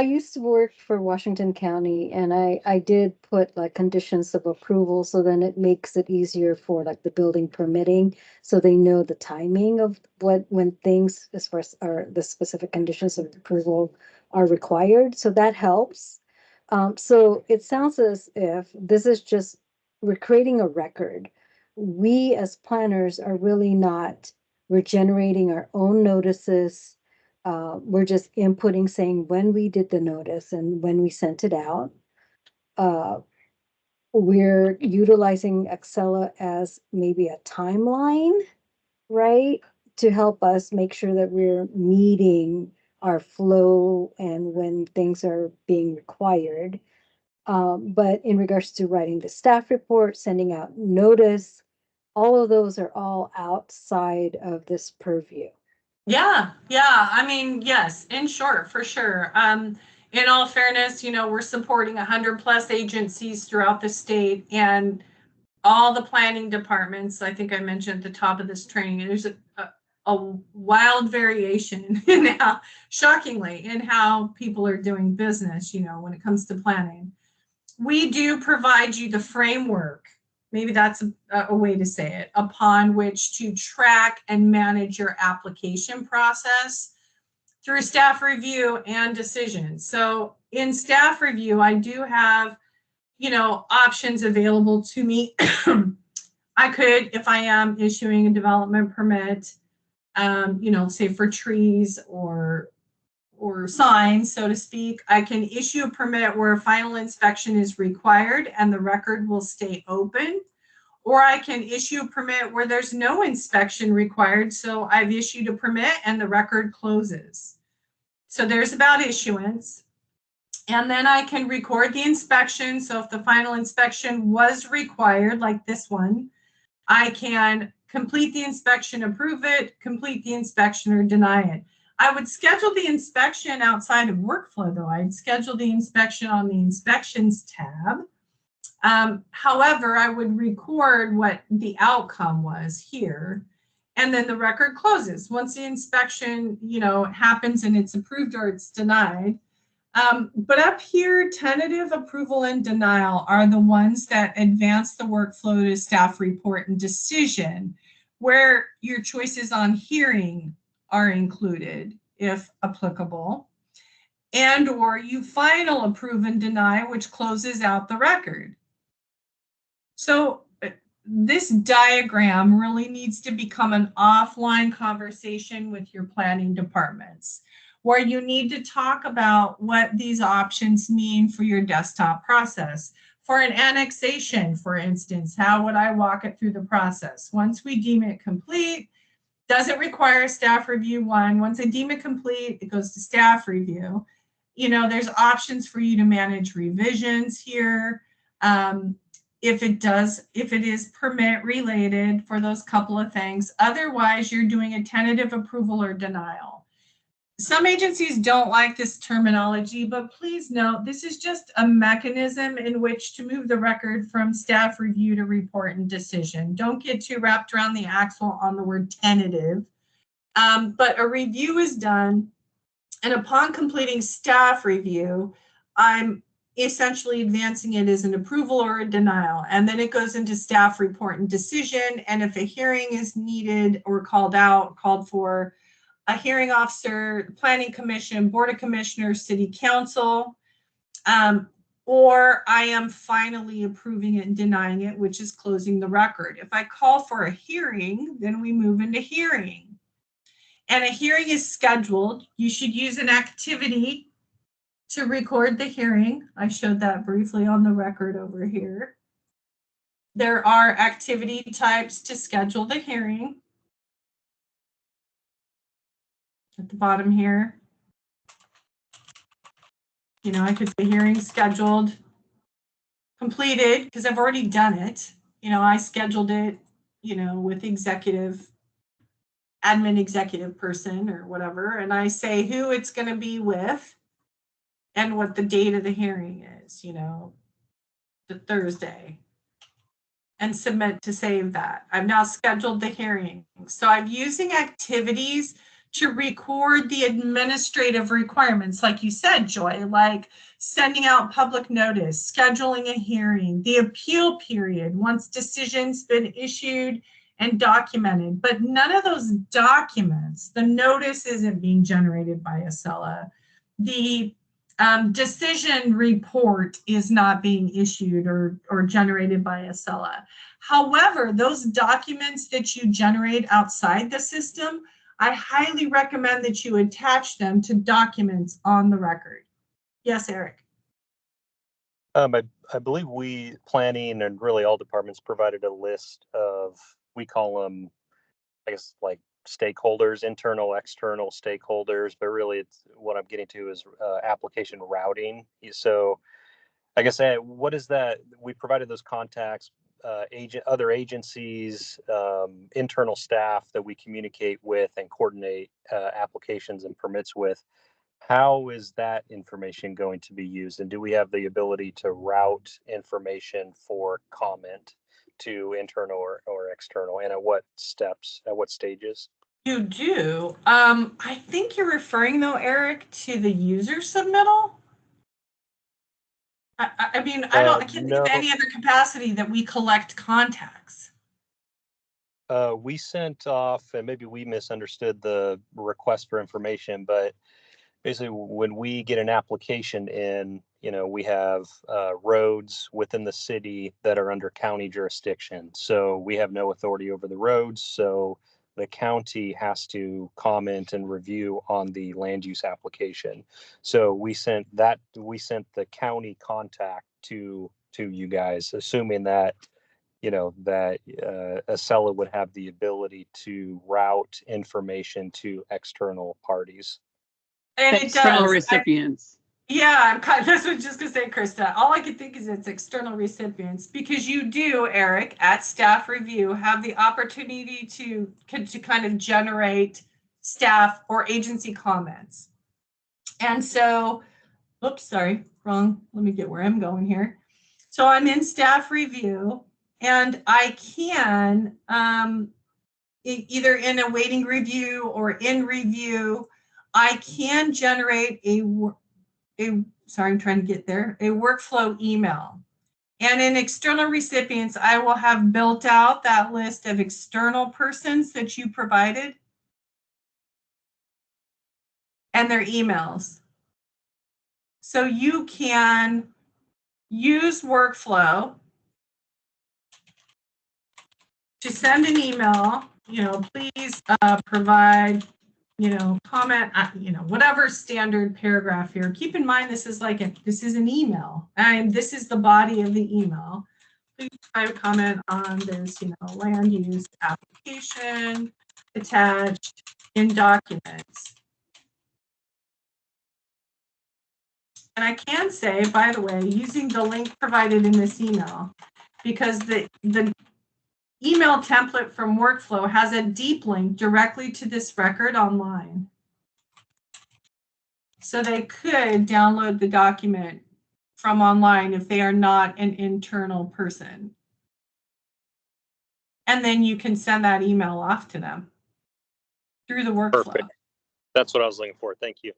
used to work for Washington County, and I did put like conditions of approval, so then it makes it easier for like the building permitting, so they know the timing of when things as far as are the specific conditions of approval are required. So that helps. So it sounds as if this is just, we're creating a record. We as planners are really not, we're generating our own notices. We're just inputting saying when we did the notice and when we sent it out. We're utilizing Excella as maybe a timeline, right? To help us make sure that we're meeting our flow and when things are being required. But in regards to writing the staff report, sending out notice, all of those are all outside of this purview. Yeah. I mean, yes, in short, for sure. In all fairness, you know, we're supporting 100+ agencies throughout the state and all the planning departments. I think I mentioned at the top of this training, there's a wild variation in how, shockingly, in how people are doing business, you know, when it comes to planning. We do provide you the framework, maybe that's a way to say it, upon which to track and manage your application process through staff review and decision. So in staff review, I do have, you know, options available to me. I could, if I am issuing a development permit, you know, say for trees or signs, so to speak, I can issue a permit where a final inspection is required and the record will stay open. Or I can issue a permit where there's no inspection required. So I've issued a permit and the record closes. So there's about issuance. And then I can record the inspection. So if the final inspection was required, like this one, I can complete the inspection, approve it, complete the inspection, or deny it. I would schedule the inspection outside of workflow, though. I'd schedule the inspection on the inspections tab. However, I would record what the outcome was here, and then the record closes. Once the inspection, happens and it's approved or it's denied. But up here, tentative approval and denial are the ones that advance the workflow to staff report and decision, where your choices on hearing are included, if applicable, and or you final approve and deny, which closes out the record. So this diagram really needs to become an offline conversation with your planning departments, where you need to talk about what these options mean for your desktop process. For an annexation, for instance, how would I walk it through the process? Once we deem it complete, does it require a staff review? Once I deem it complete, it goes to staff review. There's options for you to manage revisions here. If it is permit related for those couple of things. Otherwise, you're doing a tentative approval or denial. Some agencies don't like this terminology, but please note, this is just a mechanism in which to move the record from staff review to report and decision. Don't get too wrapped around the axle on the word tentative. But a review is done, and upon completing staff review, I'm essentially advancing it as an approval or a denial. And then it goes into staff report and decision. And if a hearing is needed or called for, a hearing officer, planning commission, board of commissioners, city council, or I am finally approving it and denying it, which is closing the record. If I call for a hearing, then we move into hearing. And a hearing is scheduled. You should use an activity to record the hearing. I showed that briefly on the record over here. There are activity types to schedule the hearing. At the bottom here. I could say hearing scheduled, completed, because I've already done it. I scheduled it, with admin executive person or whatever, and I say who it's going to be with and what the date of the hearing is, the Thursday, and submit to save that. I've now scheduled the hearing. So I'm using activities to record the administrative requirements, like you said, Joy, like sending out public notice, scheduling a hearing, the appeal period once decision's been issued and documented. But none of those documents, the notice isn't being generated by Acela. The decision report is not being issued or generated by Acela. However, those documents that you generate outside the system, I highly recommend that you attach them to documents on the record. Yes, Eric. I believe planning and really all departments provided a list of, we call them, I guess, like stakeholders, internal, external stakeholders, but really it's what I'm getting to is application routing. So I guess what is that? We provided those contacts, other agencies, internal staff that we communicate with and coordinate applications and permits with. How is that information going to be used? And do we have the ability to route information for comment to internal or external? And at what steps, at what stages? You do. I think you're referring, though, Eric, to the user submittal. I mean, I can't think of any other capacity that we collect contacts. We sent off, and maybe we misunderstood the request for information, but basically when we get an application in, we have roads within the city that are under county jurisdiction. So we have no authority over the roads. So the county has to comment and review on the land use application. So we sent the county contact to you guys, assuming that Acela would have the ability to route information to external parties. And external recipients. That's what I was just gonna say, Krista. All I could think is it's external recipients, because you do, Eric, at staff review, have the opportunity to kind of generate staff or agency comments. And so, oops, sorry, wrong. Let me get where I'm going here. So I'm in staff review, and I can, either in a waiting review or in review, I can generate sorry, I'm trying to get there, a workflow email. And in external recipients, I will have built out that list of external persons that you provided and their emails. So you can use workflow to send an email, please provide, comment, whatever standard paragraph here. Keep in mind, this is an email, and this is the body of the email. Please provide a comment on this, land use application attached in documents. And I can say, by the way, using the link provided in this email, because the email template from Workflow has a deep link directly to this record online. So they could download the document from online if they are not an internal person. And then you can send that email off to them through the workflow. Perfect. That's what I was looking for. Thank you.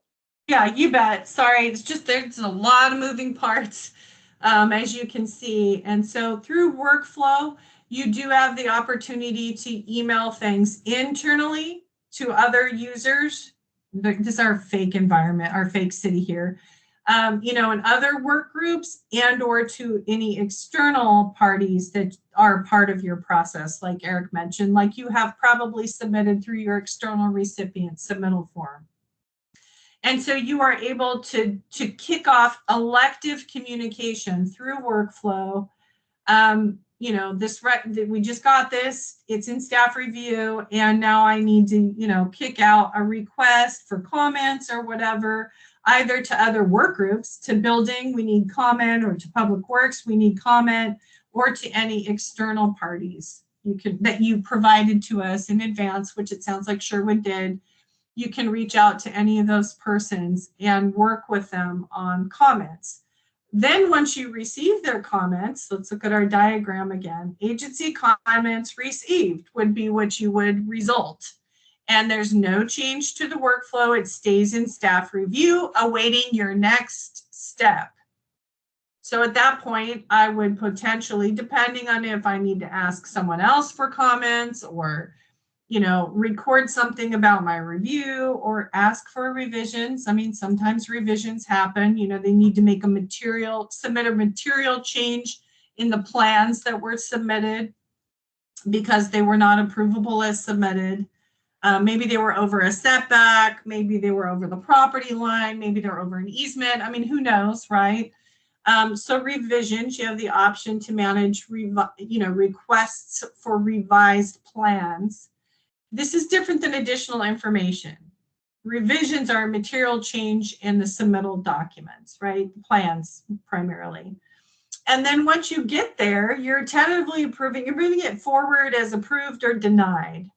Yeah, you bet. Sorry, it's just there's a lot of moving parts, as you can see. And so through workflow, you do have the opportunity to email things internally to other users. This is our fake environment, our fake city here, and other work groups, and or to any external parties that are part of your process, like Eric mentioned, like you have probably submitted through your external recipient submittal form. And so you are able to kick off elective communication through workflow. We just got this, it's in staff review, and now I need to, kick out a request for comments or whatever, either to other work groups, to building, we need comment, or to public works, we need comment, or to any external parties that you provided to us in advance, which it sounds like Sherwood did. You can reach out to any of those persons and work with them on comments. Then once you receive their comments, let's look at our diagram again. Agency comments received would be what you would result. And there's no change to the workflow. It stays in staff review, awaiting your next step. So at that point, I would potentially, depending on if I need to ask someone else for comments, or record something about my review, or ask for revisions. I mean, sometimes revisions happen, they need to make submit a material change in the plans that were submitted because they were not approvable as submitted. Maybe they were over a setback, maybe they were over the property line, maybe they're over an easement. I mean, who knows, right? So revisions, you have the option to manage, requests for revised plans. This is different than additional information. Revisions are material change in the submittal documents, right? Plans primarily. And then once you get there, you're tentatively approving, you're moving it forward as approved or denied.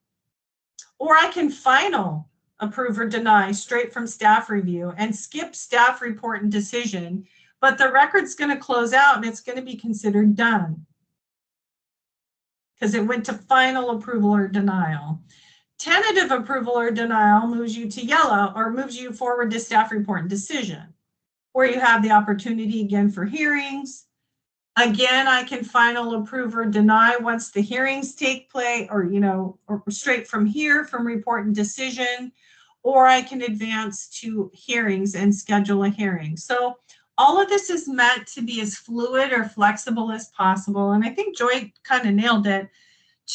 Or I can final approve or deny straight from staff review and skip staff report and decision, but the record's going to close out and it's going to be considered done because it went to final approval or denial. Tentative approval or denial moves you to yellow, or moves you forward to staff report and decision, where you have the opportunity again for hearings. Again, I can final approve or deny once the hearings take place, or straight from here from report and decision, or I can advance to hearings and schedule a hearing. So all of this is meant to be as fluid or flexible as possible. And I think Joy kind of nailed it.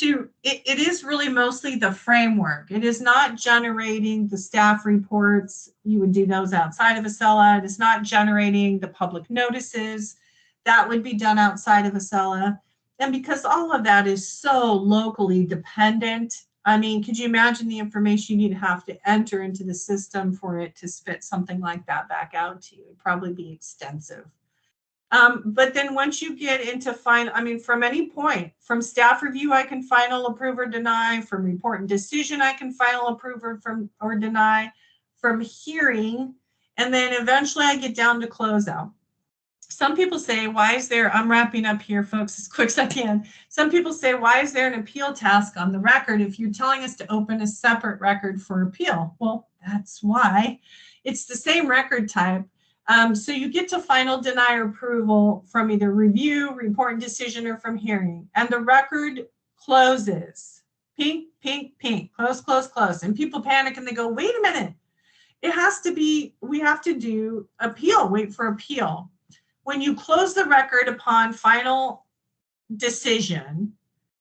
It is really mostly the framework. It is not generating the staff reports. You would do those outside of Acela. It is not generating the public notices. That would be done outside of Acela. And because all of that is so locally dependent, I mean, could you imagine the information you'd have to enter into the system for it to spit something like that back out to you? It'd probably be extensive. But then once you get into from any point, from staff review, I can final approve or deny. From report and decision, I can final approve or deny. From hearing, and then eventually I get down to closeout. Some people say, why is there, I'm wrapping up here, folks, as quick as I can. Some people say, why is there an appeal task on the record if you're telling us to open a separate record for appeal? Well, that's why. It's the same record type. So you get to final deny or approval from either review, report and decision, or from hearing. And the record closes. Pink, pink, pink, close, close, close. And people panic and they go, wait a minute. It has to be, we have to do appeal, wait for appeal. When you close the record upon final decision,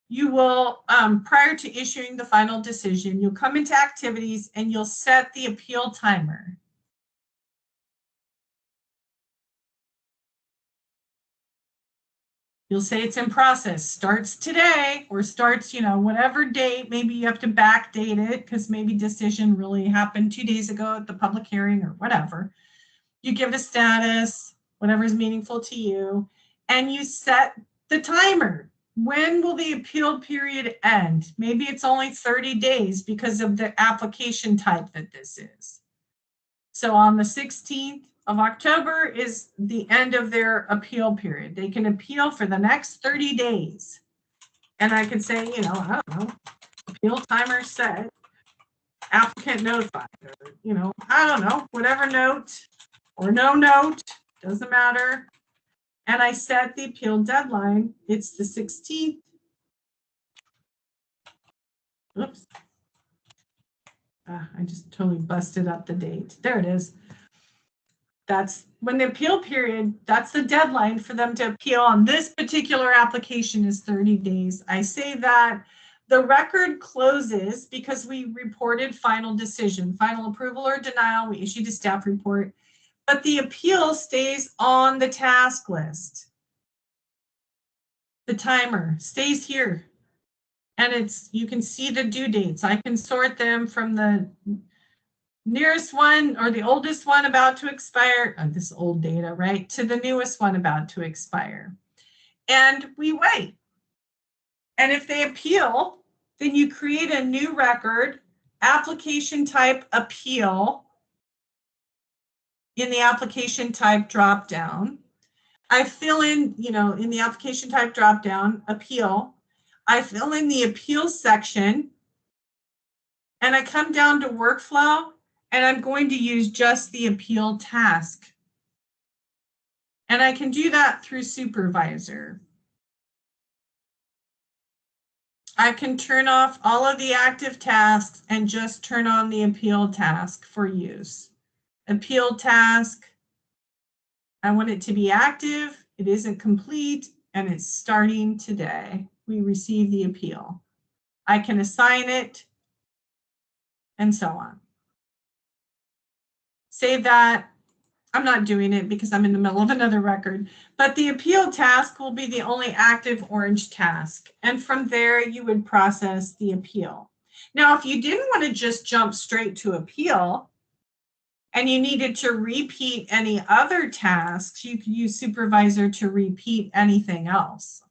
you will, prior to issuing the final decision, you'll come into activities and you'll set the appeal timer. You'll say it's in process, starts today, or starts, whatever date. Maybe you have to backdate it because maybe decision really happened 2 days ago at the public hearing or whatever. You give it a status, whatever is meaningful to you, and you set the timer. When will the appeal period end? Maybe it's only 30 days because of the application type that this is. So on the 16th of October is the end of their appeal period. They can appeal for the next 30 days. And I can say, I don't know, appeal timer set, applicant notified, or, I don't know, whatever note or no note, doesn't matter. And I set the appeal deadline. It's the 16th. Oops. I just totally busted up the date. There it is. That's when the appeal period, that's the deadline for them to appeal on this particular application is 30 days. I say that the record closes because we reported final decision, final approval or denial. We issued a staff report, but the appeal stays on the task list. The timer stays here. And you can see the due dates. I can sort them from the nearest one or the oldest one about to expire, this old data, right, to the newest one about to expire. And we wait. And if they appeal, then you create a new record, application type appeal in the application type dropdown. I fill in, in the application type dropdown, appeal. I fill in the appeal section and I come down to workflow and I'm going to use just the appeal task. And I can do that through supervisor. I can turn off all of the active tasks and just turn on the appeal task for use. Appeal task, I want it to be active, it isn't complete, and it's starting today. We receive the appeal. I can assign it, and so on. Save that. I'm not doing it because I'm in the middle of another record, but the appeal task will be the only active orange task. And from there, you would process the appeal. Now, if you didn't want to just jump straight to appeal and you needed to repeat any other tasks, you could use supervisor to repeat anything else.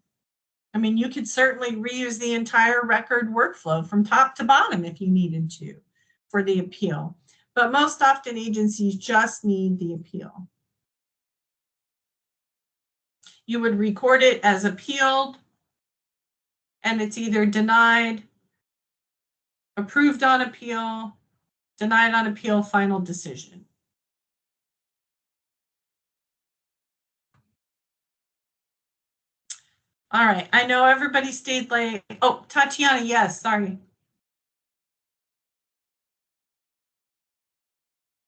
I mean, you could certainly reuse the entire record workflow from top to bottom if you needed to for the appeal. But most often agencies just need the appeal. You would record it as appealed, and it's either denied, approved on appeal, denied on appeal, final decision. All right, I know everybody stayed late. Oh, Tatiana, yes, sorry.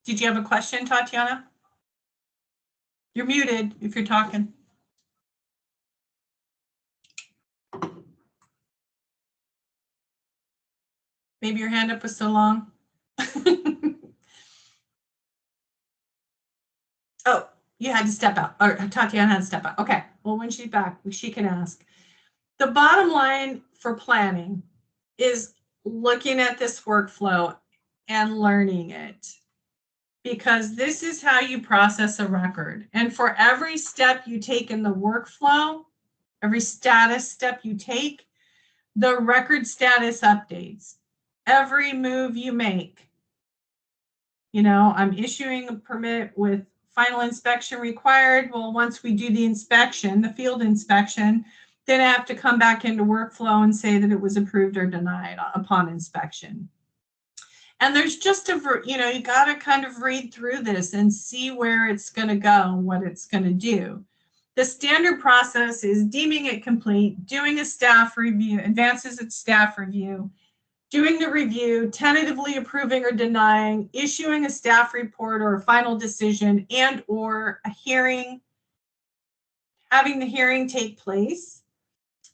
Did you have a question, Tatiana? You're muted if you're talking. Maybe your hand up was so long. Oh, you had to step out, or Tatiana had to step out. Okay, well, when she's back, she can ask. The bottom line for planning is looking at this workflow and learning it, because this is how you process a record. And for every step you take in the workflow, every status step you take, the record status updates. Every move you make. I'm issuing a permit with final inspection required. Well, once we do the inspection, the field inspection, then I have to come back into workflow and say that it was approved or denied upon inspection. And there's just you got to kind of read through this and see where it's going to go and what it's going to do. The standard process is deeming it complete, doing a staff review, advances its staff review, doing the review, tentatively approving or denying, issuing a staff report or a final decision, and or a hearing, having the hearing take place.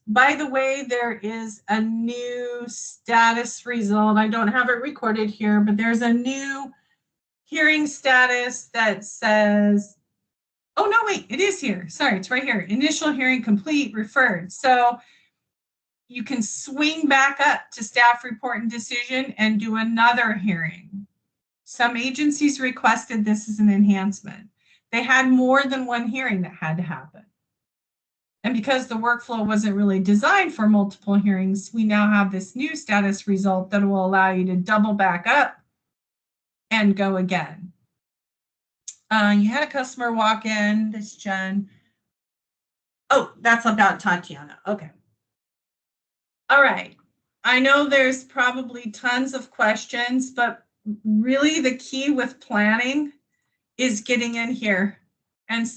By the way, there is a new status result. I don't have it recorded here, but there's a new hearing status that says, oh, no, wait, it is here. Sorry, it's right here. Initial hearing complete, referred. So you can swing back up to staff report and decision and do another hearing. Some agencies requested this as an enhancement. They had more than one hearing that had to happen. And because the workflow wasn't really designed for multiple hearings, we now have this new status result that will allow you to double back up and go again. You had a customer walk in, this Jen. Oh, that's about Tatiana. Okay. All right. I know there's probably tons of questions, but really the key with planning is getting in here and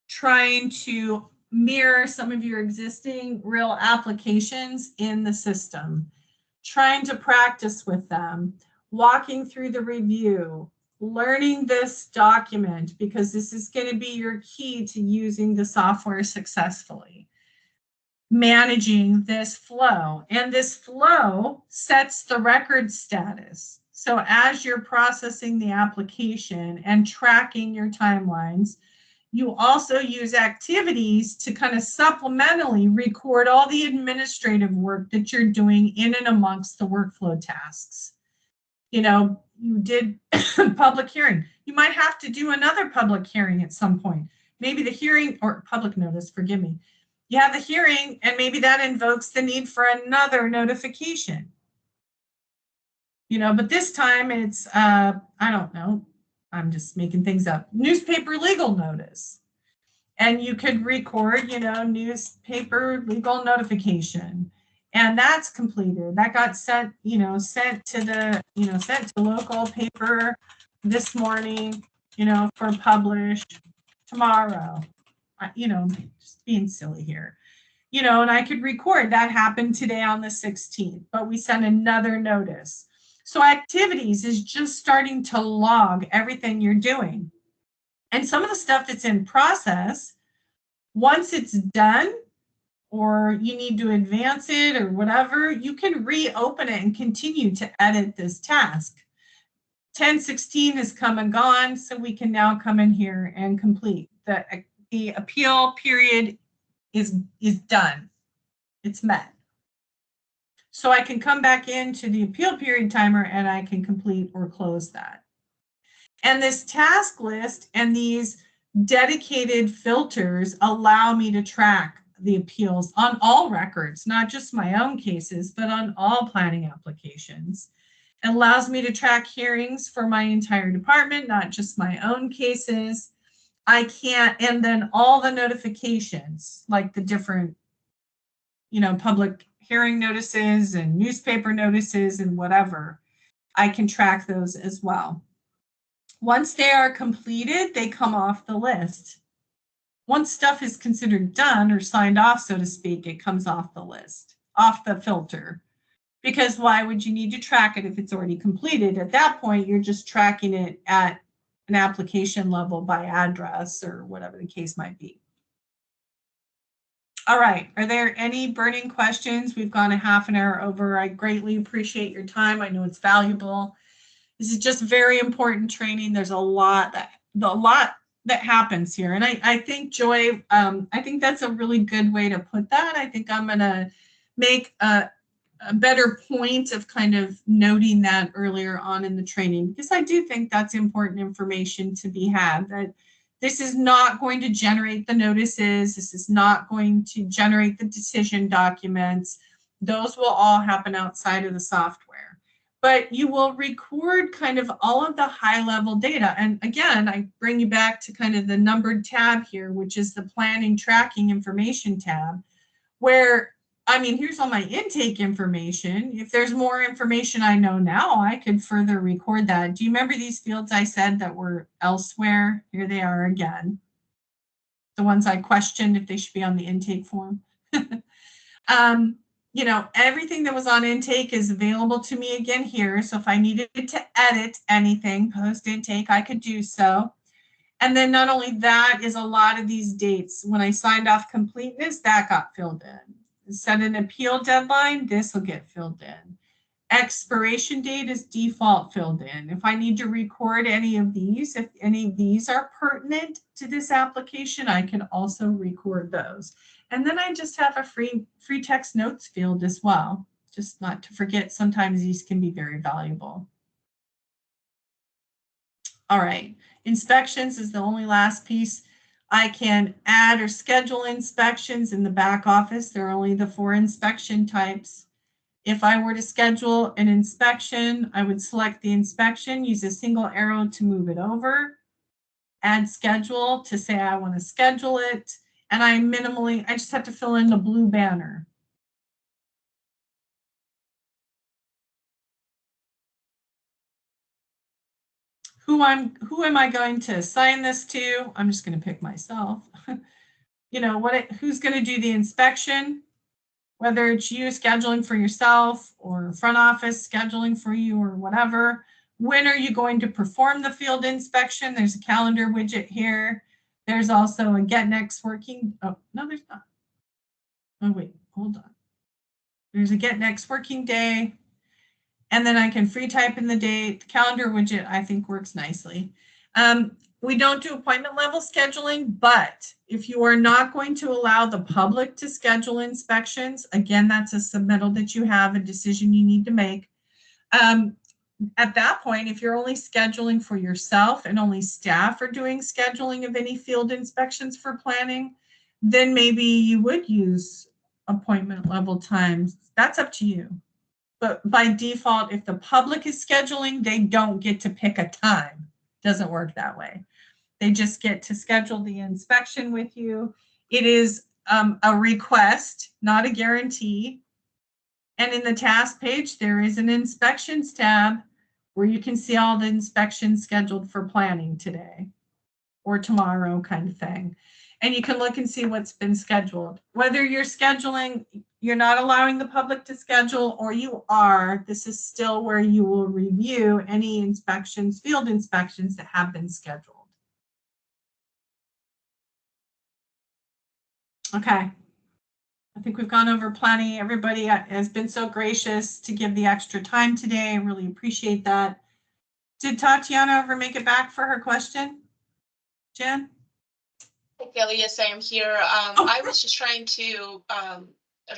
trying to mirror some of your existing real applications in the system, trying to practice with them, walking through the review, learning this document, because this is going to be your key to using the software successfully. Managing this flow, and this flow sets the record status. So as you're processing the application and tracking your timelines, you also use activities to kind of supplementally record all the administrative work that you're doing in and amongst the workflow tasks. You know, you did public hearing. You might have to do another public hearing at some point. Maybe the hearing, or public notice, forgive me. You have the hearing, and maybe that invokes the need for another notification. You know, but this time it's, I don't know, I'm just making things up, newspaper legal notice. And you could record, you know, newspaper legal notification. And that's completed. That got sent, you know, sent to the local paper this morning, you know, for published tomorrow. You know, just being silly here. You know, and I could record that happened today on the 16th, but we sent another notice. So activities is just starting to log everything you're doing. And some of the stuff that's in process, once it's done, or you need to advance it or whatever, you can reopen it and continue to edit this task. 1016 has come and gone, so we can now come in here and complete. The appeal period is done. It's met. So I can come back into the appeal period timer and I can complete or close that. And this task list and these dedicated filters allow me to track the appeals on all records, not just my own cases, but on all planning applications. It allows me to track hearings for my entire department, not just my own cases. I can't, and then all the notifications, like the different, you know, public hearing notices and newspaper notices and whatever, I can track those as well. Once they are completed, they come off the list. Once stuff is considered done or signed off, so to speak, it comes off the list, off the filter. Because why would you need to track it if it's already completed? At that point, you're just tracking it at an application level by address or whatever the case might be. All right, are there any burning questions? We've gone a half an hour over. I greatly appreciate your time. I know it's valuable. This is just very important training. There's a lot that happens here. And I think, Joy, I think that's a really good way to put that. I think I'm gonna make a better point of kind of noting that earlier on in the training, because I do think that's important information to be had, that this is not going to generate the notices. This is not going to generate the decision documents. Those will all happen outside of the software. but you will record kind of all of the high level data. And again, I bring you back to kind of the numbered tab here, which is the planning tracking information tab, where, I mean, here's all my intake information. If there's more information I know now, I could further record that. Do you remember these fields I said that were elsewhere? Here they are again. The ones I questioned if they should be on the intake form. You know, everything that was on intake is available to me again here. So if I needed to edit anything post intake, I could do so. And then not only that is a lot of these dates. When I signed off completeness, that got filled in. Set an appeal deadline, this will get filled in. Expiration date is default filled in. If I need to record any of these, if any of these are pertinent to this application, I can also record those. And then I just have a free text notes field as well. Just not to forget, sometimes these can be very valuable. All right, inspections is the only last piece. I can add or schedule inspections in the back office. There are only the 4 inspection types. If I were to schedule an inspection, I would select the inspection, use a single arrow to move it over, add schedule to say I want to schedule it, and I just have to fill in the blue banner. Who am I going to assign this to? I'm just going to pick myself. You know, who's going to do the inspection? Whether it's you scheduling for yourself or front office scheduling for you or whatever. When are you going to perform the field inspection? There's a calendar widget here. There's also a get next working. Oh, no, there's not. Oh, wait, hold on. There's a get next working day. And then I can free type in the date. The calendar widget, I think, works nicely. We don't do appointment level scheduling, but if you are not going to allow the public to schedule inspections, again, that's a submittal that you have, a decision you need to make. At that point, if you're only scheduling for yourself and only staff are doing scheduling of any field inspections for planning, then maybe you would use appointment level times. That's up to you. But by default, if the public is scheduling, they don't get to pick a time. Doesn't work that way. They just get to schedule the inspection with you. It is a request, not a guarantee. And in the task page, there is an inspections tab where you can see all the inspections scheduled for planning today or tomorrow kind of thing. And you can look and see what's been scheduled. Whether you're scheduling, you're not allowing the public to schedule, or you are, this is still where you will review any inspections, field inspections that have been scheduled. Okay. I think we've gone over plenty. Everybody has been so gracious to give the extra time today. I really appreciate that. Did Tatiana ever make it back for her question? Jen? Hey, Kelly, yes, I am here. I was just trying to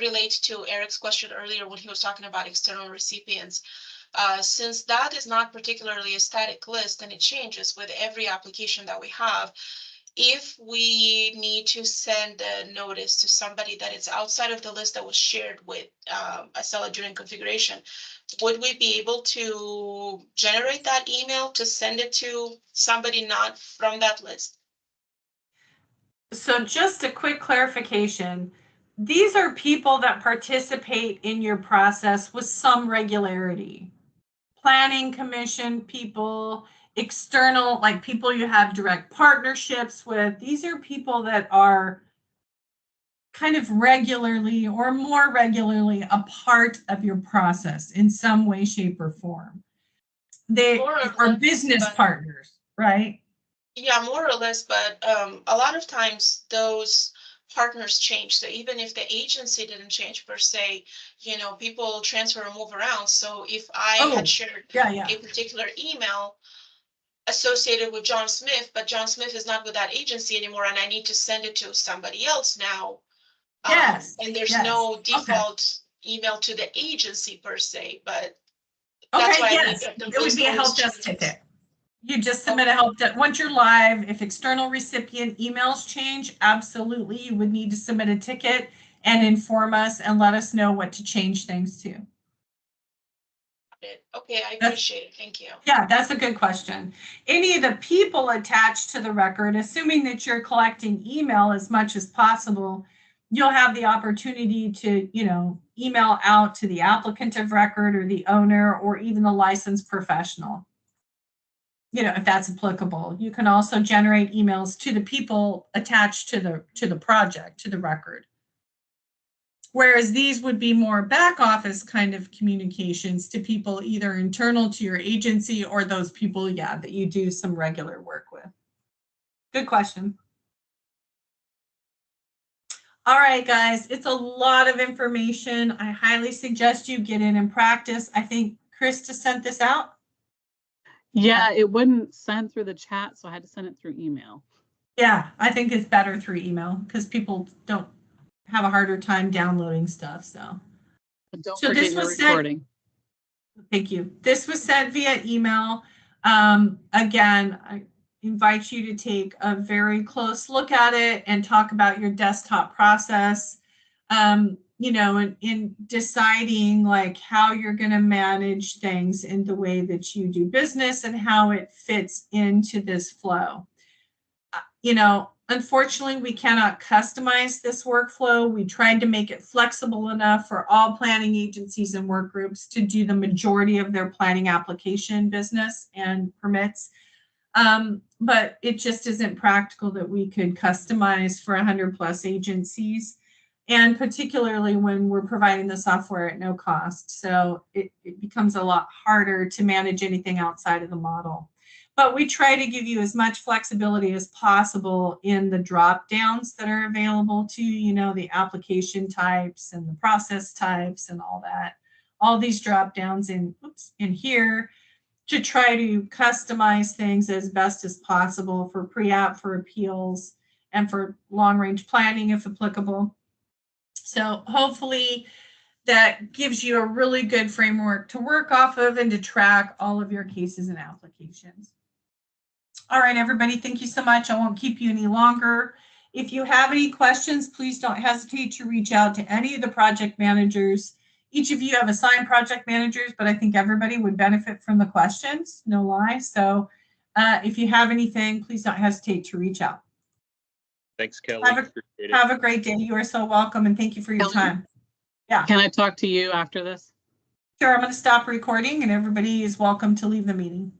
relate to Eric's question earlier when he was talking about external recipients. Since that is not particularly a static list and it changes with every application that we have, if we need to send a notice to somebody that is outside of the list that was shared with Acela during configuration, would we be able to generate that email to send it to somebody not from that list? So just a quick clarification. These are people that participate in your process with some regularity. Planning commission people, external, like people you have direct partnerships with. These are people that are kind of regularly or more regularly a part of your process in some way, shape, or form. They are business partners, right? Yeah, more or less, but a lot of times those partners change. So even if the agency didn't change per se, you know, people transfer or move around. So if I had shared a particular email associated with John Smith, but John Smith is not with that agency anymore, and I need to send it to somebody else now. Yes. And there's no default email to the agency per se, but that's why I need that it would be a help desk ticket. You just submit a help desk. Once you're live, if external recipient emails change, absolutely, you would need to submit a ticket and inform us and let us know what to change things to. Okay, I That's- appreciate it. Thank you. Yeah, that's a good question. Any of the people attached to the record, assuming that you're collecting email as much as possible, you'll have the opportunity to, email out to the applicant of record or the owner or even the licensed professional. If that's applicable. You can also generate emails to the people attached to the project, to the record. Whereas these would be more back office kind of communications to people either internal to your agency or those people, that you do some regular work with. Good question. All right, guys, it's a lot of information. I highly suggest you get in and practice. I think Krista sent this out. Yeah, it wouldn't send through the chat, so I had to send it through email. Yeah, I think it's better through email because people don't have a harder time downloading stuff. So, But don't So forget this your was sent- recording. Thank you. This was sent via email. Again, I invite you to take a very close look at it and talk about your desktop process. In deciding like how you're going to manage things in the way that you do business and how it fits into this flow. Unfortunately, we cannot customize this workflow. We tried to make it flexible enough for all planning agencies and work groups to do the majority of their planning application business and permits. But it just isn't practical that we could customize for 100 plus agencies, and particularly when we're providing the software at no cost. So it becomes a lot harder to manage anything outside of the model. But we try to give you as much flexibility as possible in the drop downs that are available to the application types and the process types and all that. All these drop downs in here to try to customize things as best as possible for pre-app, for appeals, and for long-range planning if applicable. So hopefully that gives you a really good framework to work off of and to track all of your cases and applications. All right, everybody, thank you so much. I won't keep you any longer. If you have any questions, please don't hesitate to reach out to any of the project managers. Each of you have assigned project managers, but I think everybody would benefit from the questions, no lie. So if you have anything, please don't hesitate to reach out. Thanks, Kelly. Have a great day. You are so welcome, and thank you for your time. Yeah. Can I talk to you after this? Sure, I'm going to stop recording, and everybody is welcome to leave the meeting.